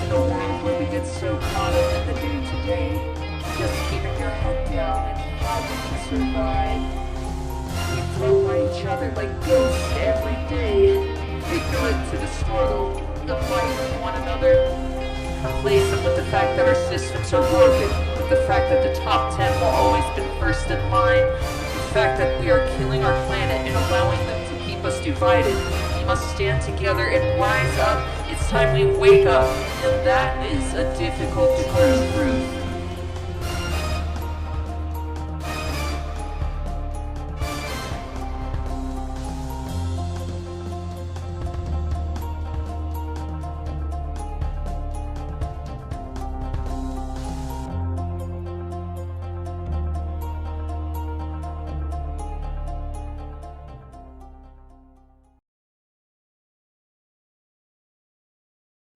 in a world where we get so caught up in the day-to-day, just keeping your head down and fighting to survive. We float by each other like ghosts every day, ignorant to the struggle, the fight with one another, complacent with the fact that our systems are broken, with the fact that the top 10 will always be first in line, the fact that we are killing our planet and allowing them to keep us divided. We must stand together and rise up. It's time we wake up, and that is a difficult truth.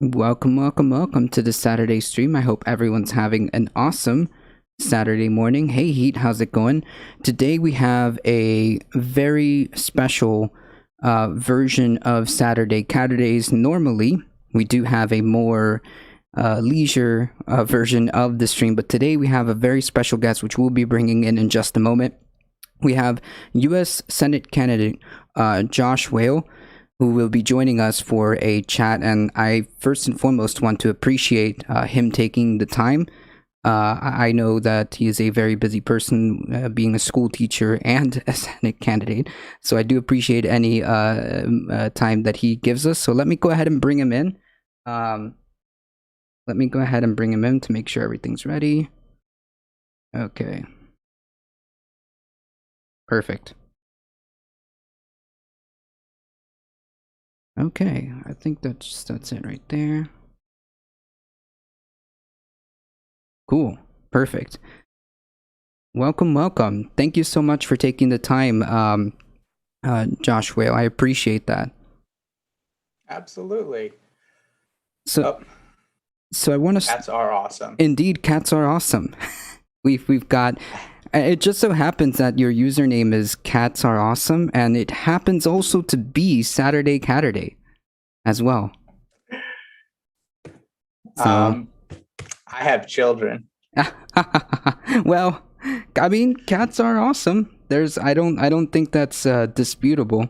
Welcome to the Saturday stream. I hope everyone's having an awesome Saturday morning. Hey Heat, how's it going? Today we have a very special version of Saturdays. Normally, we do have a more leisure version of the stream, but today we have a very special guest, which we'll be bringing in just a moment. We have U.S. Senate candidate Josh Weil, who will be joining us for a chat. And I first and foremost want to appreciate him taking the time. I know that he is a very busy person, being a school teacher and a Senate candidate. So I do appreciate any time that he gives us. So let me go ahead and bring him in. To make sure everything's ready. Okay. Perfect. Okay, I think that's it right there. Cool, perfect. Welcome. Thank you so much for taking the time, Josh Weil. I appreciate that. Absolutely. So I want to. Cats are awesome. Indeed, cats are awesome. we've got. It just so happens that your username is Cats Are Awesome, and it happens also to be Saturday as well. So. I have children. Well, I mean, cats are awesome. I don't think that's disputable.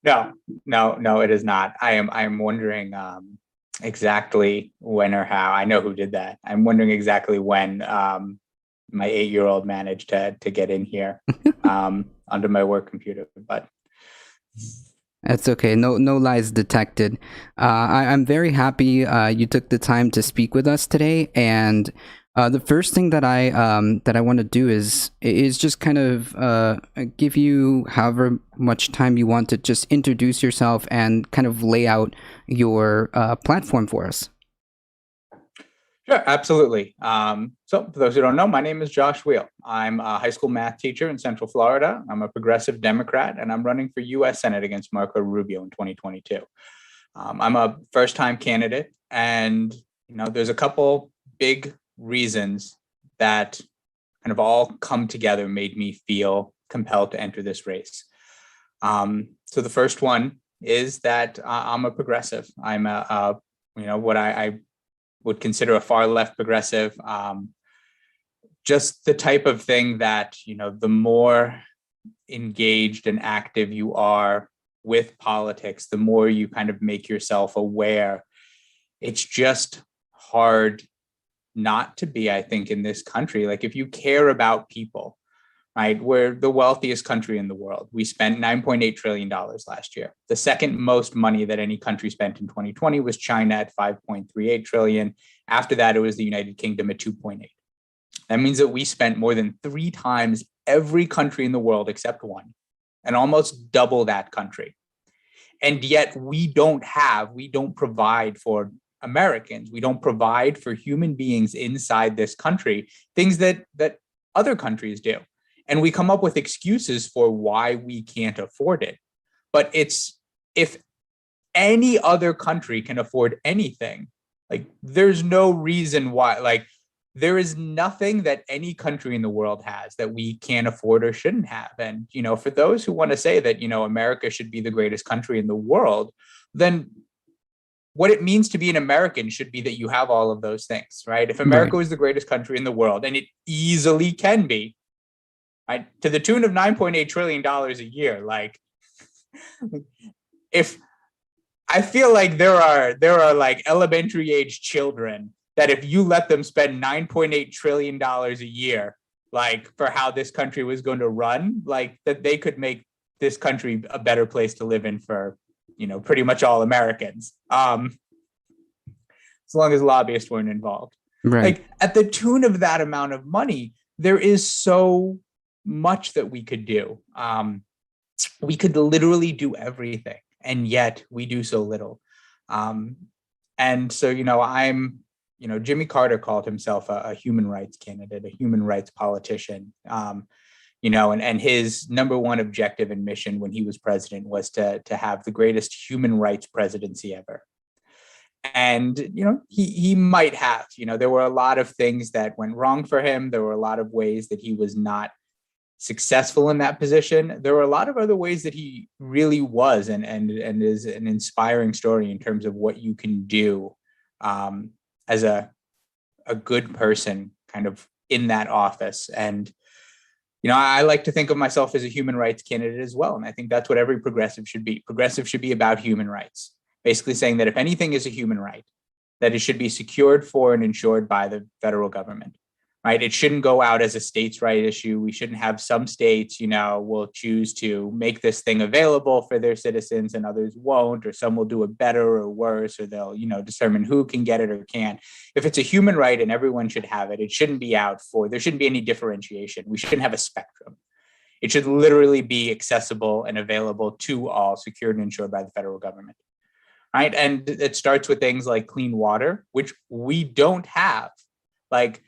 No, it is not. I'm wondering exactly when or how. I know who did that. I'm wondering exactly when my 8-year-old managed to get in here onto my work computer, but that's okay. No lies detected. I'm very happy you took the time to speak with us today. And the first thing that I want to do is just kind of give you however much time you want to just introduce yourself and kind of lay out your platform for us. Sure, absolutely. So for those who don't know, my name is Josh Weil. I'm a high school math teacher in Central Florida. I'm a progressive Democrat, and I'm running for U.S. Senate against Marco Rubio in 2022. I'm a first-time candidate, and there's a couple big reasons that kind of all come together made me feel compelled to enter this race. So the first one is that I'm a progressive. I'm what I would consider a far left progressive, just the type of thing that, the more engaged and active you are with politics, the more you kind of make yourself aware. It's just hard not to be, I think, in this country. Like, if you care about people, right? We're the wealthiest country in the world. We spent $9.8 trillion last year. The second most money that any country spent in 2020 was China at $5.38 trillion. After that, it was the United Kingdom at 2.8. That means that we spent more than 3 times every country in the world except one, and almost double that country. And yet we don't provide for Americans. We don't provide for human beings inside this country, things that other countries do. And we come up with excuses for why we can't afford it. But if any other country can afford anything, like, there's no reason why, like, there is nothing that any country in the world has that we can't afford or shouldn't have. And, for those who want to say that, America should be the greatest country in the world, then what it means to be an American should be that you have all of those things, right? If America was the greatest country in the world, and it easily can be, right, to the tune of $9.8 trillion a year, like, if I feel like there are like elementary age children that if you let them spend $9.8 trillion a year, like, for how this country was going to run, like, that they could make this country a better place to live in for, pretty much all Americans. As long as lobbyists weren't involved. Right. Like, at the tune of that amount of money, there is so much that we could do. We could literally do everything, and yet we do so little. And so, Jimmy Carter called himself a human rights candidate, a human rights politician. And his number one objective and mission when he was president was to have the greatest human rights presidency ever. And, he might have, there were a lot of things that went wrong for him. There were a lot of ways that he was not successful in that position. There were a lot of other ways that he really was and is an inspiring story in terms of what you can do as a good person kind of in that office. And, I like to think of myself as a human rights candidate as well. And I think that's what every progressive should be. Progressive should be about human rights, basically saying that if anything is a human right, that it should be secured for and insured by the federal government. Right? It shouldn't go out as a states' right issue. We shouldn't have some states, will choose to make this thing available for their citizens and others won't, or some will do it better or worse, or they'll, determine who can get it or can't. If it's a human right and everyone should have it, it shouldn't be there shouldn't be any differentiation. We shouldn't have a spectrum. It should literally be accessible and available to all, secured and insured by the federal government. Right? And it starts with things like clean water, which we don't have. Like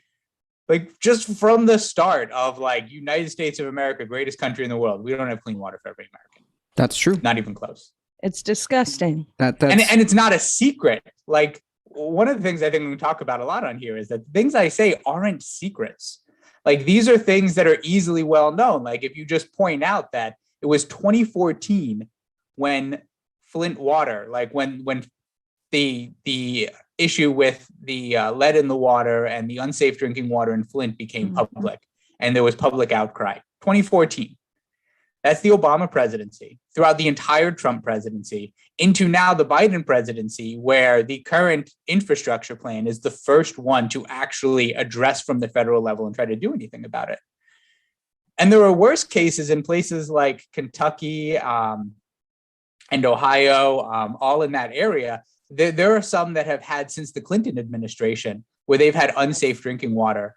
just from the start of United States of America, greatest country in the world, we don't have clean water for every American. That's true. Not even close. It's disgusting. And it's not a secret. Like, one of the things I think we talk about a lot on here is that things I say aren't secrets. Like, these are things that are easily well known. Like, if you just point out that it was 2014 when Flint water, when the issue with the lead in the water and the unsafe drinking water in Flint became public, and there was public outcry. 2014. That's the Obama presidency, throughout the entire Trump presidency, into now the Biden presidency, where the current infrastructure plan is the first one to actually address from the federal level and try to do anything about it. And there are worse cases in places like Kentucky and Ohio, all in that area. There are some that have had since the Clinton administration where they've had unsafe drinking water.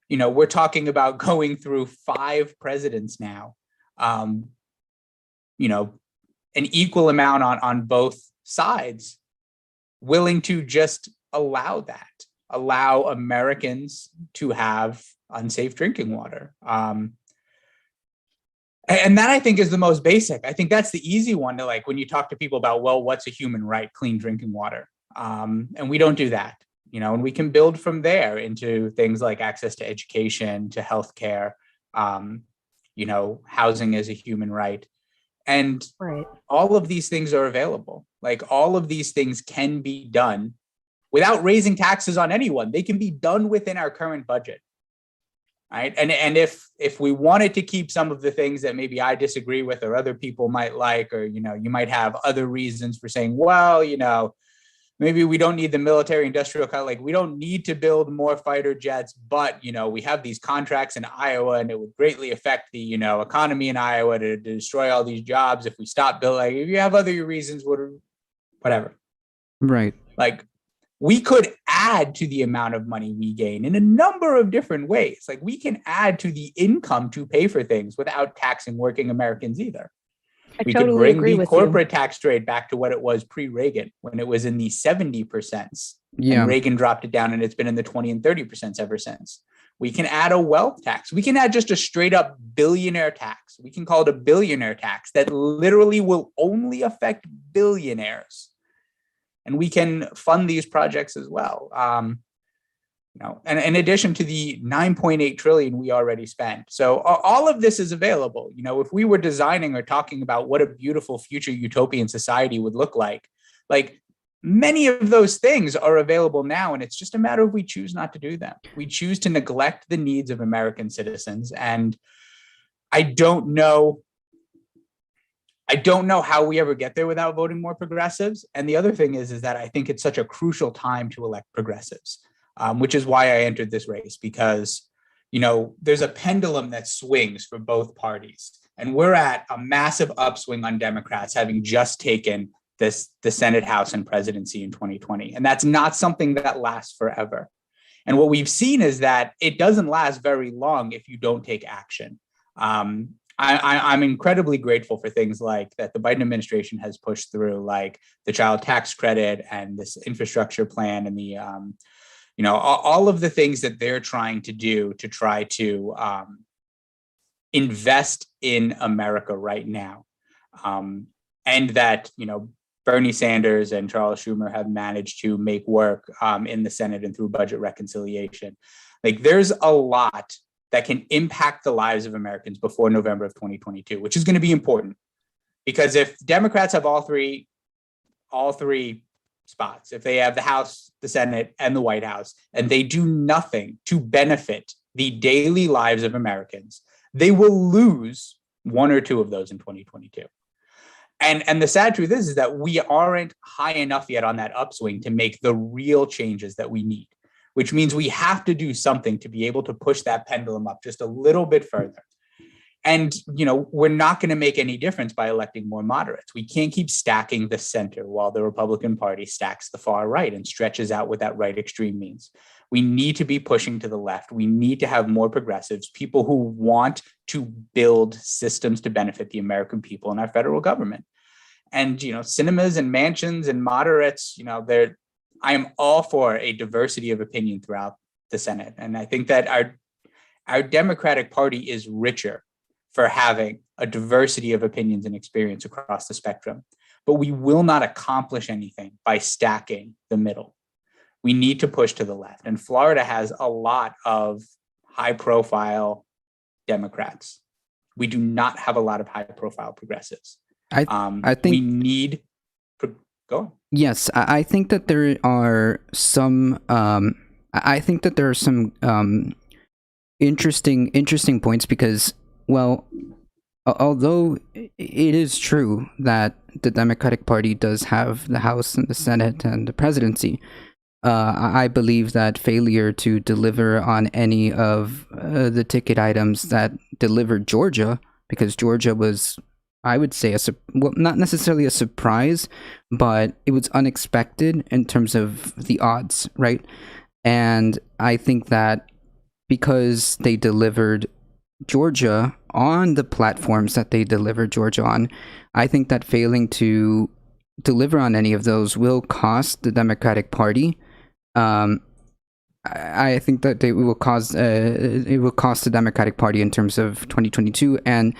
We're talking about going through 5 presidents now, an equal amount on both sides, willing to just allow Americans to have unsafe drinking water. And that, I think, is the most basic. I think that's the easy one to, when you talk to people about, well, what's a human right? Clean drinking water. And we don't do that, and we can build from there into things like access to education, to healthcare, housing as a human right. And all of these things are available. All of these things can be done without raising taxes on anyone. They can be done within our current budget. Right. And if we wanted to keep some of the things that maybe I disagree with or other people might like, or, you might have other reasons for saying, well, maybe we don't need the military industrial, we don't need to build more fighter jets, but, we have these contracts in Iowa and it would greatly affect the, economy in Iowa to destroy all these jobs if we stop building. If you have other reasons, whatever. Right. We could add to the amount of money we gain in a number of different ways. We can add to the income to pay for things without taxing working Americans either. We could bring the corporate tax rate back to what it was pre-Reagan, when it was in the 70%. Yeah. And Reagan dropped it down, and it's been in the 20 and 30% ever since. We can add a wealth tax. We can add just a straight up billionaire tax. We can call it a billionaire tax that literally will only affect billionaires. And we can fund these projects as well. And in addition to the 9.8 trillion we already spent. So all of this is available. If we were designing or talking about what a beautiful future utopian society would look like many of those things are available now, and it's just a matter of we choose not to do them. We choose to neglect the needs of American citizens, and I don't know how we ever get there without voting more progressives. And the other thing is that I think it's such a crucial time to elect progressives, which is why I entered this race, because, there's a pendulum that swings for both parties. And we're at a massive upswing on Democrats, having just taken the Senate, House, and presidency in 2020. And that's not something that lasts forever. And what we've seen is that it doesn't last very long if you don't take action. I'm incredibly grateful for things like that the Biden administration has pushed through, like the child tax credit and this infrastructure plan, and the all of the things that they're trying to do to try to invest in America right now, and that Bernie Sanders and Charles Schumer have managed to make work in the Senate and through budget reconciliation. Like, there's a lot that can impact the lives of Americans before November of 2022, which is going to be important, because if Democrats have all three spots, if they have the House, the Senate, and the White House, and they do nothing to benefit the daily lives of Americans, they will lose one or two of those in 2022. And the sad truth is that we aren't high enough yet on that upswing to make the real changes that we need, which means we have to do something to be able to push that pendulum up just a little bit further. And, we're not going to make any difference by electing more moderates. We can't keep stacking the center while the Republican Party stacks the far right and stretches out what that right extreme means. We need to be pushing to the left. We need to have more progressives, people who want to build systems to benefit the American people and our federal government. And, cinemas and mansions and moderates, I am all for a diversity of opinion throughout the Senate. And I think that our Democratic Party is richer for having a diversity of opinions and experience across the spectrum. But we will not accomplish anything by stacking the middle. We need to push to the left. And Florida has a lot of high-profile Democrats. We do not have a lot of high-profile progressives. I think we need. Go on. Yes, I think that there are some. I think that there are some interesting points, because, well, although it is true that the Democratic Party does have the House and the Senate and the presidency, I believe that failure to deliver on any of the ticket items that delivered Georgia, because Georgia was, I would say, not necessarily a surprise, but it was unexpected in terms of the odds, right? And I think that because they delivered Georgia on the platforms that they delivered Georgia on, I think that failing to deliver on any of those will cost the Democratic Party. I think that it will cost the Democratic Party in terms of 2022, and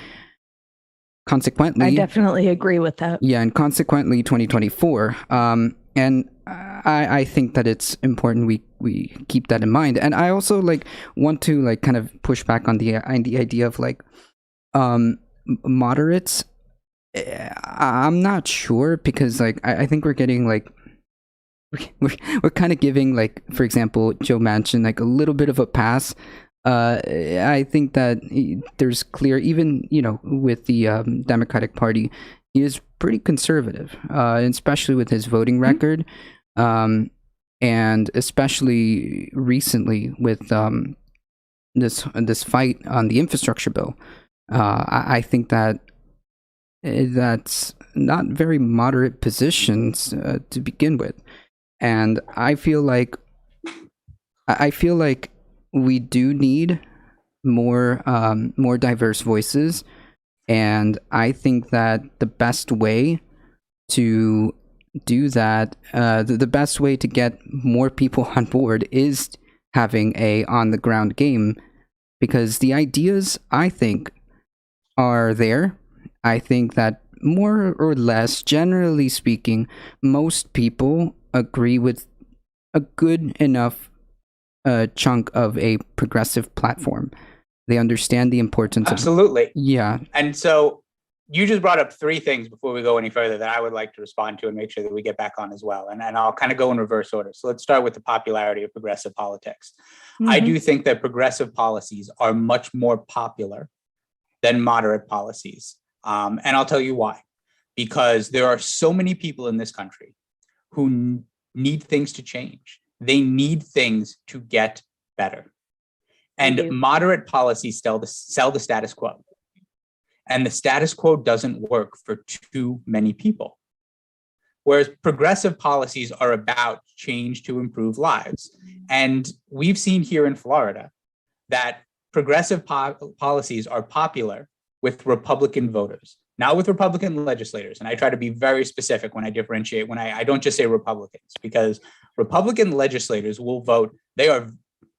consequently, I definitely agree with that. Yeah, and consequently 2024. And I think that it's important we keep that in mind. And I also want to kind of push back on the idea of moderates. I'm not sure, because I think we're getting we're kind of giving, for example, Joe Manchin a little bit of a pass. I think that there's clear, even with the Democratic Party, he is pretty conservative, especially with his voting record, and especially recently with this fight on the infrastructure bill. I think that that's not very moderate positions to begin with. And I feel like we do need more diverse voices, and I think that the best way to do that, the best way to get more people on board, is having a on the ground game, because the ideas, I think, are there. I think that more or less, generally speaking, most people agree with a good enough chunk of a progressive platform. They understand the importance Absolutely. Yeah. And so you just brought up three things before we go any further that I would like to respond to and make sure that we get back on as well. And I'll kind of go in reverse order. So let's start with the popularity of progressive politics. I do think that progressive policies are much more popular than moderate policies. And I'll tell you why. Because there are so many people in this country who need things to change. They need things to get better. And moderate policies sell the status quo. And the status quo doesn't work for too many people. Whereas progressive policies are about change to improve lives. And we've seen here in Florida that progressive policies are popular with Republican voters, not with Republican legislators. And I try to be very specific when I differentiate, when I don't just say Republicans, because Republican legislators will vote. They are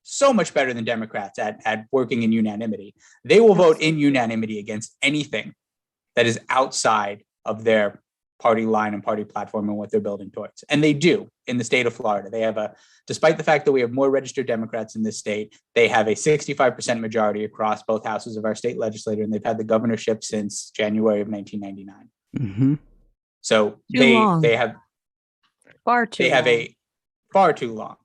so much better than Democrats at working in unanimity. They will vote in unanimity against anything that is outside of their party line and party platform and what they're building towards. And they do in the state of Florida. They have despite the fact that we have more registered Democrats in this state, they have a 65% majority across both houses of our state legislature, and they've had the governorship since January of 1999. Mm-hmm. So they have far too long.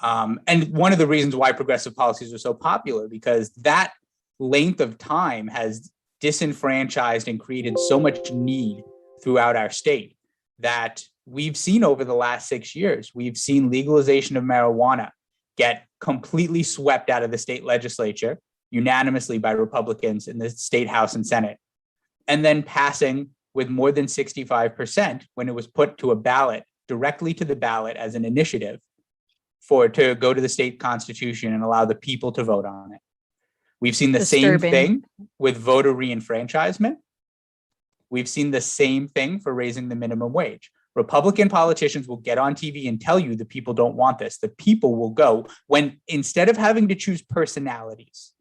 And one of the reasons why progressive policies are so popular, because that length of time has disenfranchised and created so much need throughout our state that we've seen over the last 6 years. We've seen legalization of marijuana get completely swept out of the state legislature unanimously by Republicans in the state House and Senate, and then passing with more than 65% when it was put to a ballot, directly to the ballot as an initiative to go to the state constitution and allow the people to vote on it. We've seen the same thing with voter reenfranchisement. We've seen the same thing for raising the minimum wage. Republican politicians will get on TV and tell you the people don't want this. The people will go when, instead of having to choose personalities,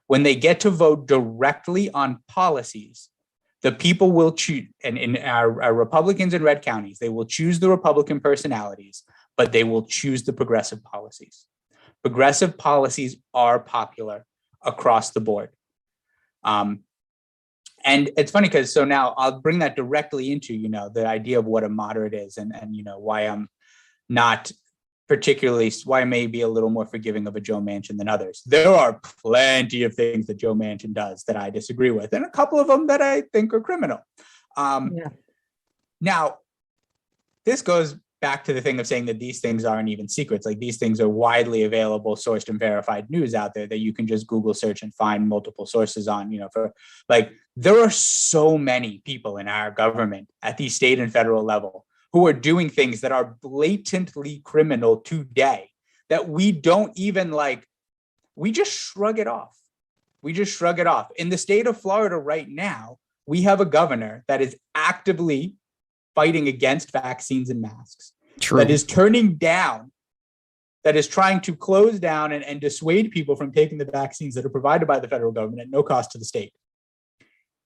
when they get to vote directly on policies, the people will choose, and in our Republicans in red counties, they will choose the Republican personalities, but they will choose the progressive policies. Progressive policies are popular across the board. And it's funny because so now I'll bring that directly into, the idea of what a moderate is and why I'm not why I may be a little more forgiving of a Joe Manchin than others. There are plenty of things that Joe Manchin does that I disagree with, and a couple of them that I think are criminal. Now, this goes back to the thing of saying that these things aren't even secrets. Like, these things are widely available, sourced and verified news out there that you can just Google search and find multiple sources on, there are so many people in our government at the state and federal level who are doing things that are blatantly criminal today that we don't even we just shrug it off. In the state of Florida right now, we have a governor that is actively fighting against vaccines and masks. True. That is turning down, that is trying to close down and dissuade people from taking the vaccines that are provided by the federal government at no cost to the state,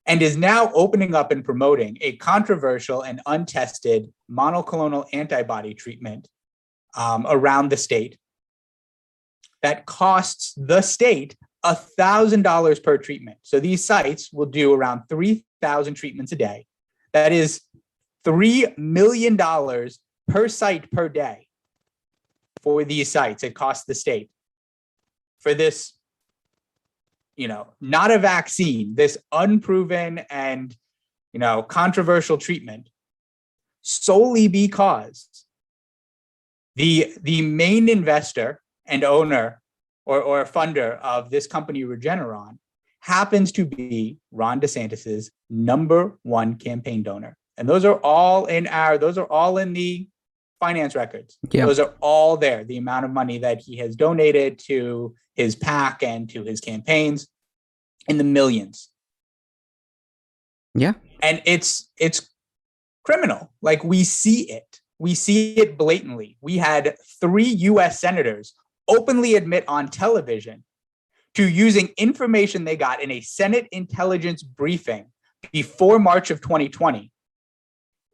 and is now opening up and promoting a controversial and untested monoclonal antibody treatment around the state that costs the state $1,000 per treatment. So these sites will do around 3,000 treatments a day. That is $3 million per site per day for these sites. It costs the state for this, not a vaccine, this unproven and, controversial treatment, solely because the main investor and owner or funder of this company, Regeneron, happens to be Ron DeSantis's #1 campaign donor. And those are all in the finance records. Yeah. Those are all there. The amount of money that he has donated to his PAC and to his campaigns, in the millions. Yeah. And it's criminal. We see it blatantly. We had 3 US senators openly admit on television to using information they got in a Senate intelligence briefing before March of 2020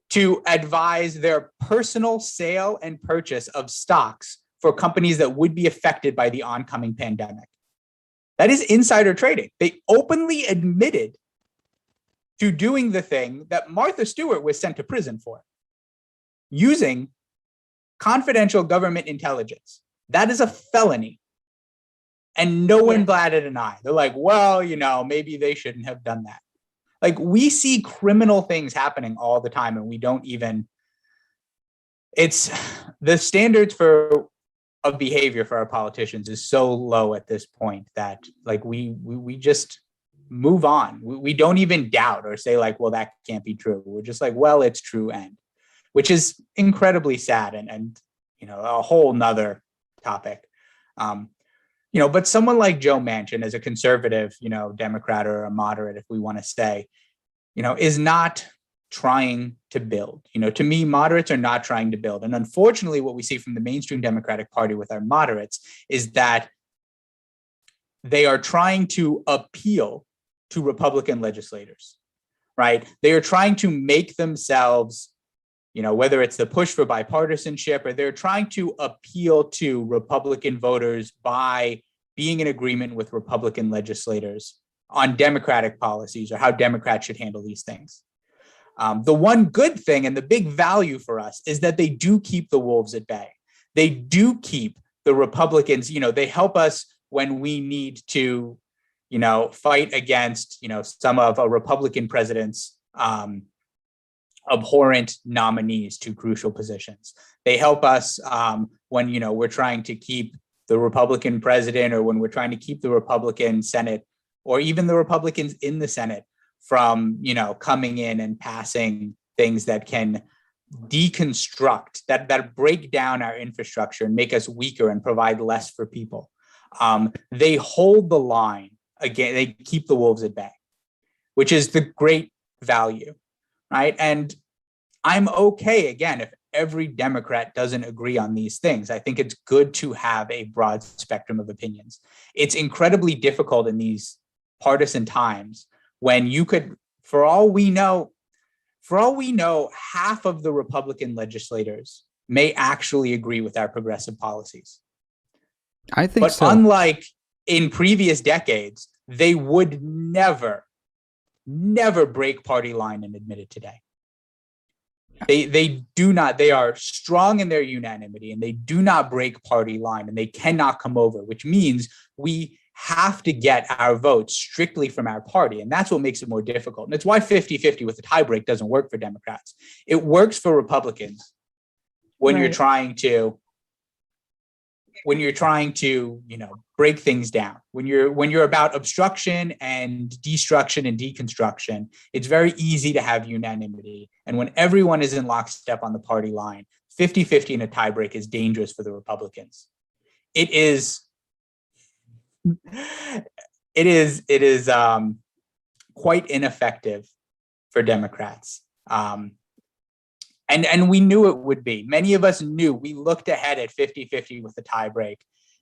to advise their personal sale and purchase of stocks for companies that would be affected by the oncoming pandemic. That is insider trading. They openly admitted to doing the thing that Martha Stewart was sent to prison for, using confidential government intelligence. That is a felony. And no one batted an eye. They're like, well, maybe they shouldn't have done that. Like, we see criminal things happening all the time, and we don't even, it's the standards of behavior for our politicians is so low at this point that like we just move on. We don't even doubt or say like, well, that can't be true. We're just like, well, it's true, and which is incredibly sad and a whole nother topic. But someone like Joe Manchin, as a conservative, Democrat or a moderate, if we want to say, is not trying to build. To me, moderates are not trying to build. And unfortunately, what we see from the mainstream Democratic Party with our moderates is that they are trying to appeal to Republican legislators, right? They are trying to make themselves, whether it's the push for bipartisanship, or they're trying to appeal to Republican voters by being in agreement with Republican legislators on Democratic policies or how Democrats should handle these things. The one good thing and the big value for us is that they do keep the wolves at bay. They do keep the Republicans, they help us when we need to, fight against, some of a Republican president's abhorrent nominees to crucial positions. They help us when, we're trying to keep the Republican president, or when we're trying to keep the Republican Senate, or even the Republicans in the Senate from, coming in and passing things that can deconstruct, that break down our infrastructure and make us weaker and provide less for people. They hold the line. Again, they keep the wolves at bay, which is the great value, right? And I'm okay, again, if every Democrat doesn't agree on these things. I think it's good to have a broad spectrum of opinions. It's incredibly difficult in these partisan times when you could, for all we know, half of the Republican legislators may actually agree with our progressive policies. I think but so. Unlike in previous decades, they would never break party line and admit it today. They do not. They are strong in their unanimity, and they do not break party line, and they cannot come over, which means we have to get our votes strictly from our party. And that's what makes it more difficult. And it's why 50-50 with the tie break doesn't work for Democrats. It works for Republicans when you're trying to break things down, when you're about obstruction and destruction and deconstruction. It's very easy to have unanimity. And when everyone is in lockstep on the party line, 50-50 in a tiebreak is dangerous for the Republicans. It is quite ineffective for Democrats. And we knew it would be. Many of us knew. We looked ahead at 50-50 with the tiebreak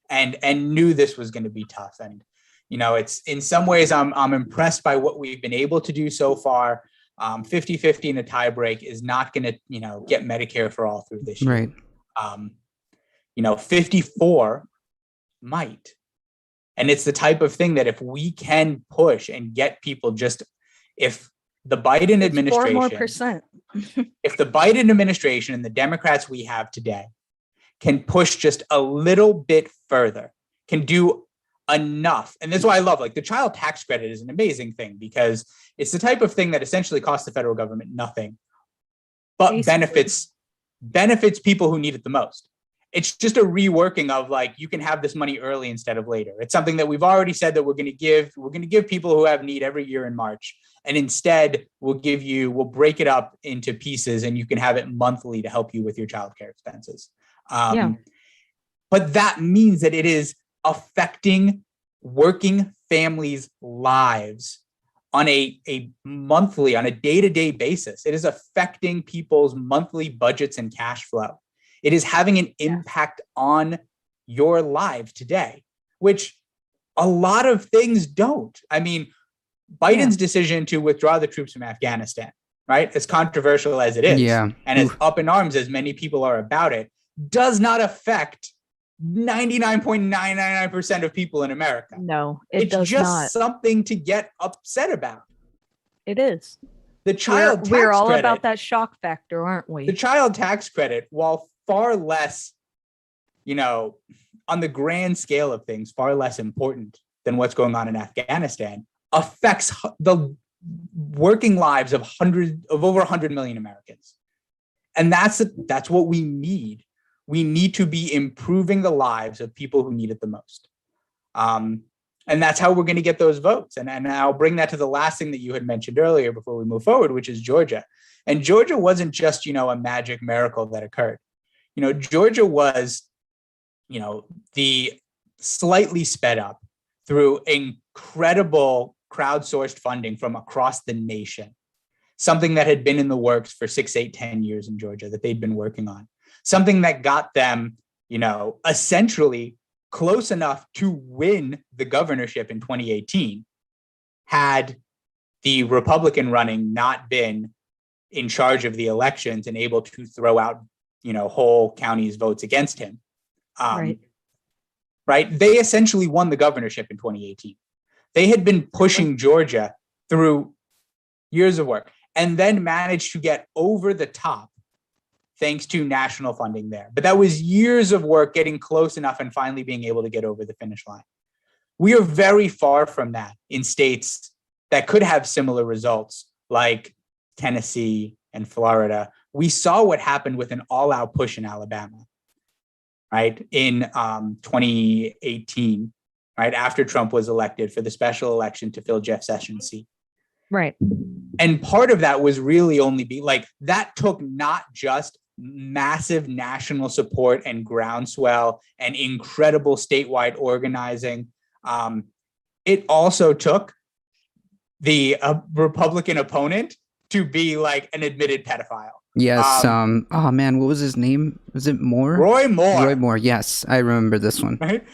and knew this was going to be tough. And, it's in some ways I'm impressed by what we've been able to do so far. 50-50 in a tiebreak is not going to, get Medicare for all through this year. Right. 54 might. And it's the type of thing that if we can push and get people if the Biden administration, 4 more percent. If the Biden administration and the Democrats we have today can push just a little bit further, can do enough. And that's why I love, the child tax credit is an amazing thing, because it's the type of thing that essentially costs the federal government nothing, but basically benefits people who need it the most. It's just a reworking of you can have this money early instead of later. It's something that we've already said that we're going to give people who have need every year in March. And instead we'll break it up into pieces, and you can have it monthly to help you with your childcare expenses. But that means that it is affecting working families' lives on a monthly, on a day-to-day basis. It is affecting people's monthly budgets and cash flow. It is having an impact on your life today, which a lot of things don't. I mean, Biden's decision to withdraw the troops from Afghanistan, right? As controversial as it is, and as up in arms as many people are about it, does not affect 99.999% of people in America. No, it it's does just not. Something to get upset about. It is. The child tax we're all credit, about that shock factor, aren't we? the child tax credit, while far less, on the grand scale of things, far less important than what's going on in Afghanistan, affects the working lives of over 100 million Americans. And that's what we need. We need to be improving the lives of people who need it the most. And that's how we're going to get those votes. And I'll bring that to the last thing that you had mentioned earlier before we move forward, which is Georgia. And Georgia wasn't just, a magic miracle that occurred. Georgia was, the slightly sped up through incredible crowdsourced funding from across the nation, something that had been in the works for 6, 8, 10 years in Georgia that they'd been working on, something that got them, essentially close enough to win the governorship in 2018, had the Republican running not been in charge of the elections and able to throw out, whole counties' votes against him. Right. They essentially won the governorship in 2018. They had been pushing Georgia through years of work and then managed to get over the top thanks to national funding there. But that was years of work getting close enough and finally being able to get over the finish line. We are very far from that in states that could have similar results like Tennessee and Florida. We saw what happened with an all-out push in Alabama, right, in 2018, right, after Trump was elected for the special election to fill Jeff Sessions' seat. Right. And part of that was really only that took not just massive national support and groundswell and incredible statewide organizing. It also took the Republican opponent to be like an admitted pedophile. Yes. Oh man, what was his name? Was it Moore? Roy Moore. Roy Moore. Yes, I remember this one. Right.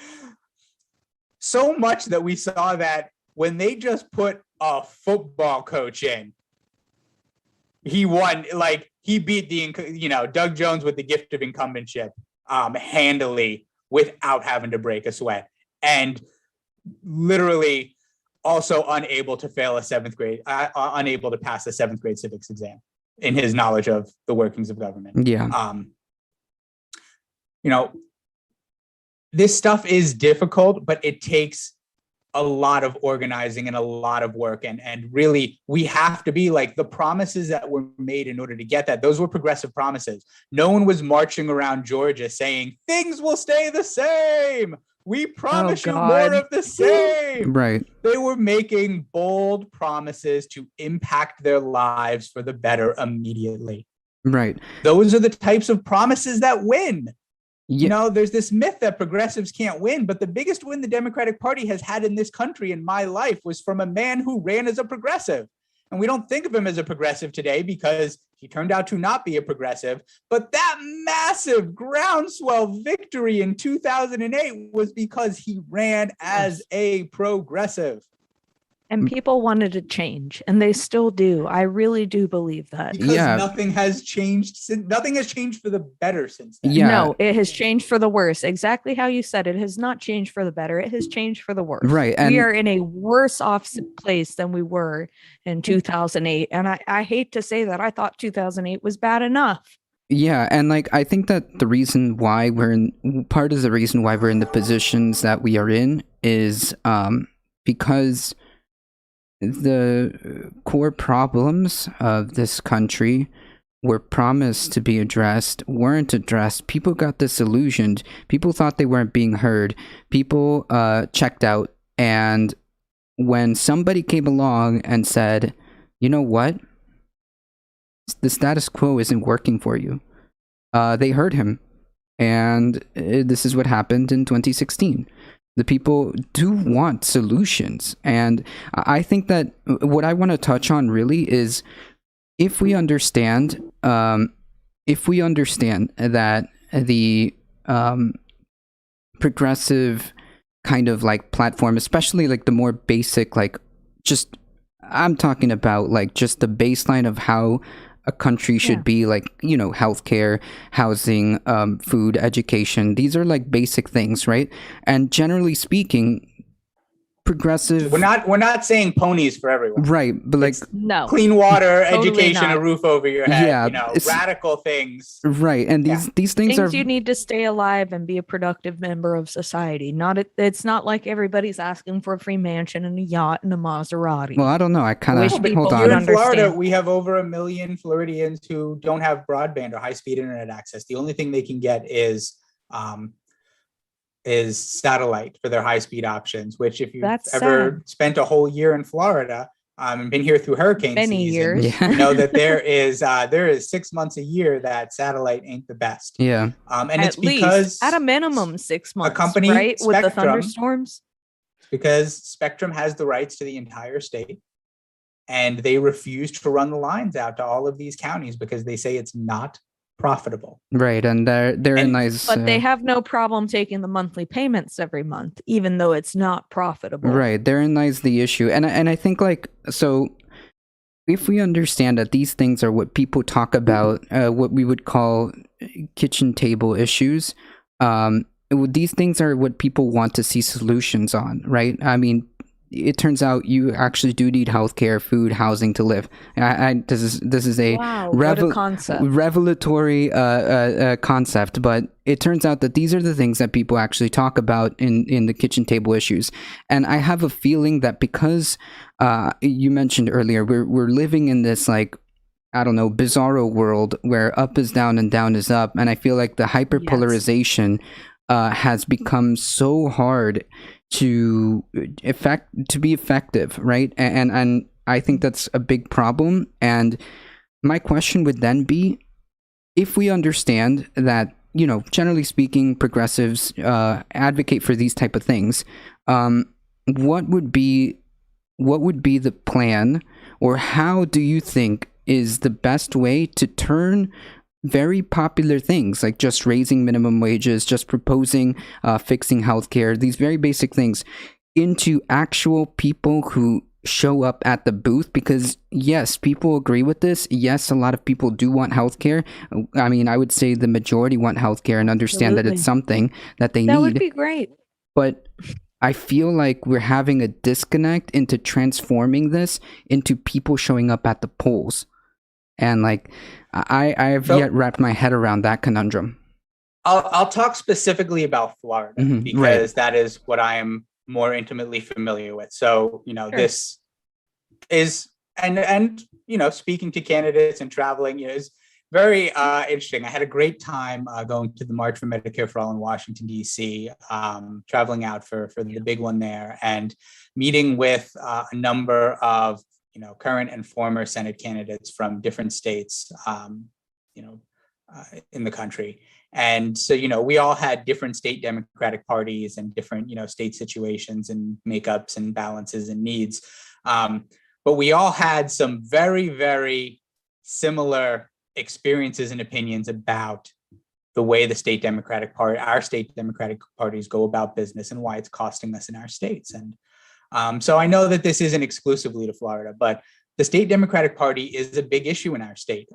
So much that we saw that when they just put a football coach in, he won. Like he beat Doug Jones with the gift of incumbentship handily without having to break a sweat, and literally also unable to fail unable to pass a 7th grade civics exam in his knowledge of the workings of government. Yeah. This stuff is difficult, but it takes a lot of organizing and a lot of work. And really, we have to be like the promises that were made in order to get that. Those were progressive promises. No one was marching around Georgia saying things will stay the same. We promise you more of the same. Right. They were making bold promises to impact their lives for the better immediately. Right. Those are the types of promises that win. Yeah. There's this myth that progressives can't win, but the biggest win the Democratic Party has had in this country in my life was from a man who ran as a progressive. And we don't think of him as a progressive today because he turned out to not be a progressive. But that massive groundswell victory in 2008 was because he ran as a progressive. And people wanted to change, and they still do. I really do believe that. Because nothing has changed for the better since then. Yeah. No, it has changed for the worse. Exactly how you said it has not changed for the better. It has changed for the worse. Right. And we are in a worse off place than we were in 2008. And I hate to say that. I thought 2008 was bad enough. Yeah, and I think that the reason why part of the reason why we're in the positions that we are in is because the core problems of this country were promised to be addressed, weren't addressed. People got disillusioned. People thought they weren't being heard. People checked out. And when somebody came along and said, you know what? The status quo isn't working for you. They heard him. And this is what happened in 2016. The people do want solutions. And I think that what I want to touch on really is if we understand that the progressive kind of like platform, especially like the more basic, like just I'm talking about like just the baseline of how a country should be, like, you know, healthcare, housing, food, education. These are like basic things, right? And generally speaking, progressive. We're not saying ponies for everyone. Right, but like, No. Clean water, Totally education, not. a roof over your head, Yeah, radical things. right, and these things Things are you need to stay alive and be a productive member of society. It's not like everybody's asking for a free mansion and a yacht and a Maserati. well, I don't know. I kind Wish of people hold would on. In Florida, understand. we have over 1 million Floridians who don't have broadband or high-speed internet access. The only thing they can get is satellite for their high-speed options, which if you've That's ever sad. spent a whole year in Florida and been here through hurricane Many season, years. Yeah. you know that there is 6 months a year that satellite ain't the best. Yeah, And At it's because least at a minimum 6 months, company, right? With the Spectrum, thunderstorms. because Spectrum has the rights to the entire state, and they refuse to run the lines out to all of these counties because they say it's not profitable. right, and they're And- nice. But they have no problem taking the monthly payments every month, even though it's not profitable. Right, therein lies the issue, and I think like so. If we understand that these things are what people talk about, what we would call kitchen table issues, these things are what people want to see solutions on, right? I mean, it turns out you actually do need healthcare, food, housing to live. This is a Wow, what a concept. revelatory concept, but it turns out that these are the things that people actually talk about in the kitchen table issues. And I have a feeling that because you mentioned earlier, we're living in this like, I don't know, bizarro world where up is down and down is up, and I feel like the hyperpolarization has become so hard to be effective, right? And I think that's a big problem. And my question would then be, if we understand that, generally speaking, progressives advocate for these type of things, what would be the plan, or how do you think is the best way to turn very popular things like just raising minimum wages, just proposing fixing healthcare, these very basic things, into actual people who show up at the booth? Because yes, people agree with this. Yes, a lot of people do want healthcare. I mean, I would say the majority want healthcare and understand that it's something that they That need. would be great. But I feel like we're having a disconnect into transforming this into people showing up at the polls. And like, I have yet wrapped my head around that conundrum. I'll talk specifically about Florida because that is what I am more intimately familiar with. So, this is, and speaking to candidates and traveling is very interesting. I had a great time going to the March for Medicare for All in Washington, D.C., traveling out for the big one there, and meeting with a number of current and former Senate candidates from different states, in the country. And so, we all had different state Democratic parties and different, state situations and makeups and balances and needs. But we all had some very, very similar experiences and opinions about the way the our state Democratic parties go about business and why it's costing us in our states. And so I know that this isn't exclusively to Florida, but the state Democratic Party is a big issue in our state.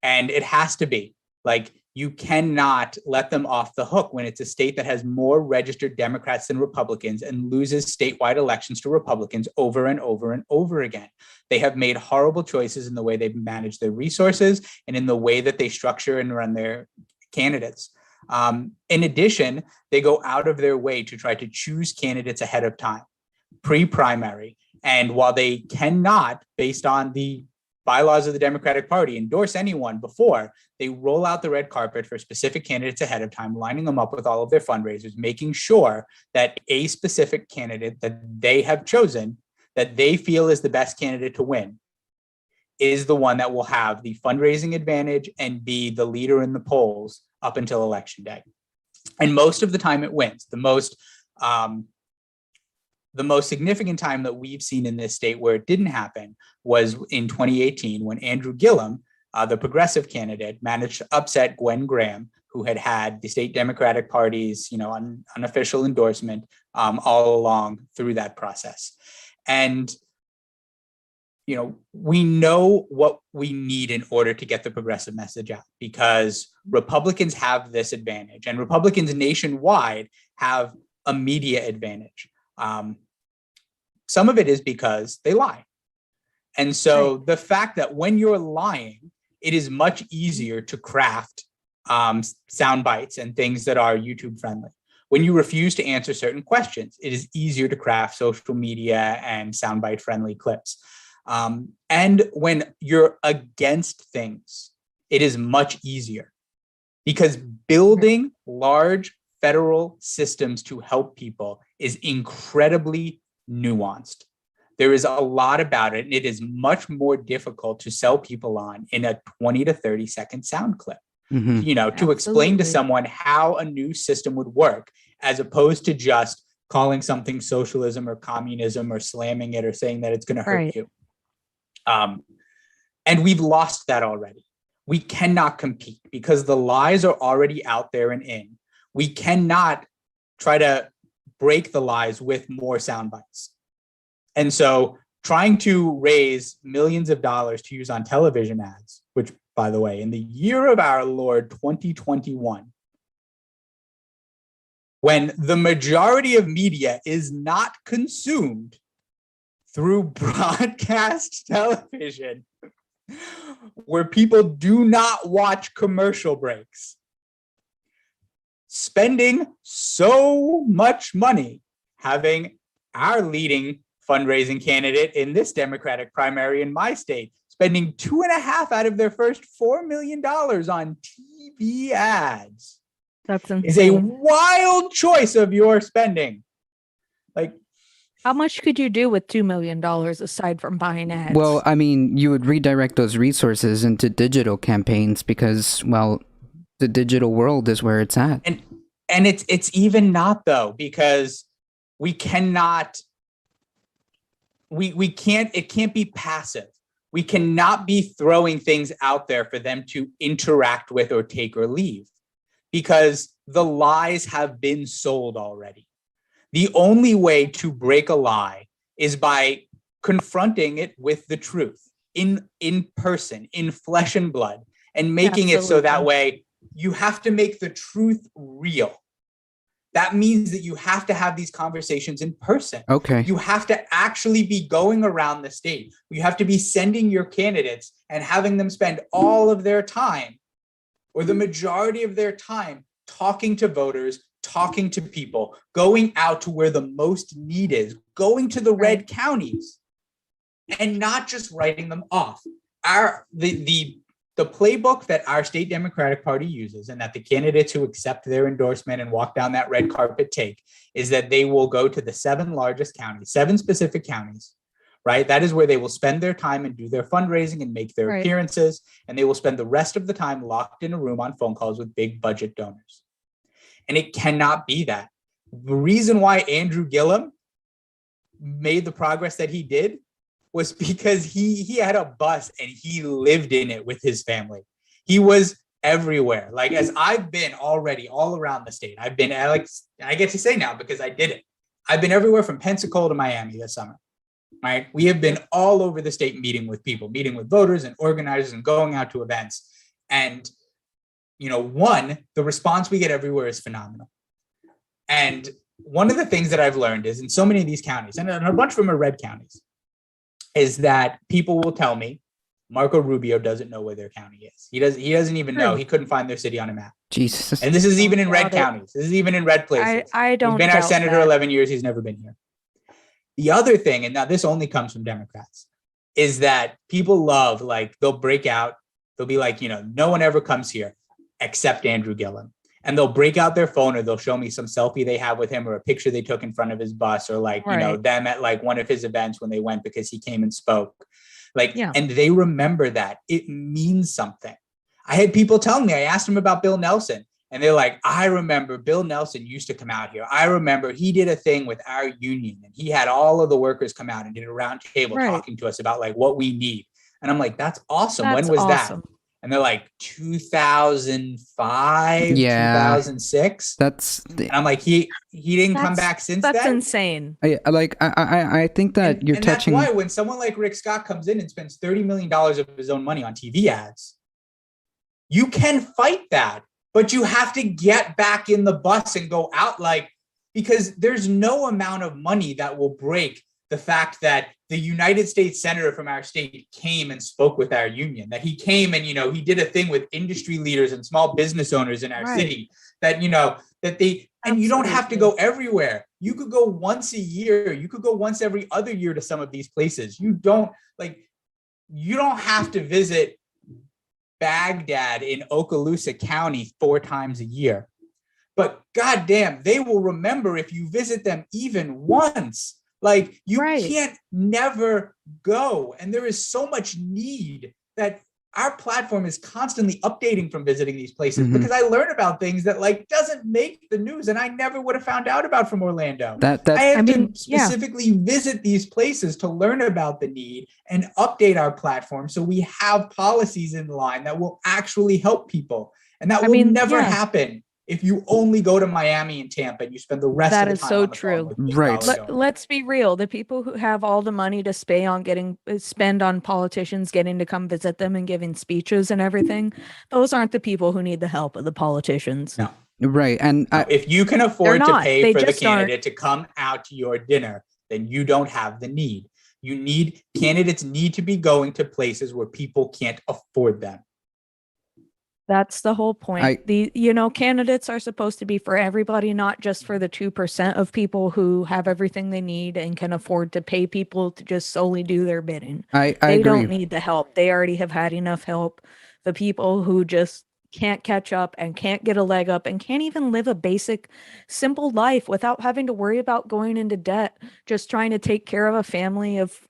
And it has to be. Like, you cannot let them off the hook when it's a state that has more registered Democrats than Republicans and loses statewide elections to Republicans over and over and over again. They have made horrible choices in the way they've managed their resources and in the way that they structure and run their candidates. In addition, they go out of their way to try to choose candidates ahead of time, pre-primary. And while they cannot, based on the bylaws of the Democratic Party, endorse anyone before, they roll out the red carpet for specific candidates ahead of time, lining them up with all of their fundraisers, making sure that a specific candidate that they have chosen, that they feel is the best candidate to win, is the one that will have the fundraising advantage and be the leader in the polls up until Election Day. And most of the time it wins. The most significant time that we've seen in this state where it didn't happen was in 2018, when Andrew Gillum, the progressive candidate, managed to upset Gwen Graham, who had the state Democratic Party's, unofficial endorsement all along through that process. And, we know what we need in order to get the progressive message out, because Republicans have this advantage, and Republicans nationwide have a media advantage. Some of it is because they lie. And so the fact that when you're lying, it is much easier to craft sound bites and things that are YouTube friendly. When you refuse to answer certain questions, it is easier to craft social media and soundbite friendly clips. And when you're against things, it is much easier, because building large federal systems to help people is incredibly nuanced. There is a lot about it, and it is much more difficult to sell people on in a 20 to 30 second sound clip. To explain to someone how a new system would work, as opposed to just calling something socialism or communism or slamming it or saying that it's going to hurt you. And we've lost that already. We cannot compete because the lies are already out there and in. We cannot try to break the lies with more sound bites. And so trying to raise millions of dollars to use on television ads, which, by the way, in the year of our Lord 2021, when the majority of media is not consumed through broadcast television, where people do not watch commercial breaks, spending so much money, having our leading fundraising candidate in this Democratic primary in my state spending 2.5 out of their first $4 million on TV ads. That's insane. Is a wild choice of your spending. Like, how much could you do with $2 million aside from buying ads? Well, I mean, you would redirect those resources into digital campaigns because, well, the digital world is where it's at. And it's even not, though, because we cannot, we can't, it can't be passive. We cannot be throwing things out there for them to interact with or take or leave, because the lies have been sold already. The only way to break a lie is by confronting it with the truth in person, in flesh and blood, and making it so that way you have to make the truth real. That means that you have to have these conversations in person. Okay. You have to actually be going around the state. You have to be sending your candidates and having them spend all of their time, or the majority of their time, talking to voters, talking to people, going out to where the most need is, going to the red counties, and not just writing them off. The playbook that our state Democratic Party uses, and that the candidates who accept their endorsement and walk down that red carpet take, is that they will go to the 7 largest counties, 7 specific counties, right? That is where they will spend their time and do their fundraising and make their appearances. And they will spend the rest of the time locked in a room on phone calls with big budget donors. And it cannot be that. The reason why Andrew Gillum made the progress that he did was because he had a bus and he lived in it with his family. He was everywhere. Like, as I've been already all around the state, I've been, Alex, I get to say now because I did it. I've been everywhere from Pensacola to Miami this summer, right? We have been all over the state meeting with people, meeting with voters and organizers and going out to events. And, the response we get everywhere is phenomenal. And one of the things that I've learned is in so many of these counties, and a bunch of them are red counties, is that people will tell me Marco Rubio doesn't know where their county is. He doesn't even know. He couldn't find their city on a map. Jesus. And this is even in red counties. This is even in red places. I don't. He's been our senator 11 years. He's never been here. The other thing, and now this only comes from Democrats, is that people love, like, they'll break out. They'll be like, no one ever comes here except Andrew Gillum. And they'll break out their phone, or they'll show me some selfie they have with him, or a picture they took in front of his bus, or them at like one of his events when they went because he came and spoke. And they remember that. It means something. I had people telling me, I asked them about Bill Nelson, and they're like, I remember Bill Nelson used to come out here. I remember he did a thing with our union, and he had all of the workers come out and did a round table talking to us about like what we need. And I'm like, that's awesome. When was that? And they're like 2005, 2006. And I'm like, he didn't come back since then. That's insane. I think that you're touching. That's why when someone like Rick Scott comes in and spends $30 million of his own money on TV ads, you can fight that, but you have to get back in the bus and go out. Like, because there's no amount of money that will break the fact that the United States senator from our state came and spoke with our union, that he came and, he did a thing with industry leaders and small business owners in our city, that, that they, and you don't have to go everywhere. You could go once a year. You could go once every other year to some of these places. You don't have to visit Baghdad in Okaloosa County 4 times a year. But goddamn, they will remember if you visit them even once. Like, you can't never go. And there is so much need that our platform is constantly updating from visiting these places, because I learn about things that doesn't make the news and I never would have found out about from Orlando. I have to specifically visit these places to learn about the need and update our platform so we have policies in line that will actually help people. And that will never happen if you only go to Miami and Tampa and you spend the rest of the time. That is so true. Let's be real. The people who have all the money to spend on politicians getting to come visit them and giving speeches and everything, those aren't the people who need the help of the politicians. No. Right. And if you can afford to pay for the candidate to come out to your dinner, then you don't have the need. Candidates need to be going to places where people can't afford them. That's the whole point. Candidates are supposed to be for everybody, not just for the 2% of people who have everything they need and can afford to pay people to just solely do their bidding. I they agree. Don't need the help. They already have had enough help. The people who just can't catch up and can't get a leg up and can't even live a basic, simple life without having to worry about going into debt, just trying to take care of a family of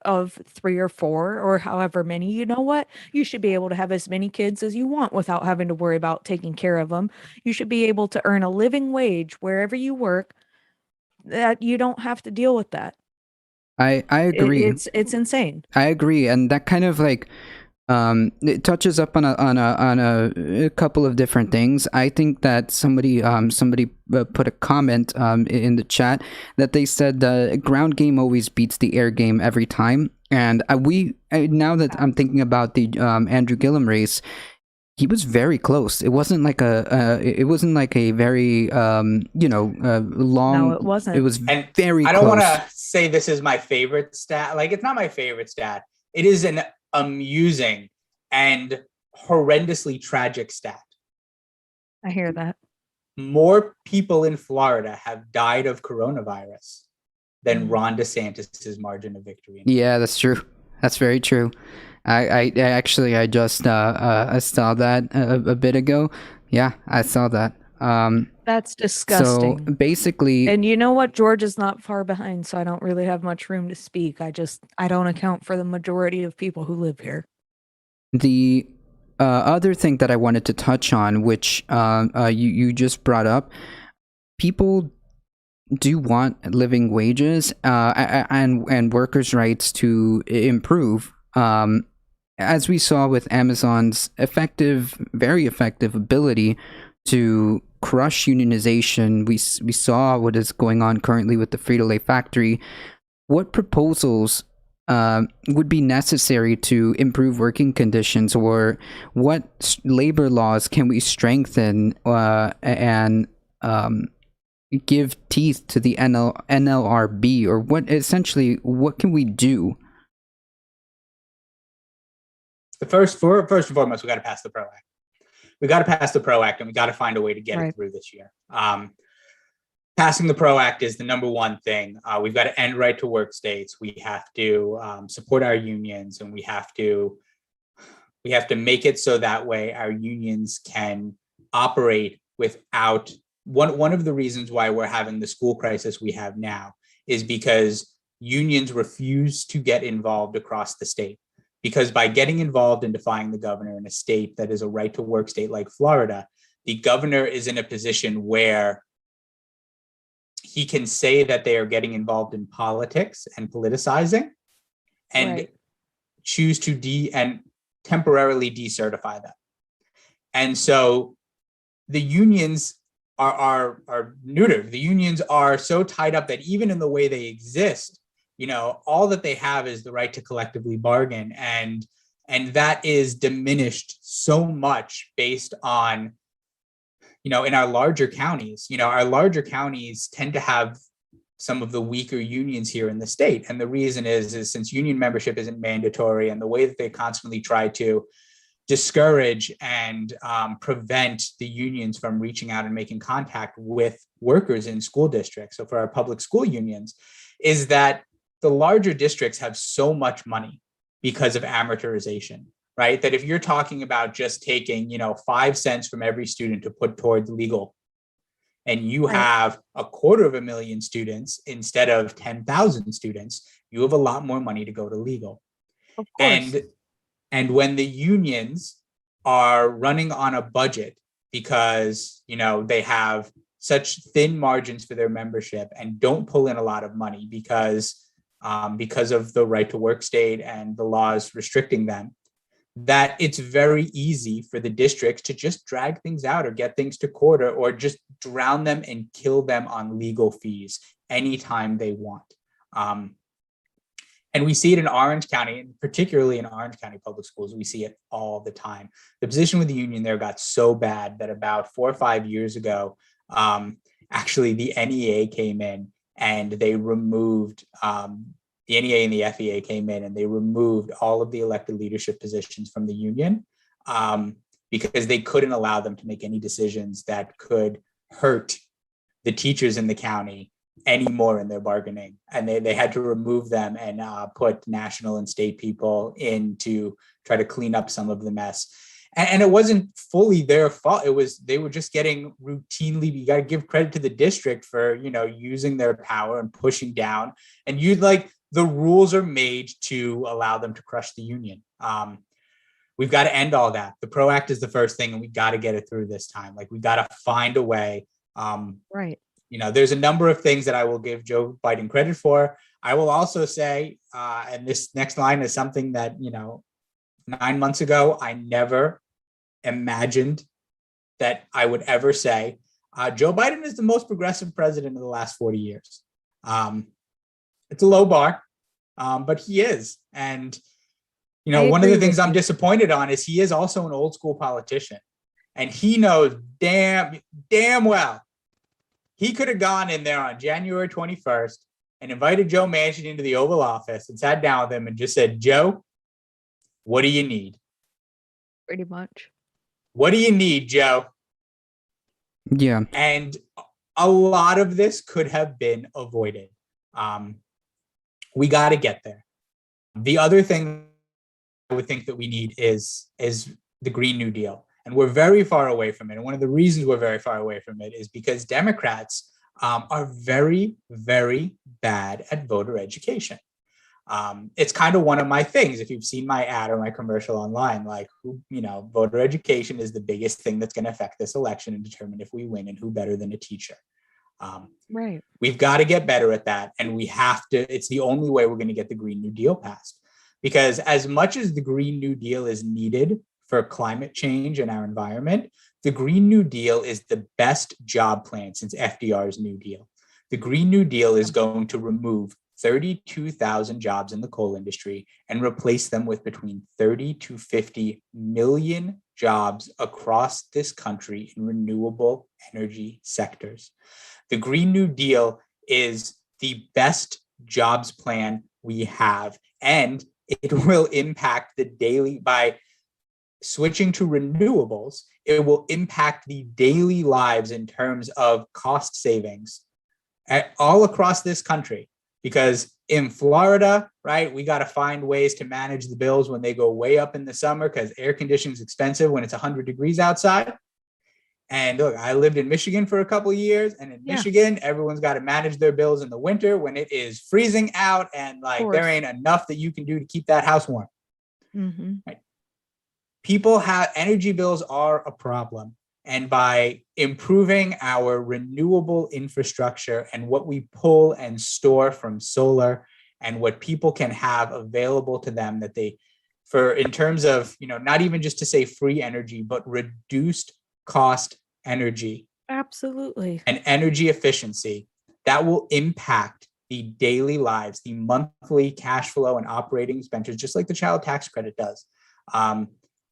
3 or 4 or however many. You know what? You should be able to have as many kids as you want without having to worry about taking care of them. You should be able to earn a living wage wherever you work, that you don't have to deal with that. I agree. It's insane. I agree. And that kind of it touches up on a couple of different things. I think that somebody put a comment in the chat that they said the ground game always beats the air game every time. And now that I'm thinking about the Andrew Gillum race, he was very close. It wasn't like a very long. No, it wasn't. It was very. I don't want to say this is my favorite stat. It's not my favorite stat. It is an amusing and horrendously tragic stat. I hear that. More people in Florida have died of coronavirus than Ron DeSantis's margin of victory. Yeah, that's true. That's very true. I just saw that a bit ago. Yeah, I saw that. That's disgusting. So basically, and you know what? George is not far behind, so I don't really have much room to speak. I don't account for the majority of people who live here. The other thing that I wanted to touch on, which you just brought up, people do want living wages and workers' rights to improve. As we saw with Amazon's very effective ability to crush unionization, we saw what is going on currently with the Frito-Lay factory. What proposals would be necessary to improve working conditions, or what labor laws can we strengthen and give teeth to the NLRB, or what can we do? First and foremost, we got to pass the PRO Act. We got to pass the PRO Act, and we got to find a way to get it through this year. Passing the PRO Act is the number one thing. We've got to end right to work states. We have to support our unions, and we have to make it so that way our unions can operate without. One of the reasons why we're having the school crisis we have now is because unions refuse to get involved across the state. Because by getting involved and defying the governor in a state that is a right to work state like Florida, the governor is in a position where he can say that they are getting involved in politics and politicizing, and choose to and temporarily decertify them. And so the unions are neutered. The unions are so tied up that even in the way they exist, all that they have is the right to collectively bargain. And that is diminished so much based on in our larger counties, our larger counties tend to have some of the weaker unions here in the state. And the reason is since union membership isn't mandatory, and the way that they constantly try to discourage and prevent the unions from reaching out and making contact with workers in school districts. So for our public school unions, is that the larger districts have so much money because of amortization, right? That if you're talking about just taking, 5 cents from every student to put towards legal, and you have 250,000 students instead of 10,000 students, you have a lot more money to go to legal. Of course. And when the unions are running on a budget because, they have such thin margins for their membership and don't pull in a lot of money because of the right to work state and the laws restricting them, that it's very easy for the districts to just drag things out or get things to court or just drown them and kill them on legal fees anytime they want. And we see it in Orange County, and particularly in Orange County public schools, we see it all the time. The position with the union there got so bad that about 4 or 5 years ago, actually the NEA came in and they removed, the NEA and the FEA came in and they removed all of the elected leadership positions from the union because they couldn't allow them to make any decisions that could hurt the teachers in the county anymore in their bargaining. And they had to remove them and put national and state people in to try to clean up some of the mess. And it wasn't fully their fault. They were just getting routinely, you got to give credit to the district for, using their power and pushing down. And the rules are made to allow them to crush the union. We've got to end all that. The PRO Act is the first thing, and we got to get it through this time. We got to find a way. Right. There's a number of things that I will give Joe Biden credit for. I will also say, and this next line is something that, 9 months ago, I never imagined that I would ever say. Joe Biden is the most progressive president of the last 40 years. It's a low bar, but he is. And, one of the things I'm disappointed on is he is also an old school politician. And he knows damn well he could have gone in there on January 21st and invited Joe Manchin into the Oval Office and sat down with him and just said, Joe, what do you need? Pretty much. What do you need, Joe? Yeah. And a lot of this could have been avoided. We got to get there. The other thing I would think that we need is the Green New Deal. And we're very far away from it. And one of the reasons we're very far away from it is because Democrats are very, very bad at voter education. It's kind of one of my things. If you've seen my ad or my commercial online, voter education is the biggest thing that's going to affect this election and determine if we win and who better than a teacher. Right. We've got to get better at that. And we have to, it's the only way we're going to get the Green New Deal passed. Because as much as the Green New Deal is needed for climate change and our environment, the Green New Deal is the best job plan since FDR's New Deal. The Green New Deal is going to remove 32,000 jobs in the coal industry and replace them with between 30 to 50 million jobs across this country in renewable energy sectors. The Green New Deal is the best jobs plan we have, and it will impact the daily, by switching to renewables, it will impact the daily lives in terms of cost savings all across this country. Because in Florida, right, we got to find ways to manage the bills when they go way up in the summer because air conditioning is expensive when it's 100 degrees outside. And look, I lived in Michigan for a couple of years, and in Michigan, everyone's got to manage their bills in the winter when it is freezing out and there ain't enough that you can do to keep that house warm. Mm-hmm. Right? People have energy bills are a problem. And by improving our renewable infrastructure and what we pull and store from solar and what people can have available to them that they, for in terms of, not even just to say free energy, but reduced cost energy. Absolutely. And energy efficiency, that will impact the daily lives, the monthly cash flow and operating expenditures, just like the child tax credit does.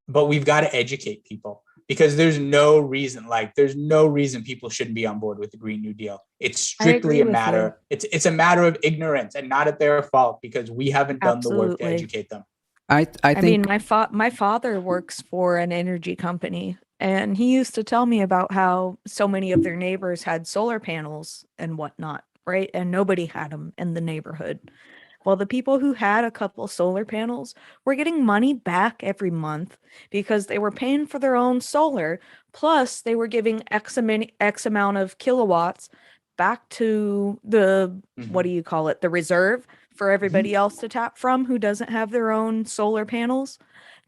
But we've got to educate people, because there's no reason people shouldn't be on board with the Green New Deal. It's I strictly agree a with you. matter, it's a matter of ignorance and not at their fault because we haven't done the work to Absolutely. educate them. I I mean, think my father works for an energy company, and he used to tell me about how so many of their neighbors had solar panels and whatnot, right? And nobody had them in the neighborhood. Well, the people who had a couple solar panels were getting money back every month because they were paying for their own solar, plus they were giving X amount of kilowatts back to the, what do Mhm. you call it, the reserve for Mhm. everybody else to tap from who doesn't have their own solar panels.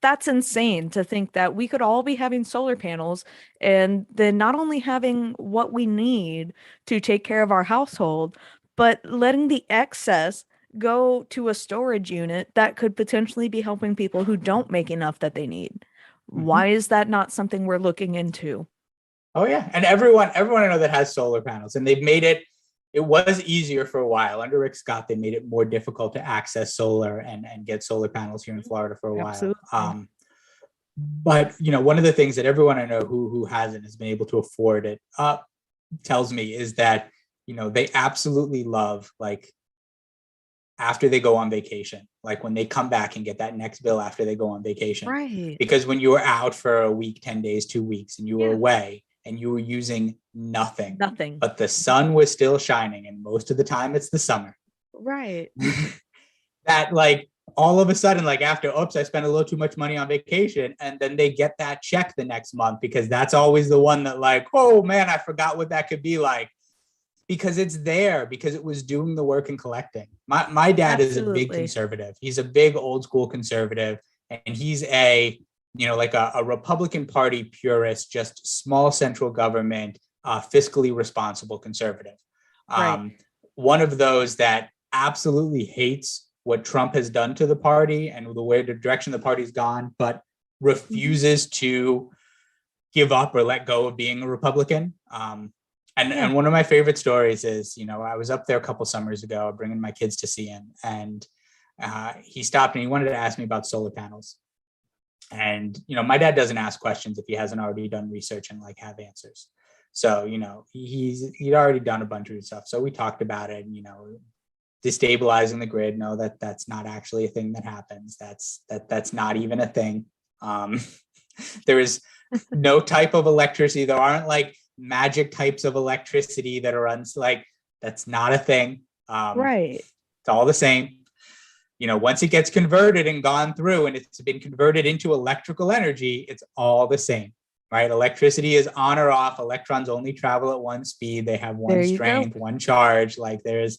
That's insane to think that we could all be having solar panels and then not only having what we need to take care of our household, but letting the excess go to a storage unit that could potentially be helping people who don't make enough that they need. Mhm. Why is that not something we're looking into? Oh yeah, and everyone I know that has solar panels, and they've made it. It was easier for a while under Rick Scott. They made it more difficult to access solar and get solar panels here in Florida for a while. Absolutely. But one of the things that everyone I know who hasn't has been able to afford it tells me is that they absolutely love, like, after they go on vacation, like when they come back and get that next bill after they go on vacation. Right. Because when you were out for a week, 10 days, 2 weeks, and you were Yeah. away and you were using nothing, Nothing. but the sun was still shining, and most of the time it's the summer, Right. that, like, all of a sudden, like, after, oops, I spent a little too much money on vacation, and then they get that check the next month, because that's always the one that, like, oh man, I forgot what that could be like, because it's there, because it was doing the work and collecting. My dad is a big Absolutely. conservative. He's a big old school conservative, and he's like a Republican Party purist, just small central government, fiscally responsible conservative. Right. One of those that absolutely hates what Trump has done to the party and the direction the party's gone, but Mhm. refuses to give up or let go of being a Republican. Yeah. And one of my favorite stories is, I was up there a couple summers ago bringing my kids to see him, and he stopped and he wanted to ask me about solar panels. And my dad doesn't ask questions if he hasn't already done research and, like, have answers. So he'd already done a bunch of stuff. So we talked about it, and destabilizing the grid. No, that's not actually a thing that happens. That's not even a thing. Um, there is no type of electricity. There aren't, like, magic types of electricity that are like, that's not a thing. Right. It's all the same. Once it gets converted and gone through and it's been converted into electrical energy, it's all the same, right? Electricity is on or off. Electrons only travel at one speed. They have There one you go. strength, one charge. Like, okay,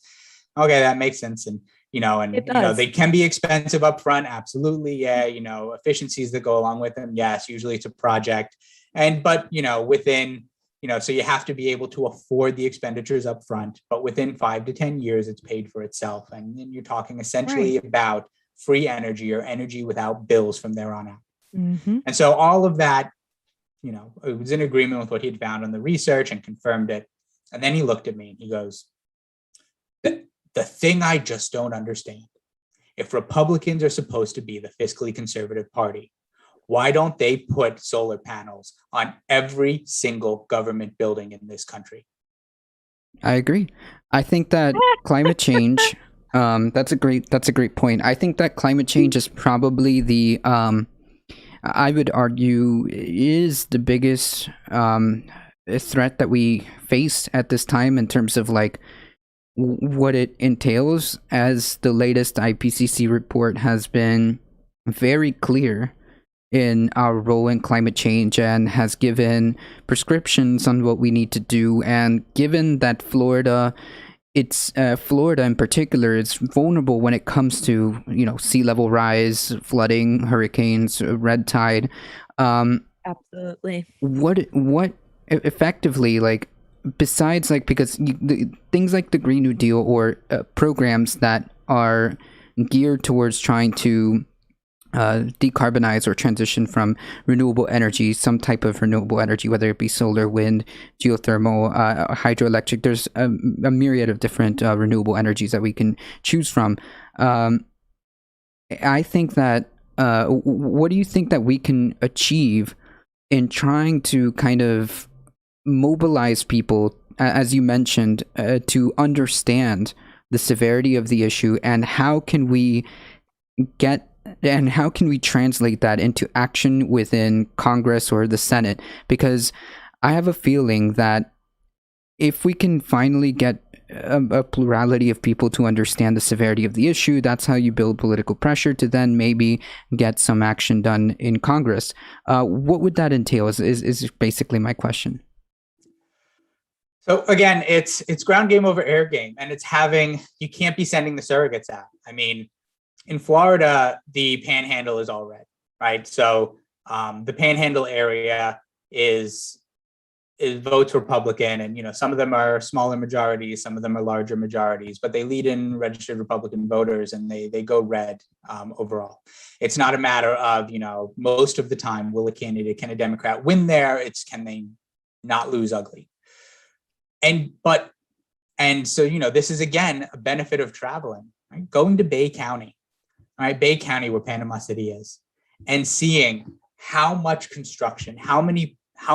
that makes sense. And, It does. they can be expensive up front. Absolutely. Yeah. Efficiencies that go along with them. Yes. Usually it's a project. But, within, so you have to be able to afford the expenditures up front, but within 5 to 10 years, it's paid for itself. And then you're talking essentially Right. about free energy, or energy without bills from there on out. Mm-hmm. And so all of that, it was in agreement with what he'd found on the research and confirmed it. And then he looked at me and he goes, the thing I just don't understand, if Republicans are supposed to be the fiscally conservative party, why don't they put solar panels on every single government building in this country? I agree. I think that climate change. That's a great point. I think that climate change is probably the. I would argue is the biggest threat that we face at this time in terms of, like, what it entails, as the latest IPCC report has been very clear in our role in climate change and has given prescriptions on what we need to do. And given that Florida in particular is vulnerable when it comes to sea level rise, flooding, hurricanes, red tide. Absolutely. What effectively, like, besides, like, because things like the Green New Deal or programs that are geared towards trying to decarbonize or transition from renewable energy, some type of renewable energy, whether it be solar, wind, geothermal, hydroelectric. There's a myriad of different renewable energies that we can choose from. I think that what do you think that we can achieve in trying to kind of mobilize people, as you mentioned, to understand the severity of the issue, and how can we translate that into action within Congress or the Senate? Because I have a feeling that if we can finally get a plurality of people to understand the severity of the issue, that's how you build political pressure to then maybe get some action done in Congress. What would that entail is basically my question. So again, it's ground game over air game, and you can't be sending the surrogates out. I mean, in Florida, the Panhandle is all red, right? So the Panhandle area is votes Republican, and some of them are smaller majorities, some of them are larger majorities, but they lead in registered Republican voters, and they go red overall. It's not a matter of most of the time will a Democrat win there? It's can they not lose ugly? And so this is again a benefit of traveling, right? Going to Bay County, all right, Bay County where Panama City is, and seeing how much construction, how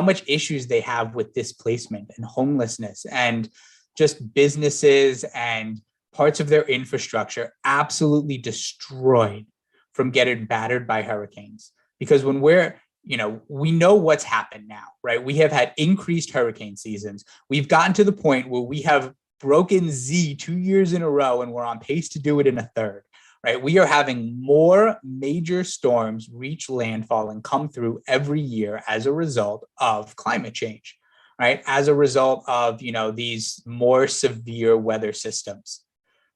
much issues they have with displacement and homelessness and just businesses and parts of their infrastructure absolutely destroyed from getting battered by hurricanes. Because when we know what's happened now, right? We have had increased hurricane seasons. We've gotten to the point where we have broken Z 2 years in a row, and we're on pace to do it in a third, right? We are having more major storms reach landfall and come through every year as a result of climate change, right? As a result of, these more severe weather systems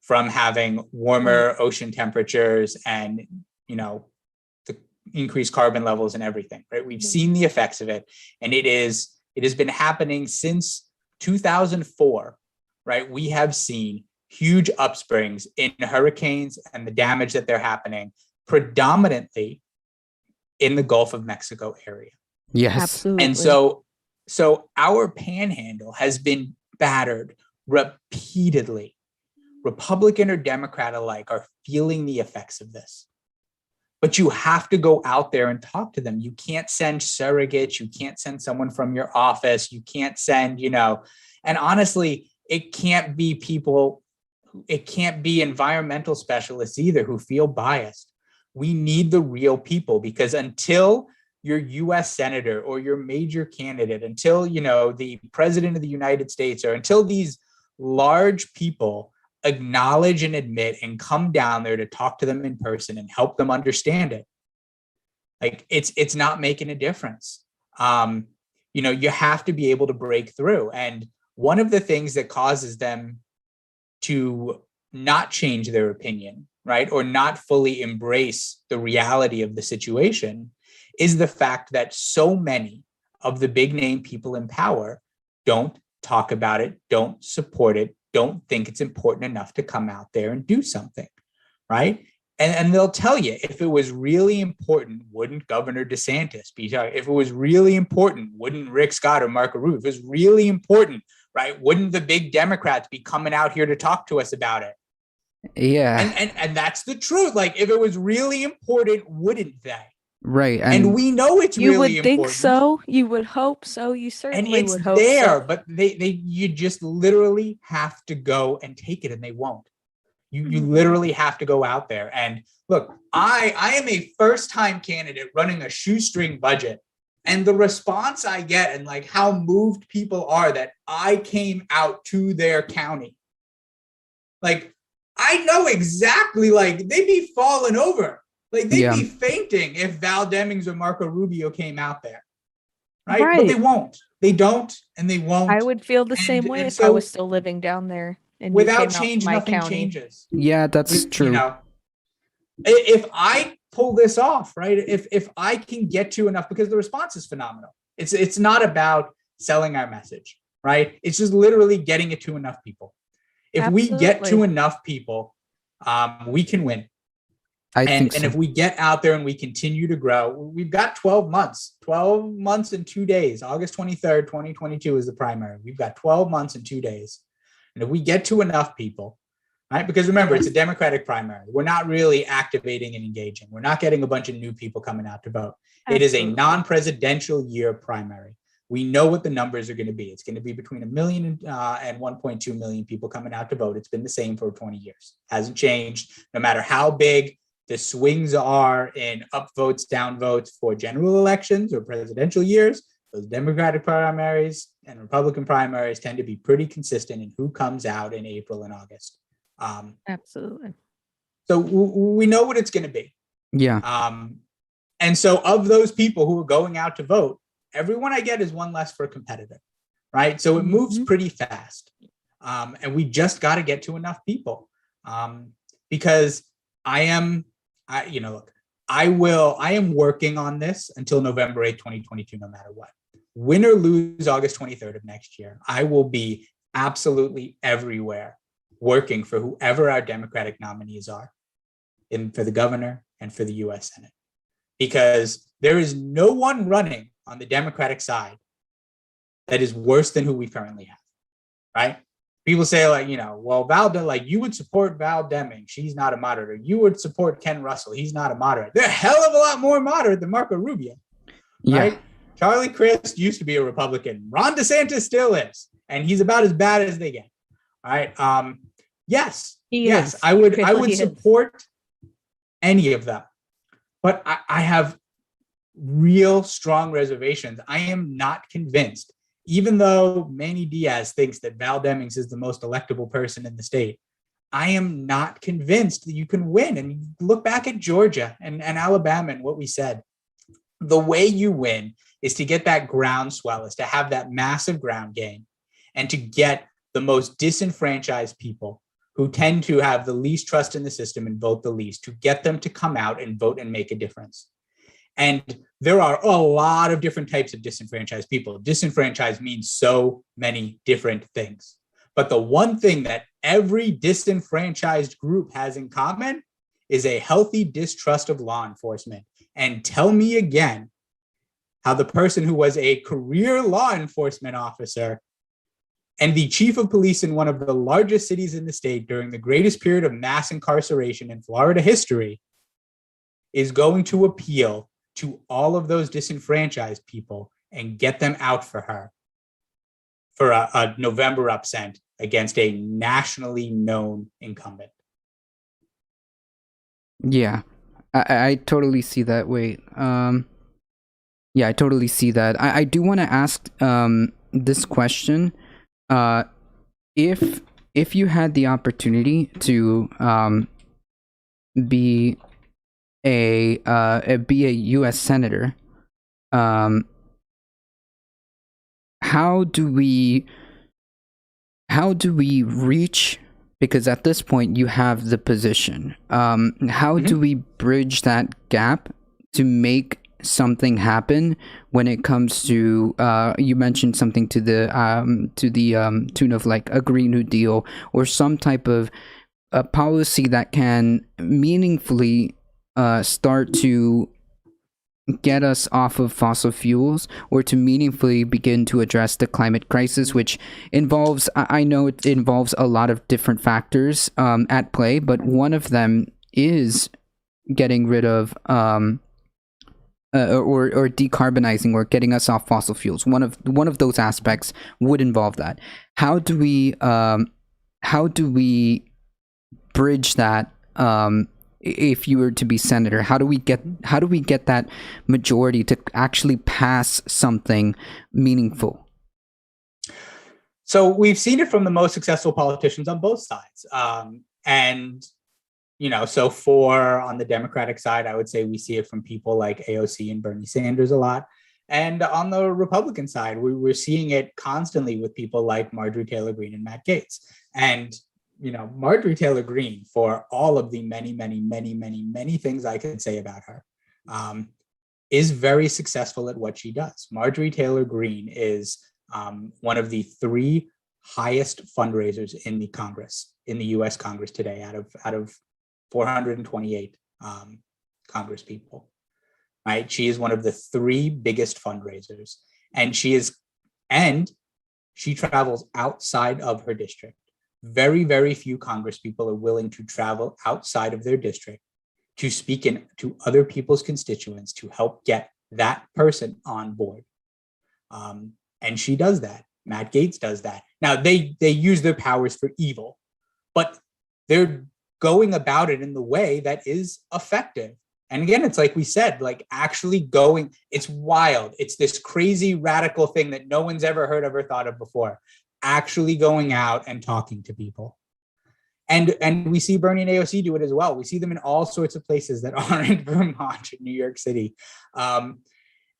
from having warmer ocean temperatures and, the increased carbon levels and everything, right? We've seen the effects of it, and it has been happening since 2004, right? We have seen huge upsprings in hurricanes and the damage that they're happening predominantly in the Gulf of Mexico area. Yes. Absolutely. And so our Panhandle has been battered repeatedly. Republican or Democrat alike are feeling the effects of this. But you have to go out there and talk to them. You can't send surrogates. You can't send someone from your office. You can't send, and honestly, it can't be environmental specialists either who feel biased. We need the real people, because until your US senator or your major candidate, until, the president of the United States, or until these large people acknowledge and admit and come down there to talk to them in person and help them understand it, like it's not making a difference. You have to be able to break through. And one of the things that causes them to not change their opinion, right, or not fully embrace the reality of the situation, is the fact that so many of the big name people in power don't talk about it, don't support it, don't think it's important enough to come out there and do something, right? And they'll tell you, if it was really important, wouldn't Governor DeSantis be talking? If it was really important, wouldn't Rick Scott or Marco Rubio? If it was really important, right, wouldn't the big Democrats be coming out here to talk to us about it? Yeah. And that's the truth. Like, if it was really important, wouldn't they? Right. And we know it's you really would think important. so. You would hope so. You certainly And it's would hope there, so. but you just literally have to go and take it, and they won't. You literally have to go out there. And look, I am a first-time candidate running a shoestring budget, and the response I get and like how moved people are that I came out to their county. Like, I know exactly, like, they'd be falling over. Like, they'd be fainting if Val Demings or Marco Rubio came out there. Right? But they won't. They don't, and they won't. I would feel the same way if I was still living down there. And without change, nothing changes. Yeah, that's true. If I pull this off, right? If I can get to enough, because the response is phenomenal. It's not about selling our message, right? It's just literally getting it to enough people. If we get to enough people, we can win. I think so. And if we get out there and we continue to grow, we've got 12 months and 2 days. August 23rd, 2022 is the primary. We've got 12 months and 2 days. And if we get to enough people, right? Because remember, it's a Democratic primary. We're not really activating and engaging. We're not getting a bunch of new people coming out to vote. It is a non-presidential year primary. We know what the numbers are going to be. It's going to be between 1 million and 1.2 million people coming out to vote. It's been the same for 20 years. Hasn't changed, no matter how big the swings are in upvotes, downvotes for general elections or presidential years. Those Democratic primaries and Republican primaries tend to be pretty consistent in who comes out in April and August. Absolutely. So we know what it's going to be. Yeah. And so of those people who are going out to vote, everyone I get is one less for a competitor, right? So it moves pretty fast. And we just got to get to enough people because I am working on this until November 8th, 2022, no matter what. Win or lose August 23rd of next year, I will be absolutely everywhere working for whoever our Democratic nominees are for the governor and for the US Senate. Because there is no one running on the Democratic side that is worse than who we currently have, right? People say well, you would support Val Deming. She's not a moderate. You would support Ken Russell. He's not a moderate. They're a hell of a lot more moderate than Marco Rubio, right? Yeah. Charlie Crist used to be a Republican. Ron DeSantis still is, and he's about as bad as they get. All right. Yes, I would support any of them, but I have real strong reservations. I am not convinced, even though Manny Diaz thinks that Val Demings is the most electable person in the state. I am not convinced that you can win. And look back at Georgia and Alabama and what we said. The way you win is to get that groundswell, is to have that massive ground game and to get the most disenfranchised people who tend to have the least trust in the system and vote the least, to get them to come out and vote and make a difference. And there are a lot of different types of disenfranchised people. Disenfranchised means so many different things. But the one thing that every disenfranchised group has in common is a healthy distrust of law enforcement. And tell me again how the person who was a career law enforcement officer and the chief of police in one of the largest cities in the state during the greatest period of mass incarceration in Florida history is going to appeal to all of those disenfranchised people and get them out for her for a November upset against a nationally known incumbent. Yeah, I totally see that. Wait, yeah, I totally see that. I do want to ask this question. If you had the opportunity to be a U.S. senator, how do we reach? Because at this point you have the position. How do we bridge that gap to make something happen when it comes to you mentioned something to the tune of like a Green New Deal or some type of a policy that can meaningfully start to get us off of fossil fuels or to meaningfully begin to address the climate crisis, which involves, I know it involves a lot of different factors at play, but one of them is getting rid of or decarbonizing or getting us off fossil fuels. One of those aspects would involve that. How do we bridge that? If you were to be senator, how do we get that majority to actually pass something meaningful? So we've seen it from the most successful politicians on both sides. And so on the Democratic side, I would say we see it from people like AOC and Bernie Sanders a lot. And on the Republican side, we're seeing it constantly with people like Marjorie Taylor Greene and Matt Gaetz. And Marjorie Taylor Greene, for all of the many things I could say about her, is very successful at what she does. Marjorie Taylor Greene is one of the 3 highest fundraisers in the U.S. Congress today, out of 428 Congress people. Right? She is one of the 3 biggest fundraisers, and she travels outside of her district. very, very few congresspeople are willing to travel outside of their district to speak to other people's constituents to help get that person on board. And she does that. Matt Gaetz does that. Now, they use their powers for evil, but they're going about it in the way that is effective. And again, it's like we said, like actually going, it's wild. It's this crazy radical thing that no one's ever heard of or thought of before. Actually going out and talking to people. And we see Bernie and AOC do it as well. We see them in all sorts of places that aren't Vermont or New York City. And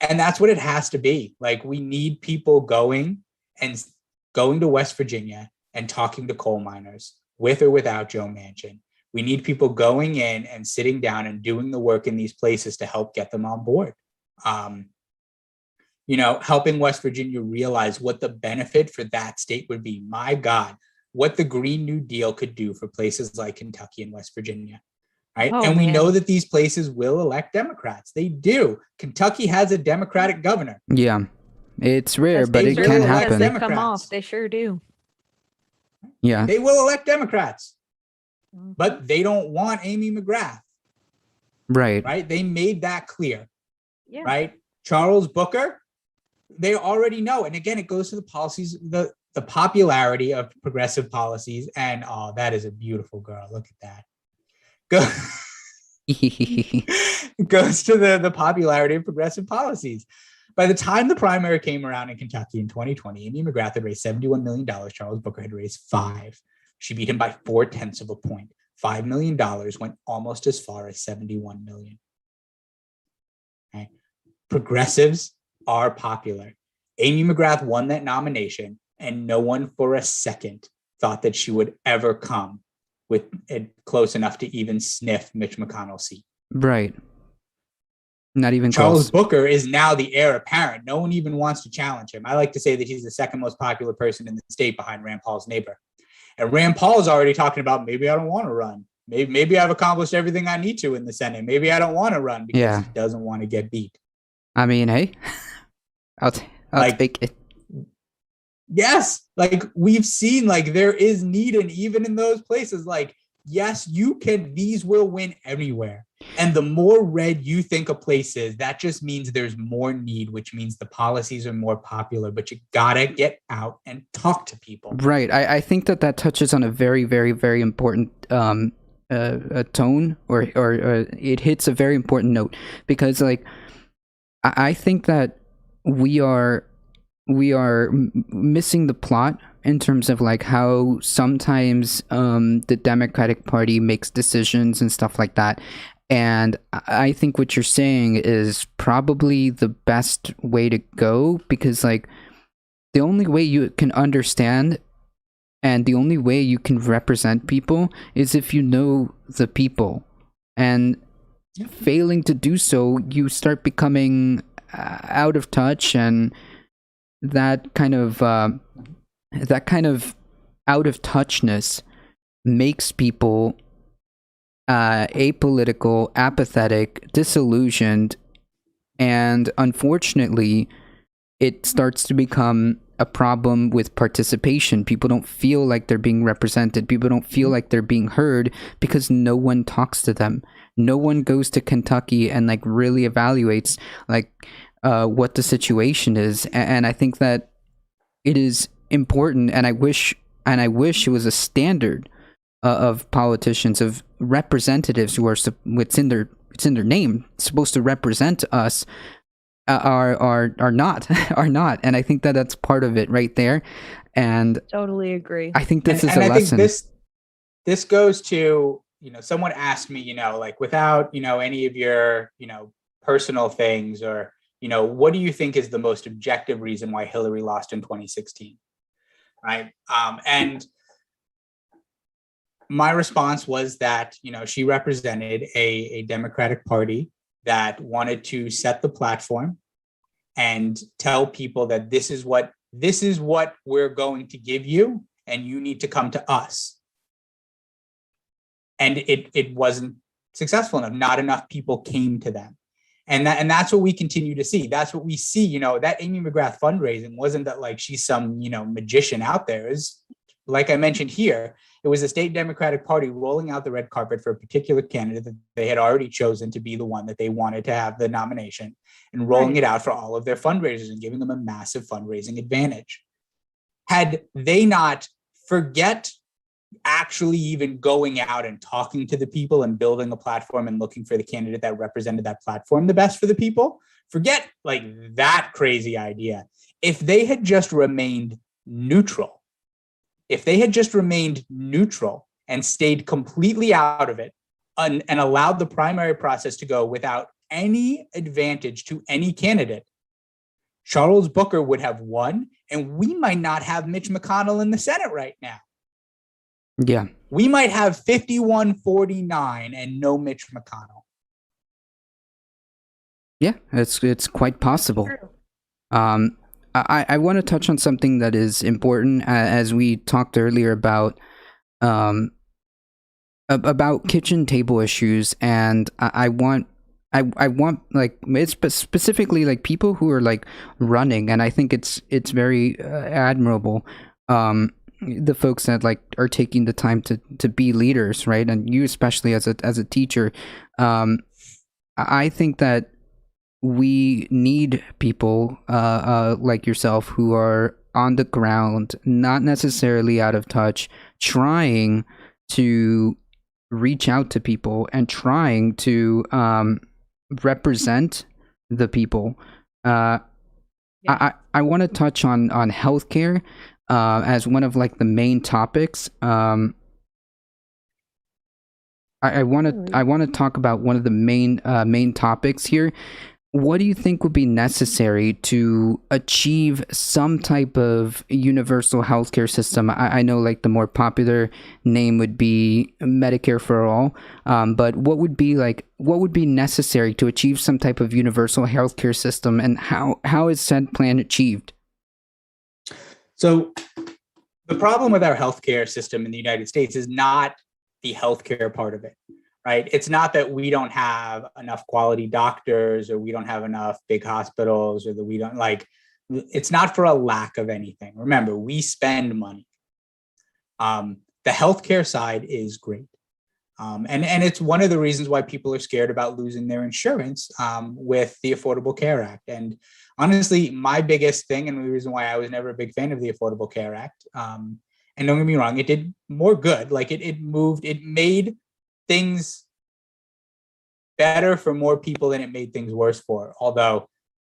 that's what it has to be. Like, we need people going to West Virginia and talking to coal miners with or without Joe Manchin. We need people going in and sitting down and doing the work in these places to help get them on board. Helping West Virginia realize what the benefit for that state would be. My God, what the Green New Deal could do for places like Kentucky and West Virginia. Right. Oh, and we man. know that these places will elect Democrats. They do. Kentucky has a Democratic governor. Yeah. It's rare, As but they it sure can will elect happen. They come Democrats. off. They sure do. Yeah. They will elect Democrats, but they don't want Amy McGrath. Right. Right. They made that clear. Yeah. Right. Charles Booker, they already know. And again, it goes to the policies, the popularity of progressive policies. And that is a beautiful girl. Look at that. Goes to the popularity of progressive policies. By the time the primary came around in Kentucky in 2020, Amy McGrath had raised $71 million. Charles Booker had raised $5 million. She beat him by 0.4 of a point. $5 million went almost as far as $71 million. Okay. Progressives are popular. Amy McGrath won that nomination, and no one for a second thought that she would ever come with it close enough to even sniff Mitch McConnell's seat. Right. Not even Charles close. Booker is now the heir apparent. No one even wants to challenge him. I like to say that he's the second most popular person in the state behind Rand Paul's neighbor. And Rand Paul is already talking about, maybe I don't want to run. Maybe I've accomplished everything I need to in the Senate. Maybe I don't want to run because he doesn't want to get beat. I mean, hey, I'll take it. Yes, like we've seen, like there is need, and even in those places, like, yes, these will win everywhere. And the more red you think a place is, that just means there's more need, which means the policies are more popular, but you gotta get out and talk to people. Right. I think that touches on a very, very, very important a tone, or it hits a very important note, because like I think that we are missing the plot in terms of like how sometimes the Democratic Party makes decisions and stuff like that. And I think what you're saying is probably the best way to go, because like the only way you can understand and the only way you can represent people is if you know the people. And failing to do so, you start becoming out of touch, and that kind of out of touchness makes people apolitical, apathetic, disillusioned, and unfortunately it starts to become a problem with participation. People don't feel like they're being represented. People don't feel like they're being heard because no one talks to them. No one goes to Kentucky and like really evaluates like what the situation is. And I think that it is important, and I wish it was a standard of politicians, of representatives who are, it's in their name, supposed to represent us, are not and I think that that's part of it right there. And Totally agree. I think this is and a I lesson. think this goes to, someone asked me, like without any of your personal things, or what do you think is the most objective reason why Hillary lost in 2016, right? And my response was that she represented a Democratic Party that wanted to set the platform and tell people that this is what we're going to give you, and you need to come to us. And it wasn't successful enough. Not enough people came to them. And that's what we continue to see. That's what we see. That Amy McGrath fundraising wasn't that like she's some, magician out there. Is like I mentioned here, it was the state Democratic Party rolling out the red carpet for a particular candidate that they had already chosen to be the one that they wanted to have the nomination, and rolling it out for all of their fundraisers and giving them a massive fundraising advantage. Had they not, forget actually even going out and talking to the people and building a platform and looking for the candidate that represented that platform the best for the people, forget like that crazy idea. If they had just remained neutral, and stayed completely out of it and allowed the primary process to go without any advantage to any candidate, Charles Booker would have won, and we might not have Mitch McConnell in the Senate right now. Yeah. We might have 51-49 and no Mitch McConnell. Yeah, it's quite possible. I want to touch on something that is important, as we talked earlier about kitchen table issues, and I want like, it's specifically like people who are like running, and I think it's very admirable, the folks that like are taking the time to be leaders, right? And you especially as a teacher, I think that we need people like yourself who are on the ground, not necessarily out of touch, trying to reach out to people and trying to represent the people. I want to touch on healthcare as one of like the main topics. I want to talk about one of the main topics here. What do you think would be necessary to achieve some type of universal healthcare system? I know like the more popular name would be Medicare for all, but what would be necessary to achieve some type of universal healthcare system, and how is said plan achieved? So the problem with our healthcare system in the United States is not the healthcare part of it. Right? It's not that we don't have enough quality doctors, or we don't have enough big hospitals, or that we don't it's not for a lack of anything. Remember, we spend money. The healthcare side is great. And it's one of the reasons why people are scared about losing their insurance with the Affordable Care Act. And honestly, my biggest thing, and the reason why I was never a big fan of the Affordable Care Act, and don't get me wrong, it did more good. Like it made things better for more people than it made things worse for. Although,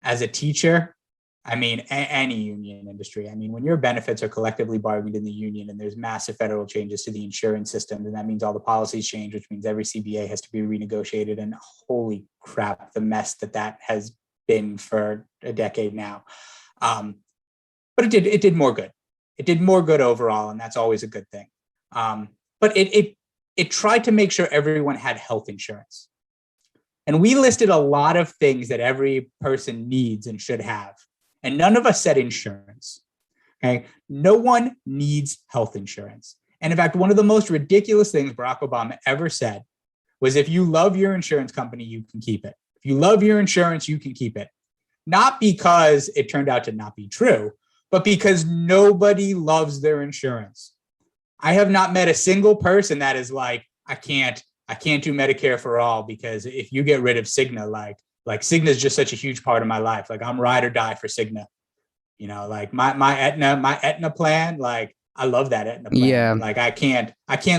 as a teacher, I mean, any union industry, I mean, when your benefits are collectively bargained in the union and there's massive federal changes to the insurance system, then that means all the policies change, which means every CBA has to be renegotiated. And holy crap, the mess that has been for a decade now. But it did more good. It did more good overall, and that's always a good thing. But it tried to make sure everyone had health insurance. And we listed a lot of things that every person needs and should have. And none of us said insurance. Okay? No one needs health insurance. And in fact, one of the most ridiculous things Barack Obama ever said was, if you love your insurance company, you can keep it. If you love your insurance, you can keep it. Not because it turned out to not be true, but because nobody loves their insurance. I have not met a single person that is like, I can't do Medicare for all, because if you get rid of Cigna, like Cigna is just such a huge part of my life. Like, I'm ride or die for Cigna. You know, like my Aetna plan, like I love that Aetna plan. Yeah. Like I can't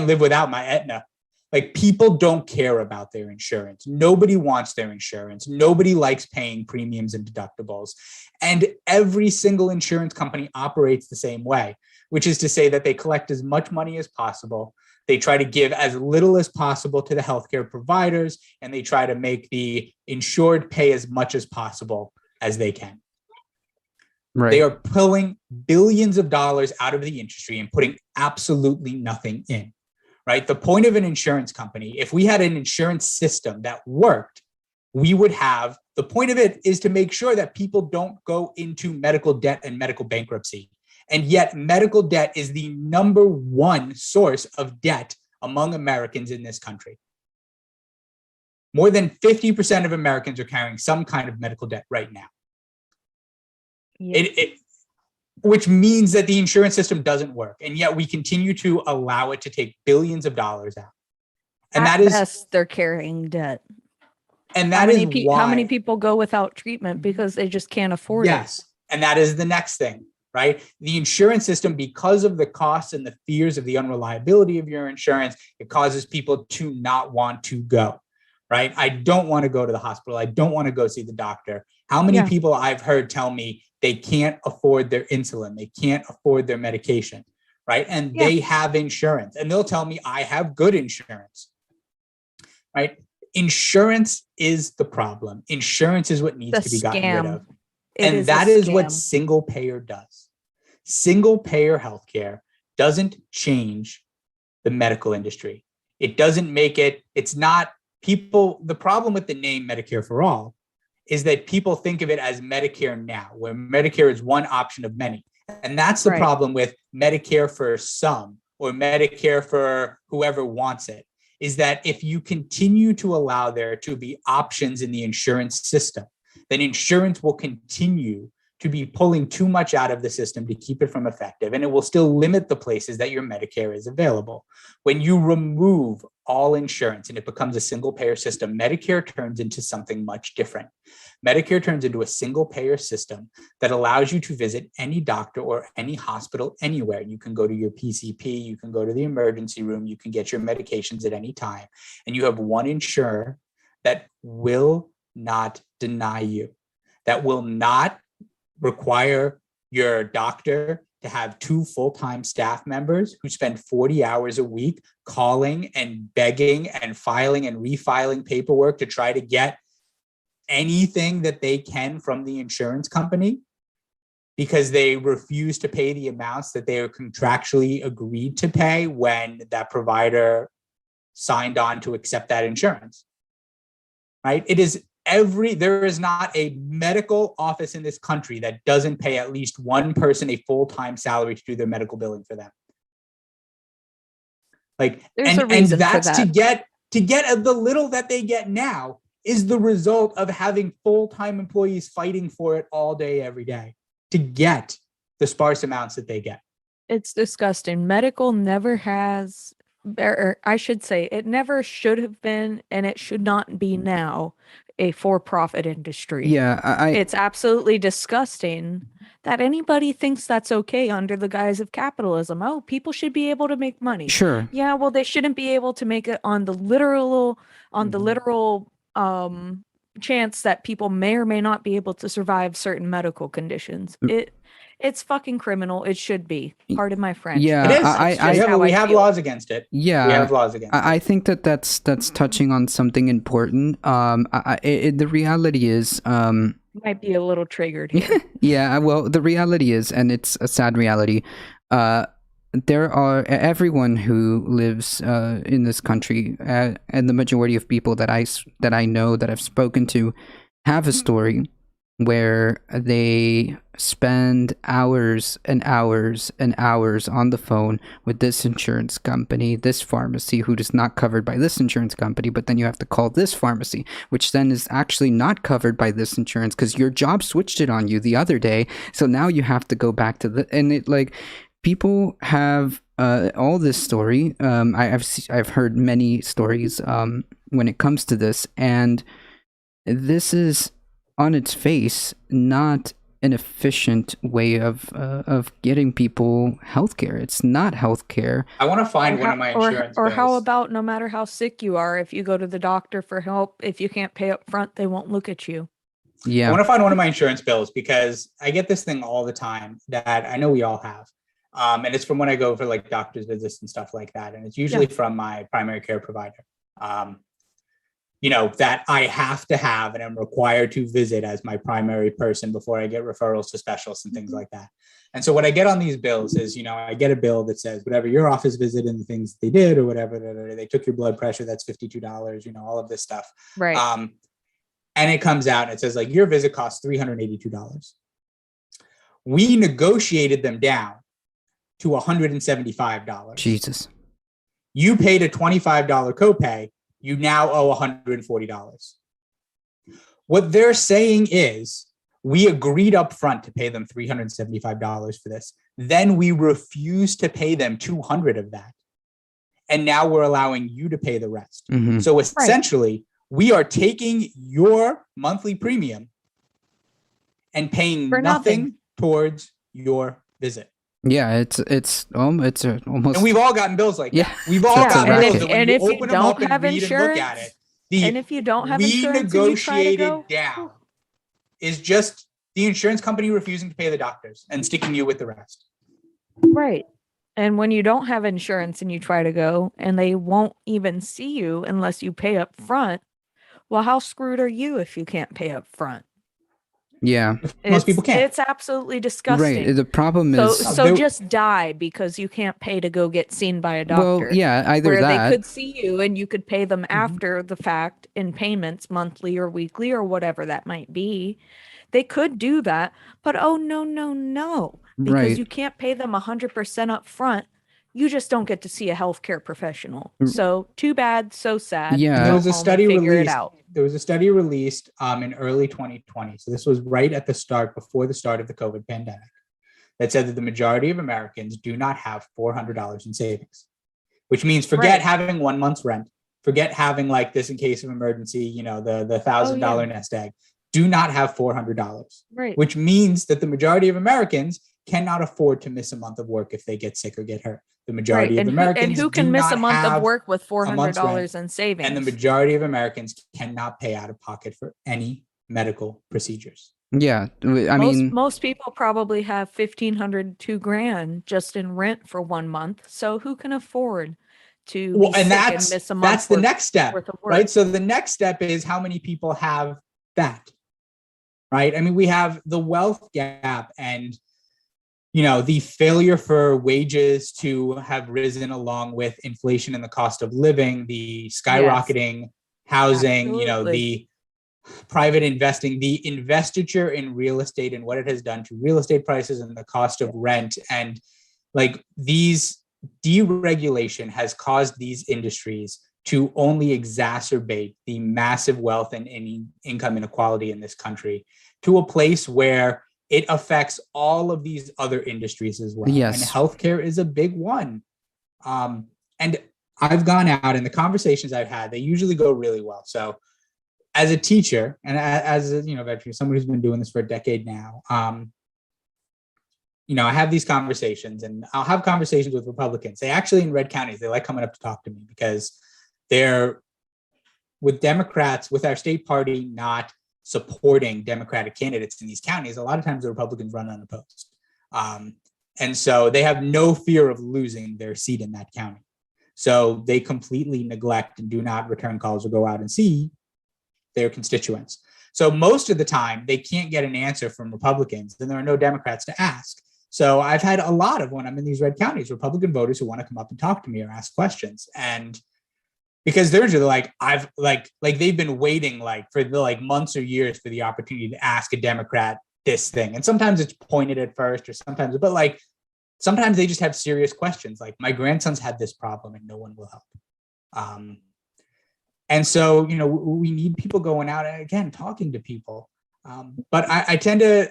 live without my Aetna. Like, people don't care about their insurance. Nobody wants their insurance. Nobody likes paying premiums and deductibles. And every single insurance company operates the same way, which is to say that they collect as much money as possible. They try to give as little as possible to the healthcare providers, and they try to make the insured pay as much as possible as they can. Right. They are pulling billions of dollars out of the industry and putting absolutely nothing in. Right? The point of an insurance company, if we had an insurance system that worked, we would have, the point of it is to make sure that people don't go into medical debt and medical bankruptcy. And yet medical debt is the number one source of debt among Americans in this country. More than 50% of Americans are carrying some kind of medical debt right now. Yeah. which means that the insurance system doesn't work. And yet we continue to allow it to take billions of dollars out. And At that is, best, they're carrying debt. and that is why. How many people go without treatment because they just can't afford it? Yes. And that is the next thing, right? The insurance system, because of the costs and the fears of the unreliability of your insurance, it causes people to not want to go, right? I don't want to go to the hospital. I don't want to go see the doctor. How many people I've heard tell me they can't afford their insulin, they can't afford their medication, right? And they have insurance, and they'll tell me I have good insurance, right? Insurance is the problem. Insurance is what needs to be gotten rid of. And that is what single payer does. Single payer healthcare doesn't change the medical industry. It doesn't make it, it's not people, the problem with the name Medicare for All is that people think of it as Medicare now, where Medicare is one option of many. And that's the problem with Medicare for some or Medicare for whoever wants it, is that if you continue to allow there to be options in the insurance system, then insurance will continue to be pulling too much out of the system to keep it from effective, and it will still limit the places that your Medicare is available. When you remove all insurance and it becomes a single payer system, Medicare turns into something much different. Medicare turns into a single payer system that allows you to visit any doctor or any hospital anywhere. You can go to your PCP, you can go to the emergency room, you can get your medications at any time, and you have one insurer that will not deny you, that will not require your doctor to have 2 full-time staff members who spend 40 hours a week calling and begging and filing and refiling paperwork to try to get anything that they can from the insurance company because they refuse to pay the amounts that they are contractually agreed to pay when that provider signed on to accept that insurance, right? There is not a medical office in this country that doesn't pay at least one person a full-time salary to do their medical billing for them. Like, and that's to get the little that they get now is the result of having full-time employees fighting for it all day, every day to get the sparse amounts that they get. It's disgusting. Medical never has, or I should say, it never should have been, and it should not be now, a for-profit industry. Yeah, it's absolutely disgusting that anybody thinks that's okay under the guise of capitalism. Oh, people should be able to make money. Sure. Yeah, well, they shouldn't be able to make it on the literal chance that people may or may not be able to survive certain medical conditions. It's fucking criminal. It should be. Pardon my French. Yeah, it is. We have laws against it. Yeah, we have laws against it. I think that's touching on something important. The reality is, might be a little triggered here. Yeah, well, the reality is, and it's a sad reality. There are everyone who lives in this country, and the majority of people that I know that I've spoken to have a story where they spend hours and hours and hours on the phone with this insurance company, this pharmacy who is not covered by this insurance company, but then you have to call this pharmacy, which then is actually not covered by this insurance because your job switched it on you the other day. So now you have to go back to and it like people have all this story. I've heard many stories when it comes to this, and this is on its face not an efficient way of getting people healthcare. It's not healthcare. I want to find one of my insurance or bills. How about no matter how sick you are, if you go to the doctor for help, if you can't pay up front, they won't look at you. Yeah. I want to find one of my insurance bills because I get this thing all the time that I know we all have. And it's from when I go for like doctor's visits and stuff like that. And it's usually from my primary care provider. That I have to have and I'm required to visit as my primary person before I get referrals to specialists and things like that. And so what I get on these bills is, I get a bill that says whatever your office visit and the things they did or whatever, they took your blood pressure, that's $52, all of this stuff. Right. And it comes out and it says like your visit costs $382. We negotiated them down to $175. Jesus. You paid a $25 copay. You now owe $140. What they're saying is, We agreed up front to pay them $375 for this. Then we refused to pay them 200 of that. And now we're allowing you to pay the rest. Mhm. So essentially, we are taking your monthly premium and paying For nothing. towards your visit. Yeah, it's almost. And we've all gotten bills like Yeah. that. We've all That's a gotten bills racket. that when And you if you open them up don't and have read and look at insurance, it, and if you don't have we insurance and you try to negotiated go, down is just the insurance company refusing to pay the doctors and sticking you with the rest. right. And when you don't have insurance and you try to go and they won't even see you unless you pay up front, well, how screwed are you if you can't pay up front? Yeah. Most people can't. It's absolutely disgusting. Right. The problem is. So just die because you can't pay to go get seen by a doctor. Well, yeah, either where that. they could see you and you could pay them after the fact in payments, monthly or weekly or whatever that might be. They could do that, but oh no, because Right. you can't pay them 100% up front. You just don't get to see a healthcare professional. So too bad, so sad. Yeah. And there Go was a home and study figure it released. out. There was a study released in early 2020. So this was right at the start, before the start of the COVID pandemic, that said that the majority of Americans do not have $400 in savings, which means forget having 1 month's rent, forget having like this in case of emergency, you know, the $1,000 nest egg. Do not have $400, Right. which means that the majority of Americans cannot afford to miss a month of work if they get sick or get hurt. The majority of Americans and who can do miss a not month of have work with month's $400 rent, in savings? and the majority of Americans cannot pay out of pocket for any medical procedures. Yeah. I mean, most people probably have $1,500, $2,000 just in rent for 1 month. So who can afford to be sick and miss a month? That's the next step, worth of work? right? So the next step is how many people have that, right? I mean, we have the wealth gap and, you know, the failure for wages to have risen along with inflation and the cost of living, the skyrocketing housing, you know, the private investing, the investiture in real estate and what it has done to real estate prices and the cost of rent. And like these deregulation has caused these industries to only exacerbate the massive wealth and income inequality in this country to a place where it affects all of these other industries as well. Yes. And healthcare is a big one. And I've gone out and the conversations I've had, they usually go really well. So as a teacher and as a, you know, veteran, someone who's been doing this for a decade now, you know, I have these conversations and I'll have conversations with Republicans. They actually in red counties, they like coming up to talk to me because they're with Democrats, with our state party not supporting Democratic candidates in these counties. A lot of times the Republicans run unopposed. And so they have no fear of losing their seat in that county. So they completely neglect and do not return calls or go out and see their constituents. So most of the time they can't get an answer from Republicans and there are no Democrats to ask. So I've had a lot of, when I'm in these red counties, Republican voters who want to come up and talk to me or ask questions. And because they're just like, I've like they've been waiting like for the like months or years for the opportunity to ask a Democrat this thing. And sometimes it's pointed at first or sometimes, but like sometimes they just have serious questions. Like my grandson's had this problem and no one will help. And so, you know, we need people going out and again, talking to people. But I tend to,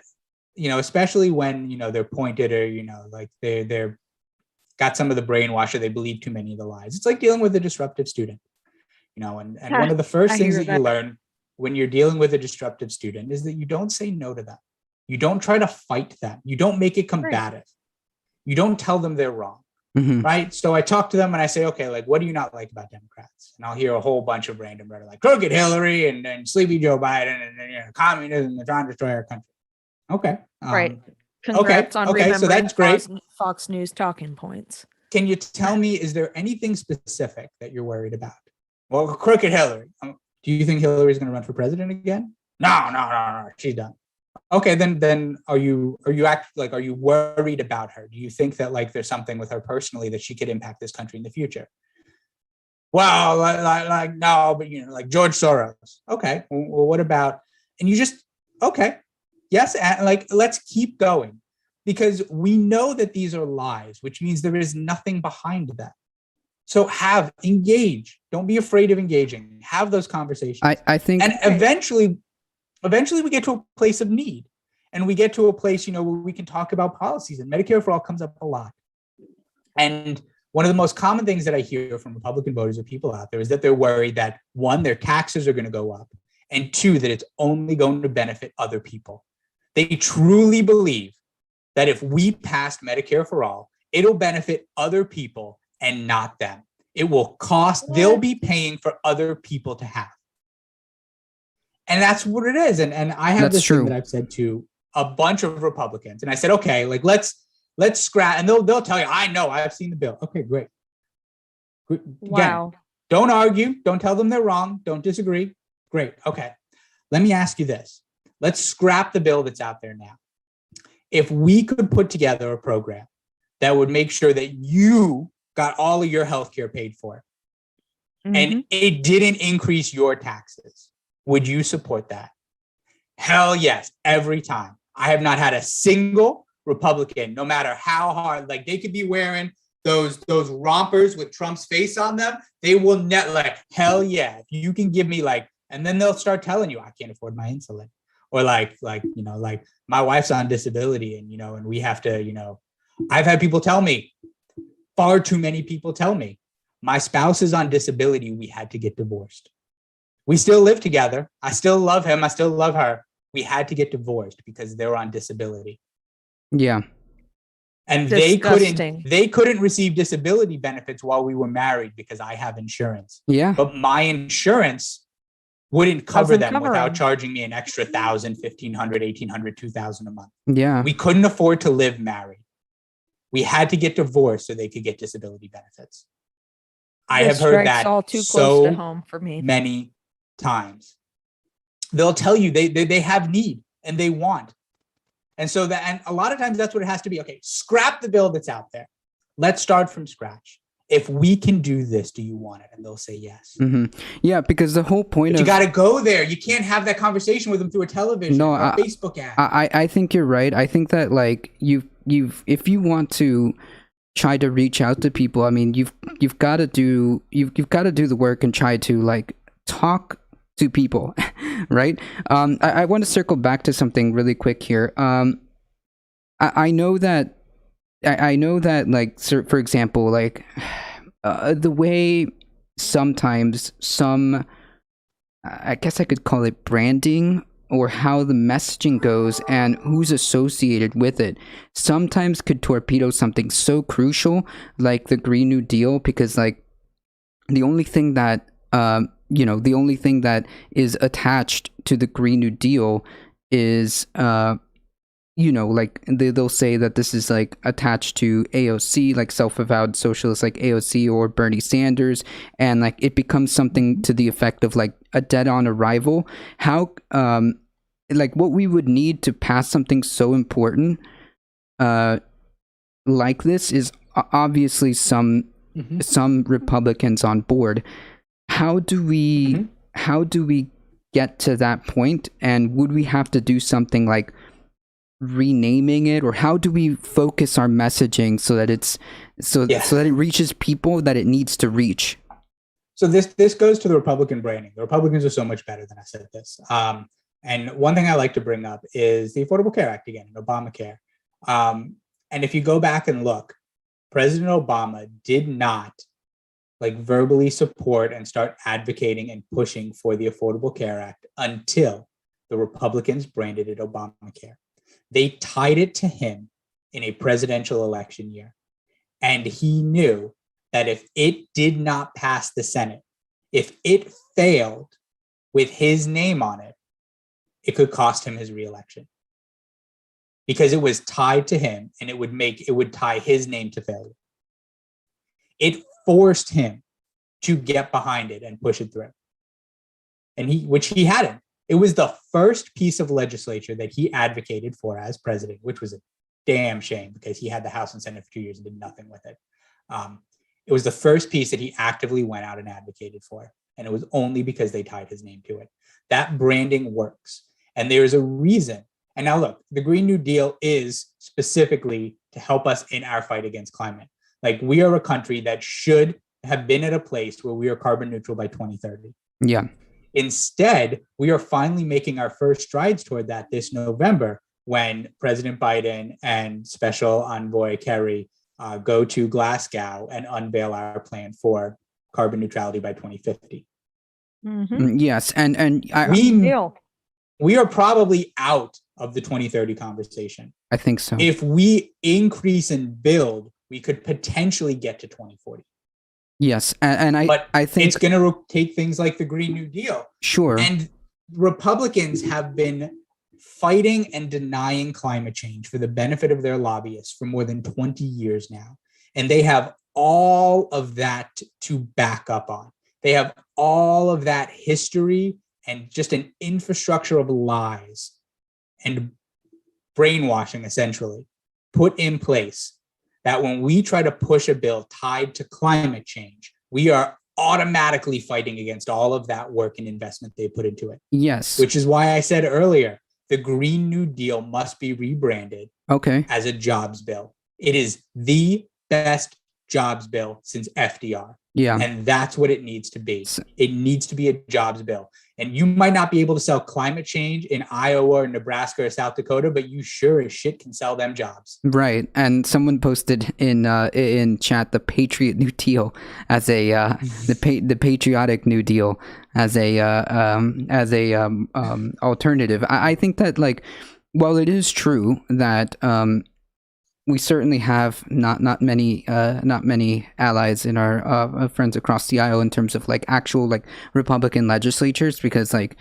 you know, especially when, you know, they're pointed or, you know, like they're got some of the brainwash or they believe too many of the lies. It's like dealing with a disruptive student, you know, and one of the first things that you learn when you're dealing with a disruptive student is that you don't say no to them. You don't try to fight them. You don't make it combative. You don't tell them they're wrong. Mm-hmm. Right. So I talk to them and I say, okay, like, what do you not like about Democrats? And I'll hear a whole bunch of random rhetoric, like crooked Hillary and sleepy Joe Biden and you know, communism, they're trying to destroy our country. Okay. Right. Congrats on remembering so that's great. Fox News talking points. Can you tell me, is there anything specific that you're worried about? Well, crooked Hillary. Do you think Hillary's going to run for president again? No. She's done. Okay, then are you worried about her? Do you think that like there's something with her personally that she could impact this country in the future? Well, like no, but you know, like George Soros. Okay, well, what about? And you just okay, yes, and like let's keep going because we know that these are lies, which means there is nothing behind that. So engage. Don't be afraid of engaging. Have those conversations. I think, and eventually we get to a place of need. And we get to a place, where we can talk about policies, and Medicare for All comes up a lot. And one of the most common things that I hear from Republican voters or people out there is that they're worried that, one, their taxes are going to go up, and two, that it's only going to benefit other people. They truly believe that if we passed Medicare for All, it'll benefit other people and not them. It will cost, they'll be paying for other people to have. And that's what it is. And I have this thing that I've said to a bunch of Republicans. And I said, okay, like let's scrap. And they'll tell you, I know, I've seen the bill. Okay, great. Wow. Again, don't argue. Don't tell them they're wrong. Don't disagree. Great. Okay. Let me ask you this. Let's scrap the bill that's out there now. If we could put together a program that would make sure that you got all of your healthcare paid for, and it didn't increase your taxes, would you support that? Hell yes, every time. I have not had a single Republican, no matter how hard, like they could be wearing those rompers with Trump's face on them. They will net like, hell yeah, if you can give me like, and then they'll start telling you, I can't afford my insulin. Or like my wife's on disability and we have to, I've had people tell me, far too many people tell me, my spouse is on disability. We had to get divorced. We still live together. I still love him. I still love her. We had to get divorced because they're on disability. Yeah. And Disgusting. they couldn't receive disability benefits while we were married because I have insurance. Yeah. But my insurance wouldn't cover them without them. charging me an extra $1,000, $1,500, $1,800, $2,000 a month. Yeah. We couldn't afford to live married. We had to get divorced so they could get disability benefits. I have heard that all too so close to home for me. many times. They'll tell you they have need and they want. And so and a lot of times that's what it has to be. Okay, scrap the bill that's out there. Let's start from scratch. If we can do this, do you want it? And they'll say yes. Yeah, because the whole point you got to go there. You can't have that conversation with them through a television or a Facebook ad. I think you're right. I think that like if you want to try to reach out to people, I mean, you've got to do the work and try to like talk to people, right? I want to circle back to something really quick here. I know that like, for example, like the way sometimes some, I guess I could call it branding, or how the messaging goes and who's associated with it, sometimes could torpedo something so crucial like the Green New Deal, because like the only thing that the only thing that is attached to the Green New Deal is like they'll say that this is like attached to AOC, like self-avowed socialists like AOC or Bernie Sanders, and like it becomes something to the effect of like a dead-on arrival. How like what we would need to pass something so important like this is obviously some Republicans on board. How do we get to that point, and would we have to do something like renaming it, or how do we focus our messaging so that that it reaches people that it needs to reach? So this goes to the Republican branding. The Republicans are so much better than I said this. And one thing I like to bring up is the Affordable Care Act again, and Obamacare. And if you go back and look, President Obama did not like verbally support and start advocating and pushing for the Affordable Care Act until the Republicans branded it Obamacare. They tied it to him in a presidential election year. And he knew that if it did not pass the Senate, if it failed with his name on it, it could cost him his reelection. Because it was tied to him, and it would tie his name to failure. It forced him to get behind it and push it through. And which he hadn't. It was the first piece of legislature that he advocated for as president, which was a damn shame because he had the House and Senate for 2 years and did nothing with it. It was the first piece that he actively went out and advocated for. And it was only because they tied his name to it. That branding works. And there's a reason. And now look, the Green New Deal is specifically to help us in our fight against climate. Like, we are a country that should have been at a place where we are carbon neutral by 2030. Yeah. Instead, we are finally making our first strides toward that this November when President Biden and Special Envoy Kerry go to Glasgow and unveil our plan for carbon neutrality by 2050. Yes, and we are probably out of the 2030 conversation. I think so. If we increase and build, we could potentially get to 2040. Yes, and I think it's going to take things like the Green New Deal. Sure. And Republicans have been fighting and denying climate change for the benefit of their lobbyists for more than 20 years now. And they have all of that to back up on. They have all of that history and just an infrastructure of lies and brainwashing, essentially, put in place that when we try to push a bill tied to climate change, we are automatically fighting against all of that work and investment they put into it. Yes. Which is why I said earlier, the Green New Deal must be rebranded as a jobs bill. It is the best jobs bill since FDR. Yeah. And that's what it needs to be. It needs to be a jobs bill. And you might not be able to sell climate change in Iowa or Nebraska or South Dakota, but you sure as shit can sell them jobs. Right. And someone posted in chat the Patriot New Deal as a the patriotic New Deal as a alternative. I think that, like, while it is true that we certainly have not many allies in our friends across the aisle in terms of like actual like Republican legislatures, because like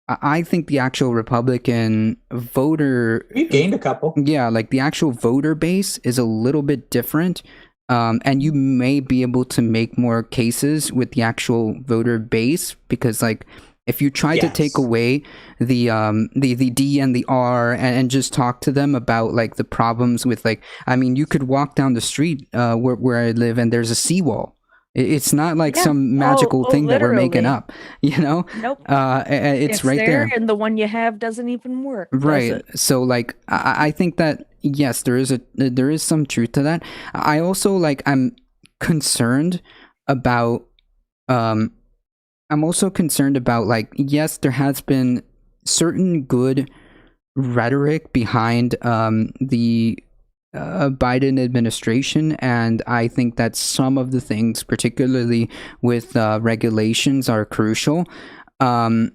I think the actual Republican voter, we've gained a couple. Yeah, like the actual voter base is a little bit different. And you may be able to make more cases with the actual voter base, because like if you try to take away the D and the R and just talk to them about like the problems with, like, I mean, you could walk down the street where I live and there's a seawall. It's not like some magical thing that we're making up, you know? Nope. It's right there. And the one you have doesn't even work. Right. So like, I think that, yes, there is some truth to that. I also like, I'm concerned about, I'm also concerned about, like, yes, there has been certain good rhetoric behind the Biden administration, and I think that some of the things, particularly with regulations, are crucial. But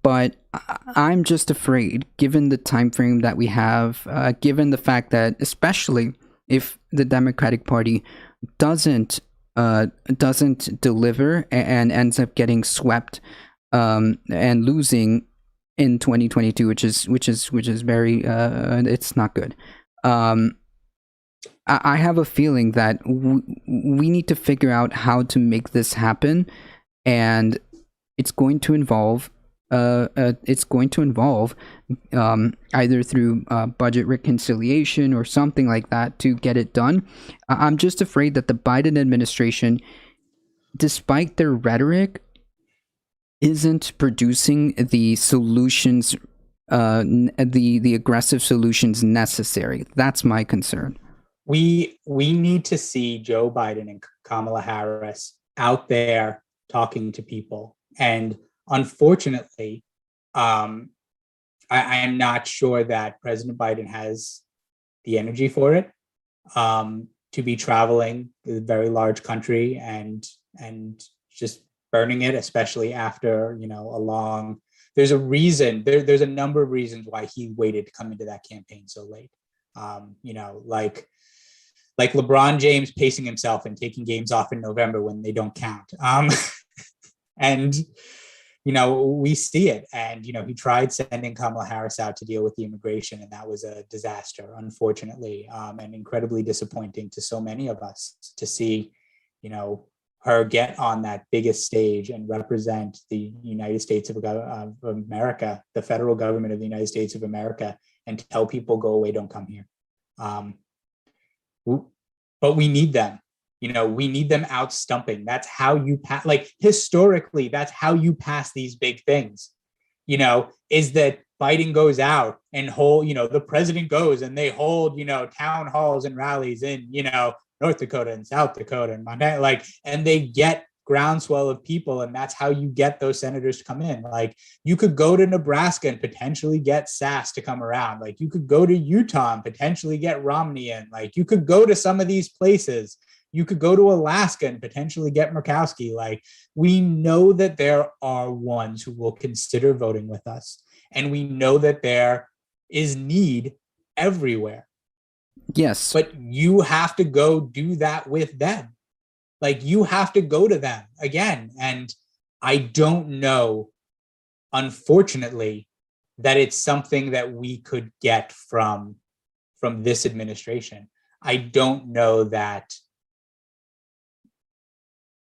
I'm just afraid, given the time frame that we have, given the fact that, especially if the Democratic Party doesn't deliver and ends up getting swept and losing in 2022, which is very it's not good. I have a feeling that we need to figure out how to make this happen, and it's going to involve either through budget reconciliation or something like that to get it done. I'm just afraid that the Biden administration, despite their rhetoric, isn't producing the solutions, the aggressive solutions necessary. That's my concern. We need to see Joe Biden and Kamala Harris out there talking to people. And unfortunately, I am not sure that President Biden has the energy for it, to be traveling a very large country and just burning it, especially after, there's a reason, there's a number of reasons why he waited to come into that campaign so late. Like LeBron James pacing himself and taking games off in November when they don't count. And we see it. And, he tried sending Kamala Harris out to deal with the immigration, and that was a disaster, unfortunately, and incredibly disappointing to so many of us to see, her get on that biggest stage and represent the United States of America, the federal government of the United States of America, and tell people, go away, don't come here. But we need them. We need them out stumping. That's how you pass, like, historically, that's how you pass these big things, is that Biden goes out and the president goes and they hold, town halls and rallies in, North Dakota and South Dakota and Montana, and they get groundswell of people, and that's how you get those senators to come in. Like, you could go to Nebraska and potentially get Sass to come around. Like, you could go to Utah and potentially get Romney in. Like, you could go to some of these places. You could go to Alaska and potentially get Murkowski. Like, we know that there are ones who will consider voting with us, and we know that there is need everywhere. Yes. But you have to go do that with them. Like, you have to go to them again. And I don't know, unfortunately, that it's something that we could get from this administration. I don't know that.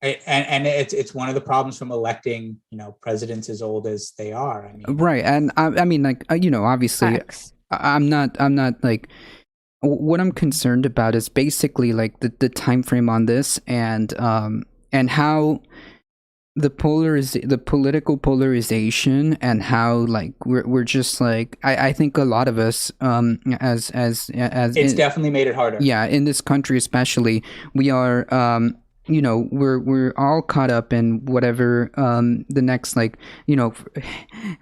And it's one of the problems from electing, presidents as old as they are. I mean, right. And I mean, like, obviously, Facts. I'm not like, what I'm concerned about is basically like the time frame on this, and how the political polarization, and how like we're just like, I think a lot of us as it's definitely made it harder. Yeah, in this country especially, we are we're all caught up in whatever the next, like,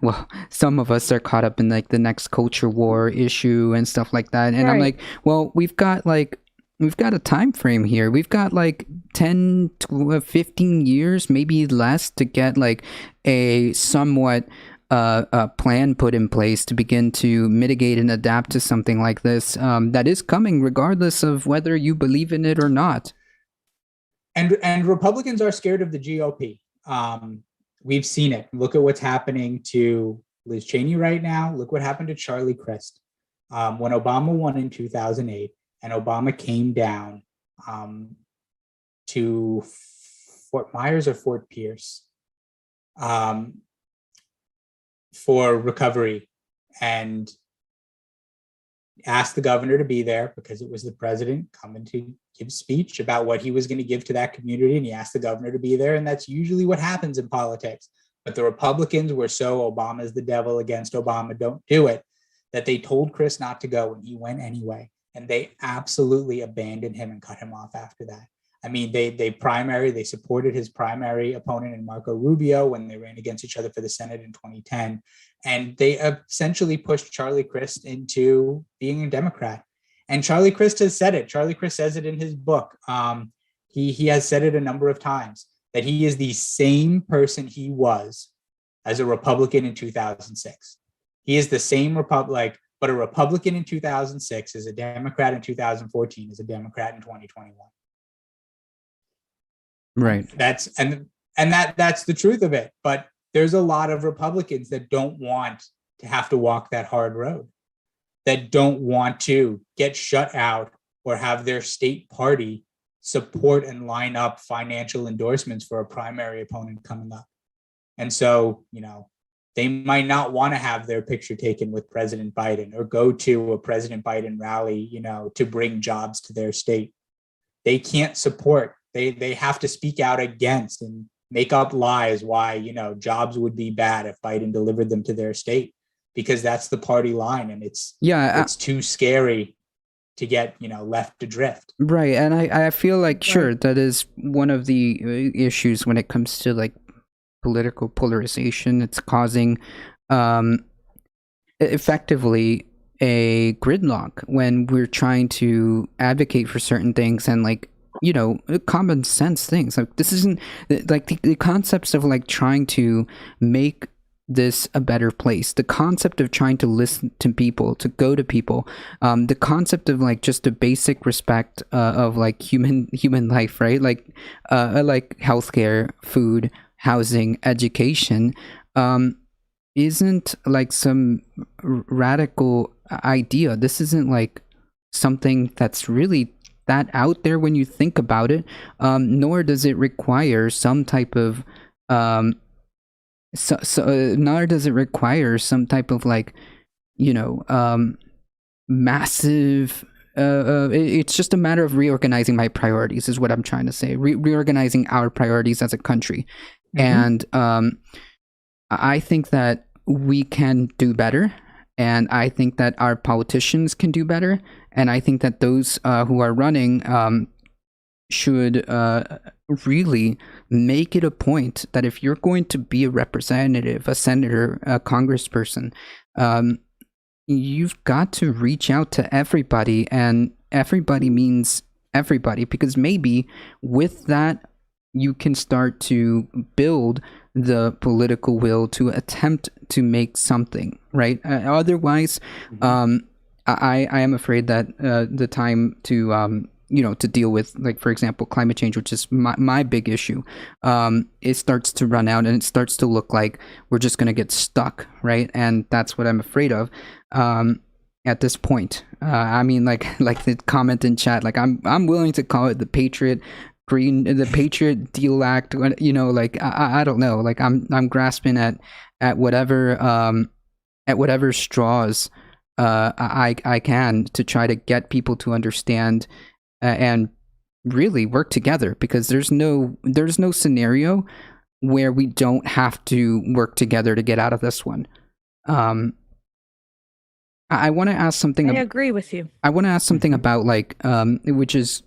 well, some of us are caught up in like the next culture war issue and stuff like that, and I'm like, well, we've got a time frame here. We've got like 10 to 15 years, maybe less, to get like a somewhat a plan put in place to begin to mitigate and adapt to something like this that is coming, regardless of whether you believe in it or not. And Republicans are scared of the GOP. We've seen it. Look at what's happening to Liz Cheney right now. Look what happened to Charlie Crist. When Obama won in 2008, and Obama came down to Fort Myers or Fort Pierce for recovery, and asked the governor to be there because it was the president coming to give speech about what he was going to give to that community, and he asked the governor to be there, and that's usually what happens in politics. But the Republicans were so Obama's the devil, against Obama, don't do it, that they told Chris not to go, and he went anyway, and they absolutely abandoned him and cut him off after that. I mean, they supported his primary opponent in Marco Rubio when they ran against each other for the Senate in 2010. And they essentially pushed Charlie Crist into being a Democrat. And Charlie Crist has said it. Charlie Crist says it in his book. He has said it a number of times, that he is the same person he was as a Republican in 2006. He is the same but a Republican in 2006 is a Democrat in 2014 is a Democrat in 2021. Right. That's the truth of it. But there's a lot of Republicans that don't want to have to walk that hard road, that don't want to get shut out or have their state party support and line up financial endorsements for a primary opponent coming up. And so, they might not want to have their picture taken with President Biden or go to a President Biden rally, to bring jobs to their state. They can't support. They have to speak out against and make up lies why, jobs would be bad if Biden delivered them to their state, because that's the party line, and it's too scary to get, left adrift. Right. And I feel like, sure, that is one of the issues when it comes to like political polarization. It's causing effectively a gridlock when we're trying to advocate for certain things, and like, common sense things. Like, this isn't like the concepts of like trying to make this a better place, the concept of trying to listen to people, to go to people, the concept of like just a basic respect of like human life, right? Like healthcare, food, housing, education, isn't like some radical idea. This isn't like something that's really that out there when you think about it, nor does it require some type of nor does it require some type of like, massive it's just a matter of reorganizing my priorities, is what I'm trying to say. Reorganizing our priorities as a country. And I think that we can do better, and I think that our politicians can do better, and I think that those who are running should really make it a point that if you're going to be a representative, a senator, a congressperson, um, you've got to reach out to everybody, and everybody means everybody, because maybe with that you can start to build the political will to attempt to make something right. Otherwise, I am afraid that the time to to deal with, like, for example, climate change, which is my big issue, it starts to run out, and it starts to look like we're just going to get stuck, right? And that's what I'm afraid of at this point. I mean, like the comment in chat, like I'm willing to call it the Patriot Deal Act. Like I don't know, like I'm grasping at whatever straws I can to try to get people to understand and really work together, because there's no scenario where we don't have to work together to get out of this one. I want to ask something. I agree with you. I want to ask something about, like, which is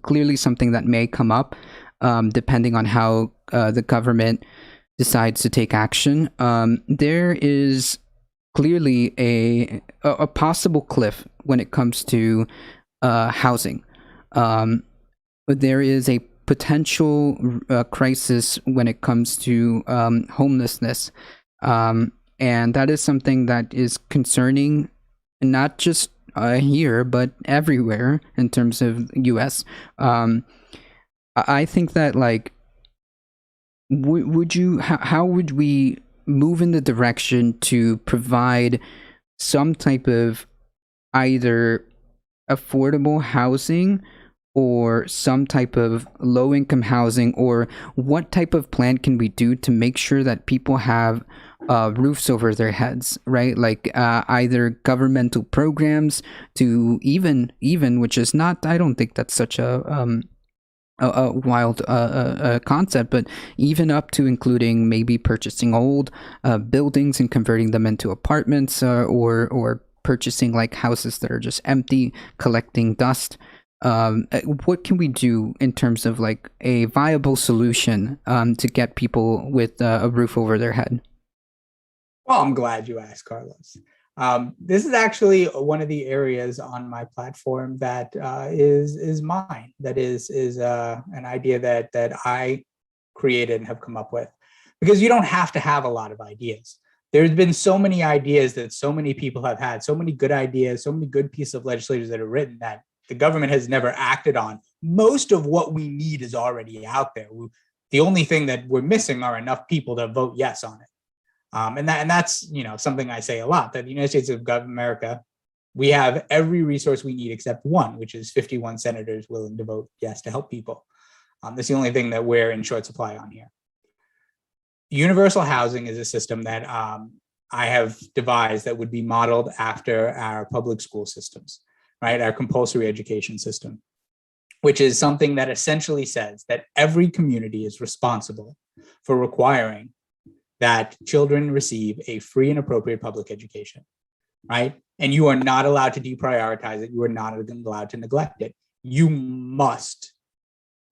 clearly something that may come up depending on how the government decides to take action. There is clearly a possible cliff when it comes to housing. There is a potential crisis when it comes to homelessness, and that is something that is concerning, not just here but everywhere in terms of US. I think that, like, would you how would we move in the direction to provide some type of either affordable housing or some type of low income housing, or what type of plan can we do to make sure that people have roofs over their heads, right? Like either governmental programs to even which is not, I don't think that's such a wild concept, but even up to including maybe purchasing old buildings and converting them into apartments, or purchasing like houses that are just empty, collecting dust. What can we do in terms of like a viable solution to get people with a roof over their head? Well, I'm glad you asked, Carlos. This is actually one of the areas on my platform that is mine. That is an idea that I created and have come up with, because you don't have to have a lot of ideas. There's been so many ideas that so many people have had, so many good ideas, so many good pieces of legislators that are written that the government has never acted on. Most of what we need is already out there. The only thing that we're missing are enough people to vote yes on it. And that's something I say a lot, that the United States of America, we have every resource we need except one, which is 51 senators willing to vote yes to help people. That's the only thing that we're in short supply on here. Universal housing is a system that I have devised that would be modeled after our public school systems, right? Our compulsory education system, which is something that essentially says that every community is responsible for requiring that children receive a free and appropriate public education, right? And you are not allowed to deprioritize it. You are not allowed to neglect it. You must,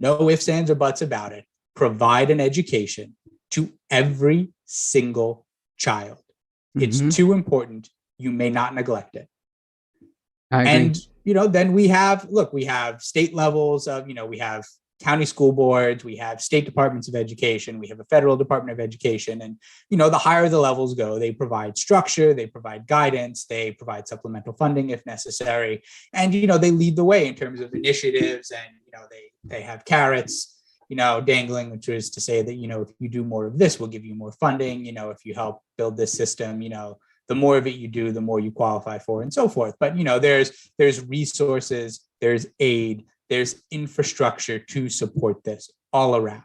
no ifs, ands, or buts about it, provide an education to every single child. It's too important. You may not neglect it. I agree. And, then we have state levels of, we have county school boards, we have state departments of education, we have a federal Department of Education. And, the higher the levels go, they provide structure, they provide guidance, they provide supplemental funding if necessary. And, they lead the way in terms of initiatives, and, they have carrots, dangling, which is to say that, if you do more of this, we'll give you more funding. If you help build this system, the more of it you do, the more you qualify for, and so forth. But, there's resources, there's aid, there's infrastructure to support this all around.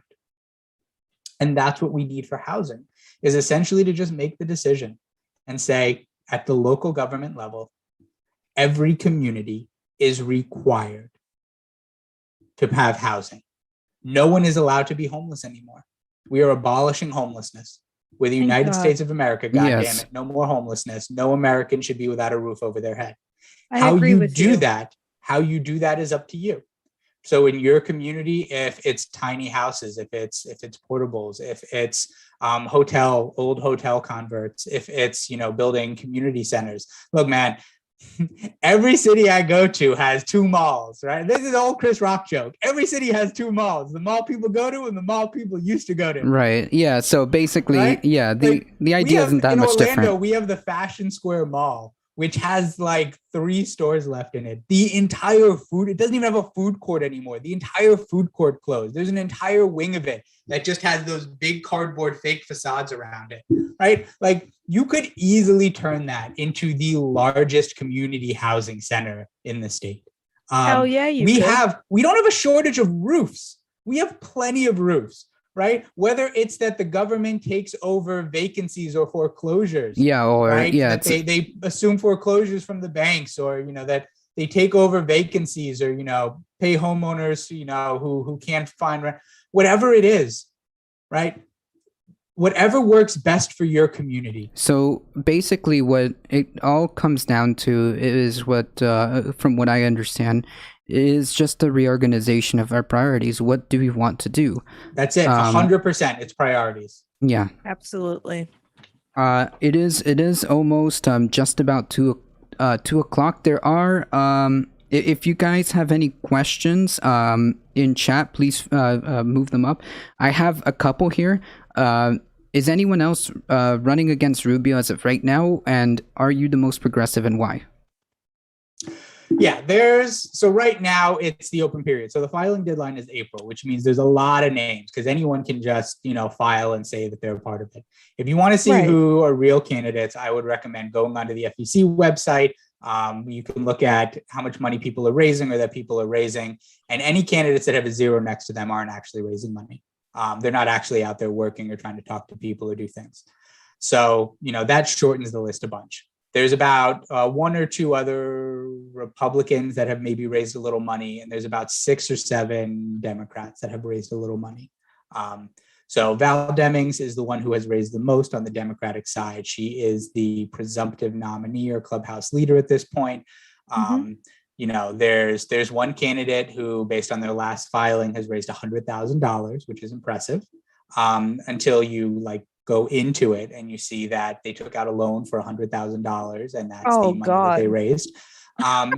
And that's what we need for housing, is essentially to just make the decision and say, at the local government level, every community is required to have housing. No one is allowed to be homeless anymore. We are abolishing homelessness. We're the United States of America, goddamn it. No more homelessness. No American should be without a roof over their head. How you do that is up to you. So in your community, if it's tiny houses, if it's portables, if it's old hotel converts, if it's, you know, building community centers. Look, man, every city I go to has two malls, right? This is an old Chris Rock joke. Every city has two malls: the mall people go to and the mall people used to go to. Right. Yeah. So basically, Right? yeah, the idea isn't that in much Orlando, different. we have the Fashion Square Mall, which has like 3 stores left in it. The entire it doesn't even have a food court anymore. The entire food court closed. There's an entire wing of it that just has those big cardboard fake facades around it, right? Like, you could easily turn that into the largest community housing center in the state. Hell yeah, you we could. don't have a shortage of roofs. We have plenty of roofs, right? Whether it's that the government takes over vacancies or foreclosures, Yeah. Or right? yeah, That they assume foreclosures from the banks, or, you know, that they take over vacancies, or, you know, pay homeowners, you know, who can't find rent, whatever it is, right? Whatever works best for your community. so basically, what it all comes down to is what, from what I understand, is just the reorganization of our priorities. What do we want to do? That's it. 100%. It's priorities. Yeah. Absolutely. It is almost just about 2 o'clock. There are if you guys have any questions in chat, please move them up. I have a couple here. Is anyone else running against Rubio as of right now? And are you the most progressive, and why? Yeah, so right now it's the open period. So the filing deadline is April, which means there's a lot of names, because anyone can just, you know, file and say that they're a part of it. If you want to see Right. who are real candidates, I would recommend going onto the FEC website. You can look at how much money people are raising, or that people are raising, and any candidates that have a 0 next to them aren't actually raising money. They're not actually out there working or trying to talk to people or do things. So, you know, that shortens the list a bunch. There's about 1 or 2 other Republicans that have maybe raised a little money, and there's about 6 or 7 Democrats that have raised a little money. So Val Demings is the one who has raised the most on the Democratic side. She is the presumptive nominee or clubhouse leader at this point. You know, there's one candidate who, based on their last filing, has raised $100,000, which is impressive, until you like go into it and you see that they took out a loan for $100,000, and that's Oh, the money that they God. raised.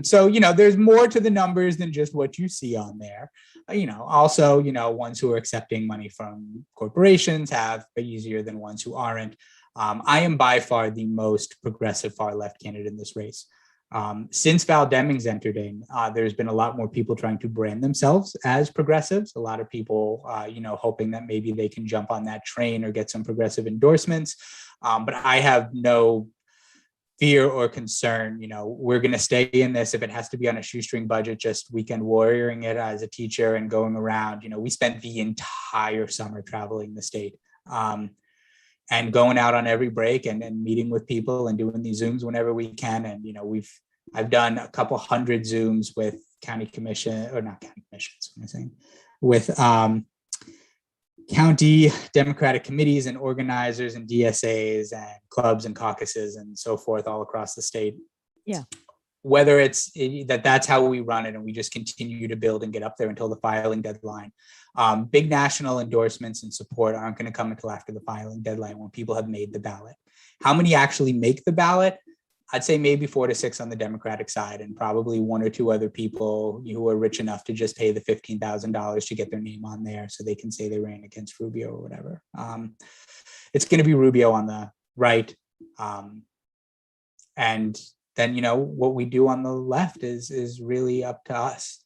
So, you know, there's more to the numbers than just what you see on there. You know, also, you know, ones who are accepting money from corporations have it easier than ones who aren't. I am by far the most progressive far left candidate in this race. Since Val Demings entered in, there's been a lot more people trying to brand themselves as progressives. A lot of people, you know, hoping that maybe they can jump on that train or get some progressive endorsements. But I have no fear or concern. You know, we're going to stay in this. If it has to be on a shoestring budget, just weekend warrioring it as a teacher and going around. You know, we spent the entire summer traveling the state. And going out on every break and meeting with people and doing these Zooms whenever we can. And, you know, I've done a couple hundred Zooms with county commission, or not county commissions, what am I saying? With county Democratic committees and organizers and DSAs and clubs and caucuses and so forth all across the state. Yeah. Whether it's that's how we run it, and we just continue to build and get up there until the filing deadline. Big national endorsements and support aren't going to come until after the filing deadline, when people have made the ballot. How many actually make the ballot? I'd say maybe 4 to 6 on the Democratic side, and probably 1 or 2 other people who are rich enough to just pay the $15,000 to get their name on there so they can say they ran against Rubio or whatever. It's going to be Rubio on the right. And then, you know, what we do on the left is really up to us.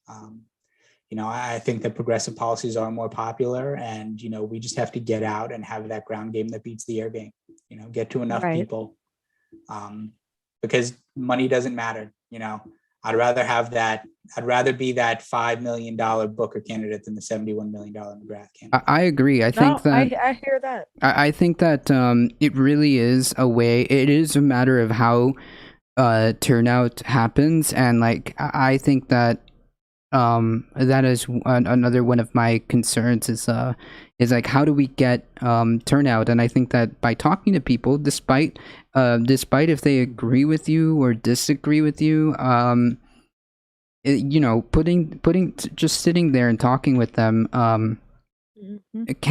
You know, I think that progressive policies are more popular, and, you know, we just have to get out and have that ground game that beats the air game, you know, get to enough people, because money doesn't matter. You know, I'd rather be that $5 million Booker candidate than the $71 million McGrath candidate. I agree. I think that I hear that. I think that it really is a way. It is a matter of how turnout happens, and like I think that that is another one of my concerns is like, how do we get turnout? And I think that by talking to people, despite if they agree with you or disagree with you, just sitting there and talking with them Mhm. it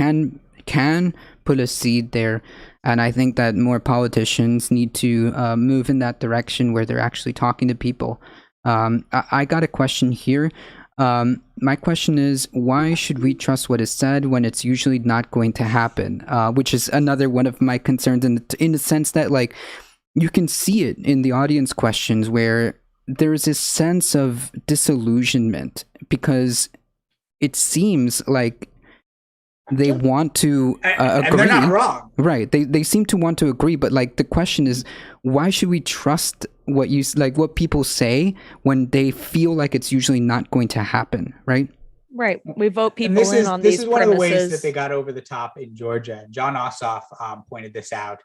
can put a seed there, and I think that more politicians need to move in that direction where they're actually talking to people. I got a question here. My question is, why should we trust what is said when it's usually not going to happen? Which is another one of my concerns, in the sense that, like, you can see it in the audience questions where there's this sense of disillusionment because it seems like they want to And agree. they're not wrong. Right. They seem to want to agree, but like the question is, why should we trust what people say when they feel like it's usually not going to happen, right? Right. We vote And people in on this these is one of the ways that premises. they got over the top in Georgia. And John Ossoff pointed this out,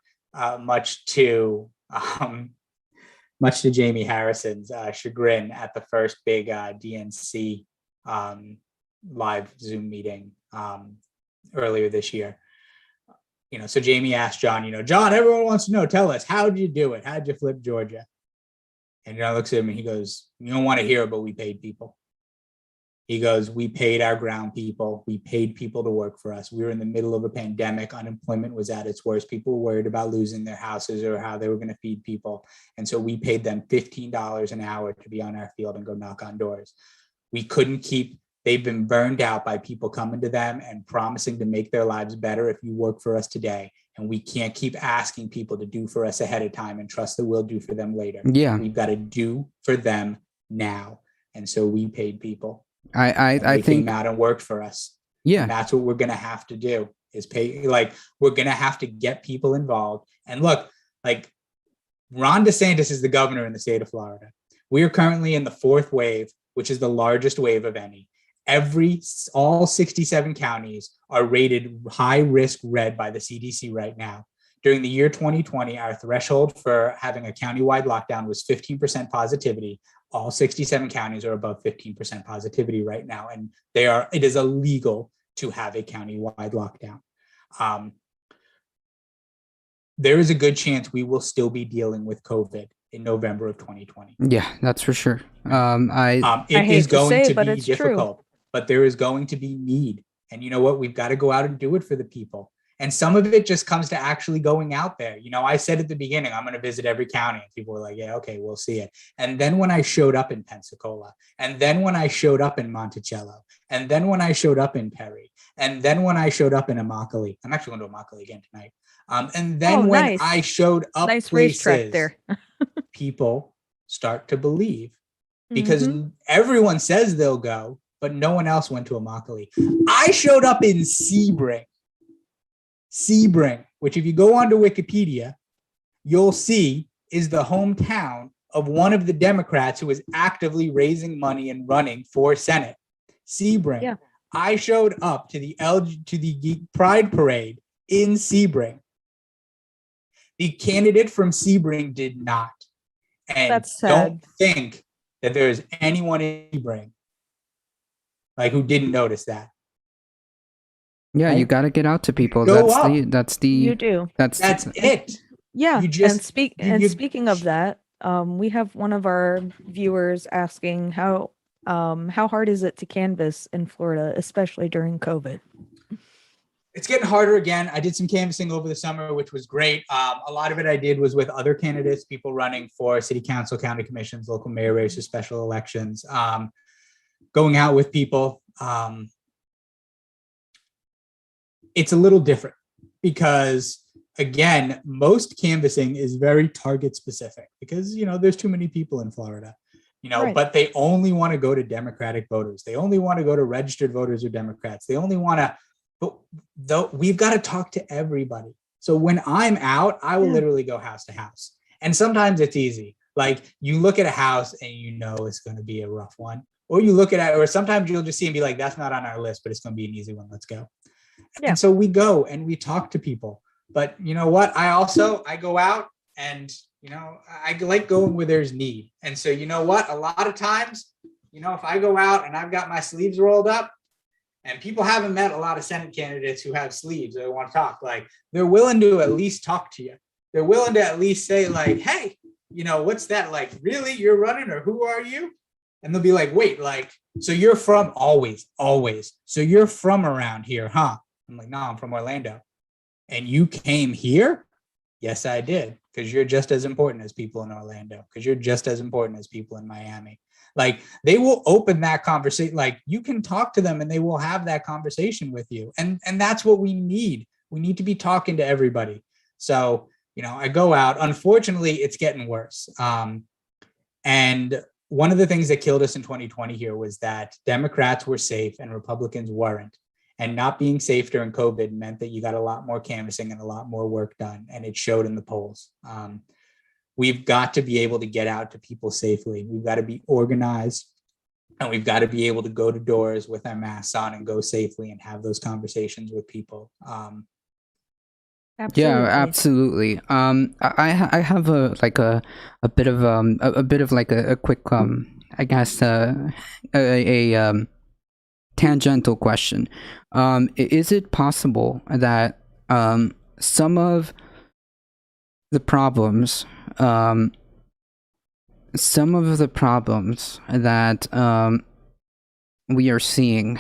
much to Jamie Harrison's chagrin at the first big DNC live Zoom meeting earlier this year. So Jamie asked John, John, everyone wants to know, tell us, how'd you do it? How'd you flip Georgia? And John looks at him and he goes, you don't want to hear it, but we paid people. He goes, we paid our ground people. We paid people to work for us. We were in the middle of a pandemic. Unemployment was at its worst. People were worried about losing their houses or how they were going to feed people. And so we paid them $15 an hour to be on our field and go knock on doors. We couldn't keep, they've been burned out by people coming to them and promising to make their lives better if you work for us today. And we can't keep asking people to do for us ahead of time and trust that we'll do for them later. Yeah. We've got to do for them now. And so we paid people. I think came out and worked for us. Yeah. And that's what we're going to have to do, is pay. Like, we're going to have to get people involved. And look, like, Ron DeSantis is the governor in the state of Florida. We are currently in the fourth wave, which is the largest wave of any. All 67 counties are rated high risk red by the CDC right now. During the year 2020, our threshold for having a countywide lockdown was 15% positivity. All 67 counties are above 15% positivity right now. And it is illegal to have a countywide lockdown. There is a good chance we will still be dealing with COVID in November of 2020. Yeah, that's for sure. It is going to be difficult, but there is going to be need. And you know what? We've got to go out and do it for the people. And some of it just comes to actually going out there. I said at the beginning, I'm going to visit every county. And people were like, yeah, okay, we'll see it. And then when I showed up in Pensacola, and then when I showed up in Monticello, and then when I showed up in Perry, and then when I showed up in Immokalee, I'm actually going to Immokalee again tonight. And then when I showed up places, there. People start to believe, because everyone says they'll go, but no one else went to Immokalee. I showed up in Sebring, which if you go onto Wikipedia, you'll see is the hometown of one of the Democrats who is actively raising money and running for Senate. Sebring. Yeah. I showed up to the Pride Parade in Sebring. The candidate from Sebring did not. And that's sad. Don't think that there is anyone in Sebring who didn't notice that. Yeah, you got to get out to people. You do. That's it. Yeah. Speaking of that, we have one of our viewers asking how hard is it to canvass in Florida, especially during COVID? It's getting harder again. I did some canvassing over the summer, which was great. A lot of it I did was with other candidates, people running for city council, county commissions, local mayor races, special elections, going out with people. It's a little different because, again, most canvassing is very target specific because, there's too many people in Florida, right. But they only want to go to Democratic voters. They only want to go to registered voters or Democrats. They only want to, but we've got to talk to everybody. So when I'm out, I will literally go house to house. And sometimes it's easy. Like, you look at a house and it's going to be a rough one. Or you look at it, or sometimes you'll just see and be like, that's not on our list, but it's going to be an easy one. Let's go. Yeah. And so we go and we talk to people. But you know what? I go out and, I like going where there's need. And so, you know what? A lot of times, if I go out and I've got my sleeves rolled up and people haven't met a lot of Senate candidates who have sleeves or want to talk, they're willing to at least talk to you. They're willing to at least say hey, what's that? Really? You're running, or who are you? And they'll be like, wait, like, so you're from always. So you're from around here, huh? I'm like, no, I'm from Orlando. And you came here? Yes, I did. Because you're just as important as people in Orlando. Because you're just as important as people in Miami. Like, they will open that conversation. Like, you can talk to them and they will have that conversation with you. And that's what we need. We need to be talking to everybody. So, I go out. Unfortunately, it's getting worse. And one of the things that killed us in 2020 here was that Democrats were safe and Republicans weren't. And not being safe during COVID meant that you got a lot more canvassing and a lot more work done. And it showed in the polls. We've got to be able to get out to people safely. We've got to be organized, and we've got to be able to go to doors with our masks on and go safely and have those conversations with people. Absolutely. Yeah, absolutely. I have a bit of like a quick I guess a tangential question. Is it possible that some of the problems that we are seeing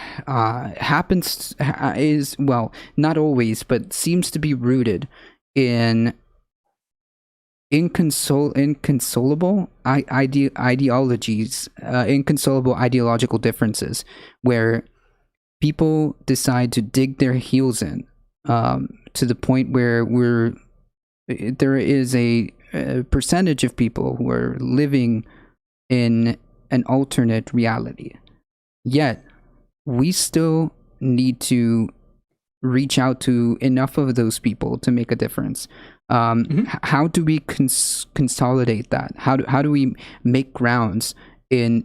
is, well, not always, but seems to be rooted in inconsolable ideologies, inconsolable ideological differences, where people decide to dig their heels in to the point where there is a percentage of people who are living in an alternate reality. Yet, we still need to reach out to enough of those people to make a difference. How do we consolidate that? How do we make grounds in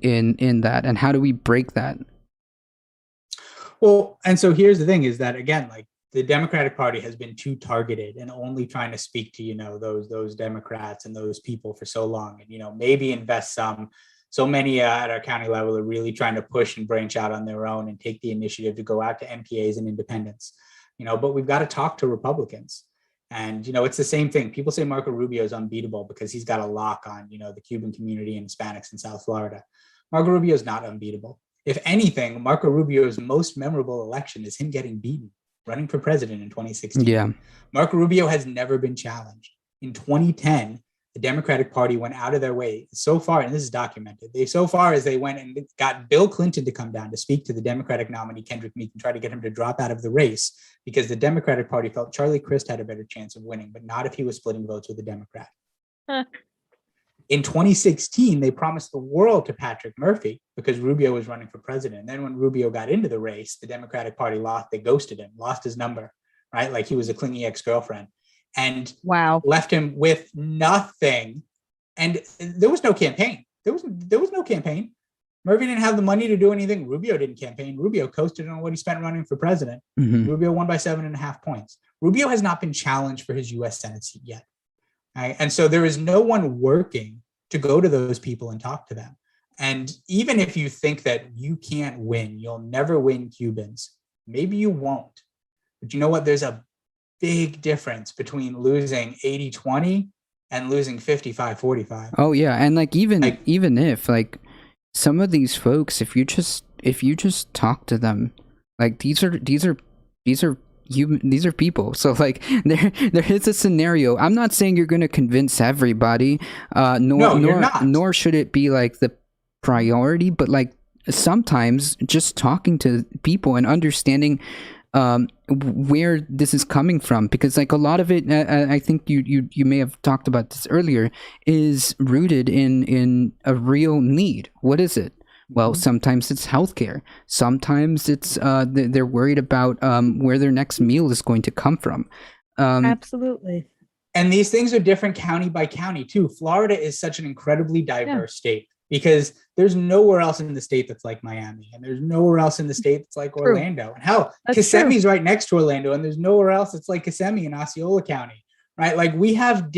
that? And how do we break that? Well, and so here's the thing is that, again, like, the Democratic Party has been too targeted and only trying to speak to, those Democrats and those people for so long, and, maybe invest some. So many at our county level are really trying to push and branch out on their own and take the initiative to go out to MPAs and independents, but we've got to talk to Republicans. And, it's the same thing. People say Marco Rubio is unbeatable because he's got a lock on, the Cuban community and Hispanics in South Florida. Marco Rubio is not unbeatable. If anything, Marco Rubio's most memorable election is him getting beaten, running for president in 2016. Yeah. Marco Rubio has never been challenged. In 2010, the Democratic Party went out of their way so far, and this is documented, they went and got Bill Clinton to come down to speak to the Democratic nominee, Kendrick Meek, and try to get him to drop out of the race because the Democratic Party felt Charlie Crist had a better chance of winning, but not if he was splitting votes with a Democrat. In 2016, they promised the world to Patrick Murphy because Rubio was running for president. And then when Rubio got into the race, the Democratic Party lost. They ghosted him, lost his number, right? Like he was a clingy ex-girlfriend. And left him with nothing. And there was no campaign. There was no campaign. Murphy didn't have the money to do anything. Rubio didn't campaign. Rubio coasted on what he spent running for president. Rubio won by 7.5 points. Rubio has not been challenged for his U.S. Senate seat yet. Right? And so there is no one working to go to those people and talk to them. And even if you think that you can't win, you'll never win Cubans, maybe you won't. But you know what? There's a big difference between losing 80-20 and losing 55-45. Oh yeah, and even if some of these folks, if you just talk to them, like these are people. So there is a scenario. I'm not saying you're going to convince everybody, nor should it be like the priority, but like sometimes just talking to people and understanding where this is coming from, because like a lot of it, I think you may have talked about this earlier, is rooted in a real need. What is it? Well, sometimes it's healthcare. Sometimes it's they're worried about where their next meal is going to come from. Absolutely. And these things are different county by county too. Florida is such an incredibly diverse state because there's nowhere else in the state that's like Miami, and there's nowhere else in the state that's like Orlando. And hell, Kissemee's right next to Orlando, and there's nowhere else that's like Kissimmee in Osceola County, right? Like we have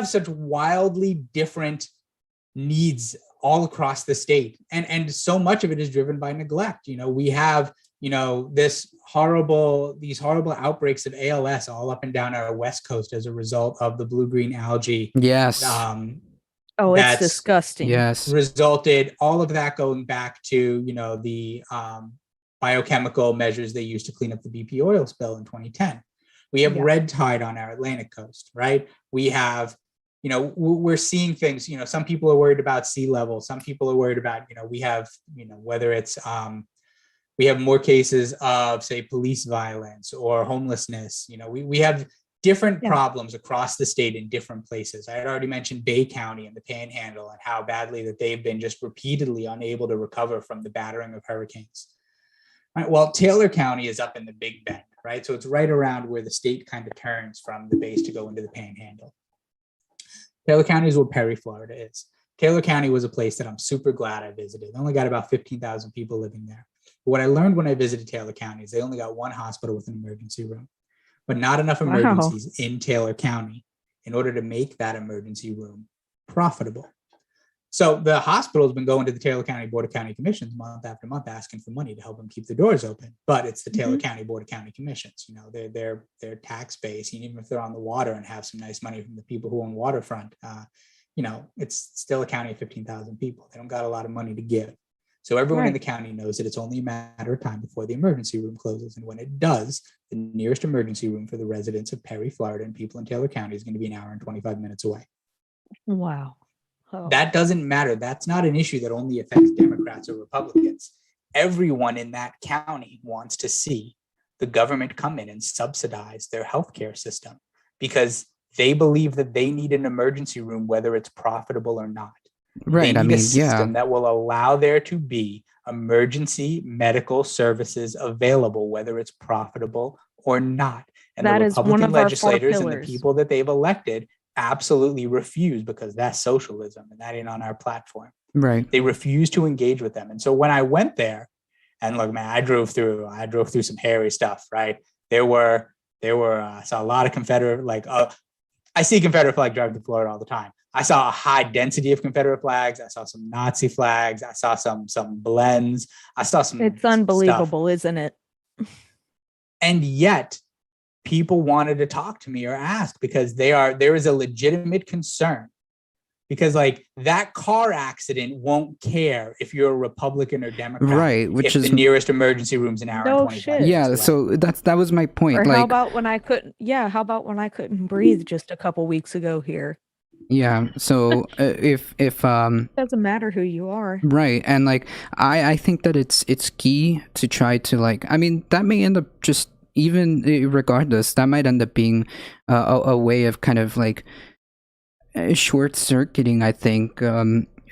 such wildly different needs all across the state. And so much of it is driven by neglect. We have, these horrible outbreaks of ALS all up and down our West Coast as a result of the blue-green algae. Yes. Oh, it's That's disgusting. Yes. resulted, all of that going back to, the biochemical measures they used to clean up the BP oil spill in 2010. We have Yeah. red tide on our Atlantic coast, right? We have, we're seeing things, some people are worried about sea level. Some people are worried about, we have, whether it's, we have more cases of, say, police violence or homelessness. We have different problems across the state in different places. I had already mentioned Bay County and the Panhandle and how badly that they've been just repeatedly unable to recover from the battering of hurricanes. Right, well, Taylor County is up in the Big Bend, right? So it's right around where the state kind of turns from the base to go into the Panhandle. Taylor County is where Perry, Florida is. Taylor County was a place that I'm super glad I visited. They only got about 15,000 people living there. But what I learned when I visited Taylor County is they only got one hospital with an emergency room, but not enough emergencies in Taylor County in order to make that emergency room profitable. So the hospital has been going to the Taylor County Board of County Commissions month after month asking for money to help them keep the doors open. But it's the Taylor County Board of County Commissions. They're tax base. Even if they're on the water and have some nice money from the people who own waterfront, it's still a county of 15,000 people. They don't got a lot of money to give. So everyone in the county knows that it's only a matter of time before the emergency room closes. And when it does, the nearest emergency room for the residents of Perry, Florida, and people in Taylor County is going to be an hour and 25 minutes away. Wow. Oh. That doesn't matter. That's not an issue that only affects Democrats or Republicans. Everyone in that county wants to see the government come in and subsidize their healthcare system because they believe that they need an emergency room, whether it's profitable or not. Right. They need a system that will allow there to be emergency medical services available, whether it's profitable or not. And that the is Republican one of our legislators and the 4 pillars. people that they've elected absolutely refuse because that's socialism and that ain't on our platform. Right. They refuse to engage with them. And so when I went there, and look, man, I drove through some hairy stuff, right? I saw a lot of Confederate, I see Confederate flag driving to Florida all the time. I saw a high density of Confederate flags. I saw some Nazi flags. I saw some blends. I saw some. It's unbelievable, isn't it? And yet, people wanted to talk to me or ask because there is a legitimate concern. Because that car accident won't care if you're a Republican or Democrat, right? Which is the nearest emergency room's an hour and 25 minutes yeah. away. So that was my point. Or how about when I couldn't? Yeah, how about when I couldn't breathe just a couple weeks ago here? Yeah. So if doesn't matter who you are, right? And I think that it's key to try to that may end up just even regardless that might end up being a way of kind of short circuiting, I think,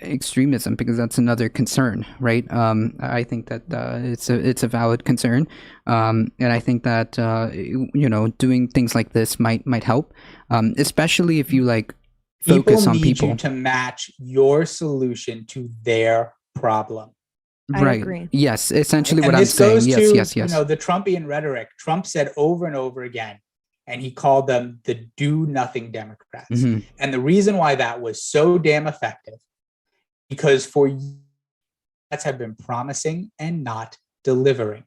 extremism, because that's another concern, right? I think that it's a valid concern, and I think that doing things like this might help, especially if you focus on people. You to match your solution to their problem. Right. I agree. Yes, essentially what I'm saying. Yes. The Trumpian rhetoric. Trump said over and over again. And he called them the do-nothing Democrats. Mm-hmm. And the reason why that was so damn effective, because for years have been promising and not delivering.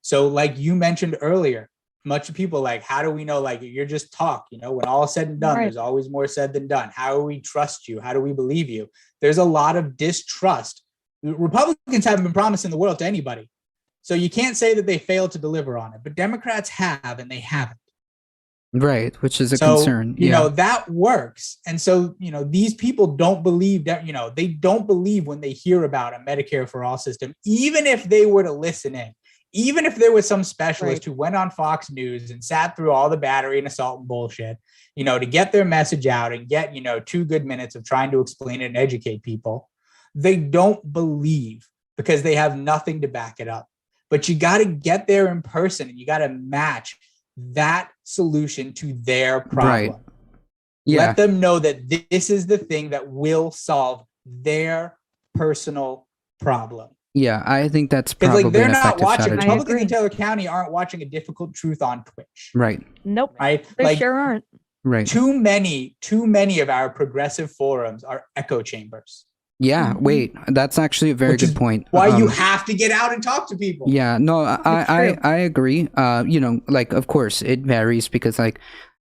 So like you mentioned earlier, much of people how do we know, you're just talk, when all is said and done, There's always more said than done. How do we trust you? How do we believe you? There's a lot of distrust. Republicans haven't been promising the world to anybody. So you can't say that they failed to deliver on it, but Democrats have, and they haven't. Right, which is a concern. That works. And so, these people don't believe that, they don't believe when they hear about a Medicare for all system, even if they were to listen in, even if there was some specialist who went on Fox News and sat through all the battery and assault and bullshit, to get their message out and get, 2 good minutes of trying to explain it and educate people. They don't believe because they have nothing to back it up. But you got to get there in person and you got to match that solution to their problem. Right. Yeah. Let them know that this is the thing that will solve their personal problem. Yeah, I think that's probably they're an not effective watching. strategy. Republicans in Taylor County aren't watching A Difficult Truth on Twitch. Right. Nope. Right. They sure aren't. Right. Too many of our progressive forums are echo chambers. Yeah, wait, that's actually a very good point. Why you have to get out and talk to people. Yeah, no, I agree. Of course it varies because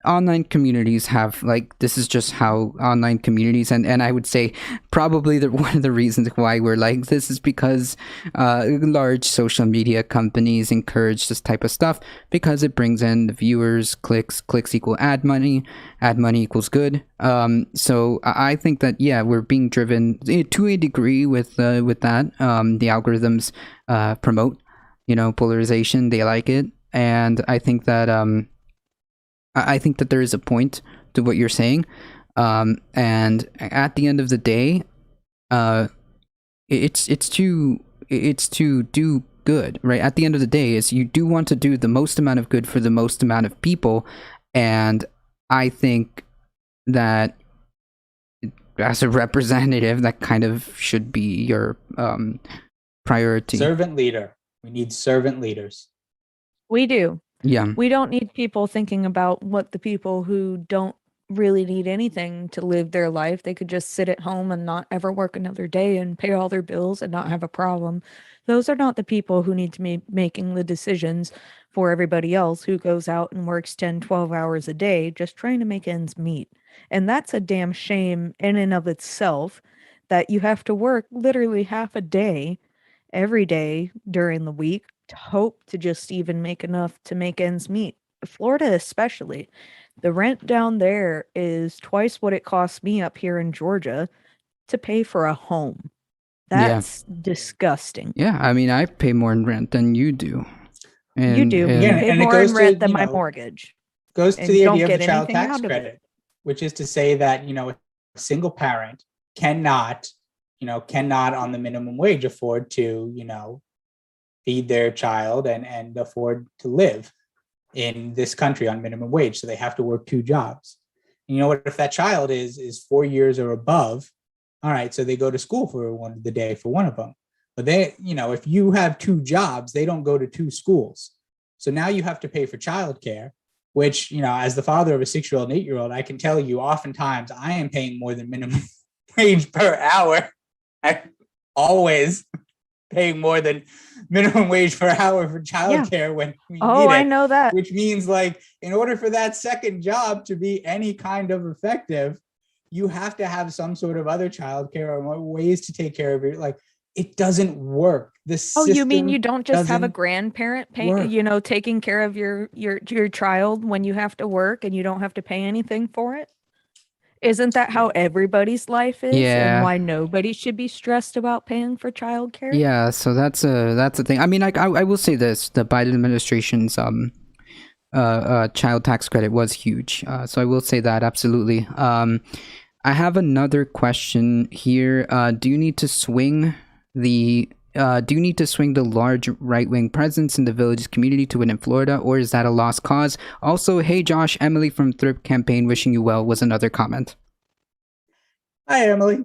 online communities have, like, this is just how online communities, and I would say probably one of the reasons why we're like this is because large social media companies encourage this type of stuff because it brings in viewers, clicks equal ad money equals good. So I think that, yeah, we're being driven to a degree with that. The algorithms promote, polarization. They like it, and I think that there is a point to what you're saying, and at the end of the day, it's to do good, right? At the end of the day, is you do want to do the most amount of good for the most amount of people, and I think that as a representative, that kind of should be your priority. Servant leader. We need servant leaders. We do. Yeah. We don't need people thinking about what the people who don't really need anything to live their life. They could just sit at home and not ever work another day and pay all their bills and not have a problem. Those are not the people who need to be making the decisions for everybody else who goes out and works 10, 12 hours a day just trying to make ends meet. And that's a damn shame in and of itself, that you have to work literally half a day every day during the week to hope to just even make enough to make ends meet. Florida especially, the rent down there is twice what it costs me up here in Georgia to pay for a home. That's disgusting. Yeah, I mean, I pay more in rent than you do. And, You do. and- You Yeah, pay and it more in goes to, rent than you my know, mortgage. Goes to And the don't idea of the get child anything tax out of it. credit, which is to say that, a single parent cannot on the minimum wage afford to, feed their child and afford to live in this country on minimum wage. So they have to work two jobs. And you know what, if that child is 4 years or above, all right, so they go to school for the day for one of them. But they, if you have two jobs, they don't go to two schools. So now you have to pay for childcare, which, as the father of a 6-year-old and 8-year-old, I can tell you oftentimes I am paying more than minimum wage per hour. I'm always paying more than minimum wage per hour for childcare when we need it. I know that. Which means, like, in order for that second job to be any kind of effective, you have to have some sort of other childcare or ways to take care of it. It doesn't work. You mean you don't just have a grandparent work. Taking care of your child when you have to work and you don't have to pay anything for it? Isn't that how everybody's life is? Yeah. And why nobody should be stressed about paying for childcare? Yeah, so that's a thing. I mean, like, I will say this: the Biden administration's child tax credit was huge. So I will say that absolutely. I have another question here. Do you need to swing the large right-wing presence in the Villages community to win in Florida, or is that a lost cause? Also, hey Josh, Emily from Thrip Campaign wishing you well was another comment. Hi, Emily.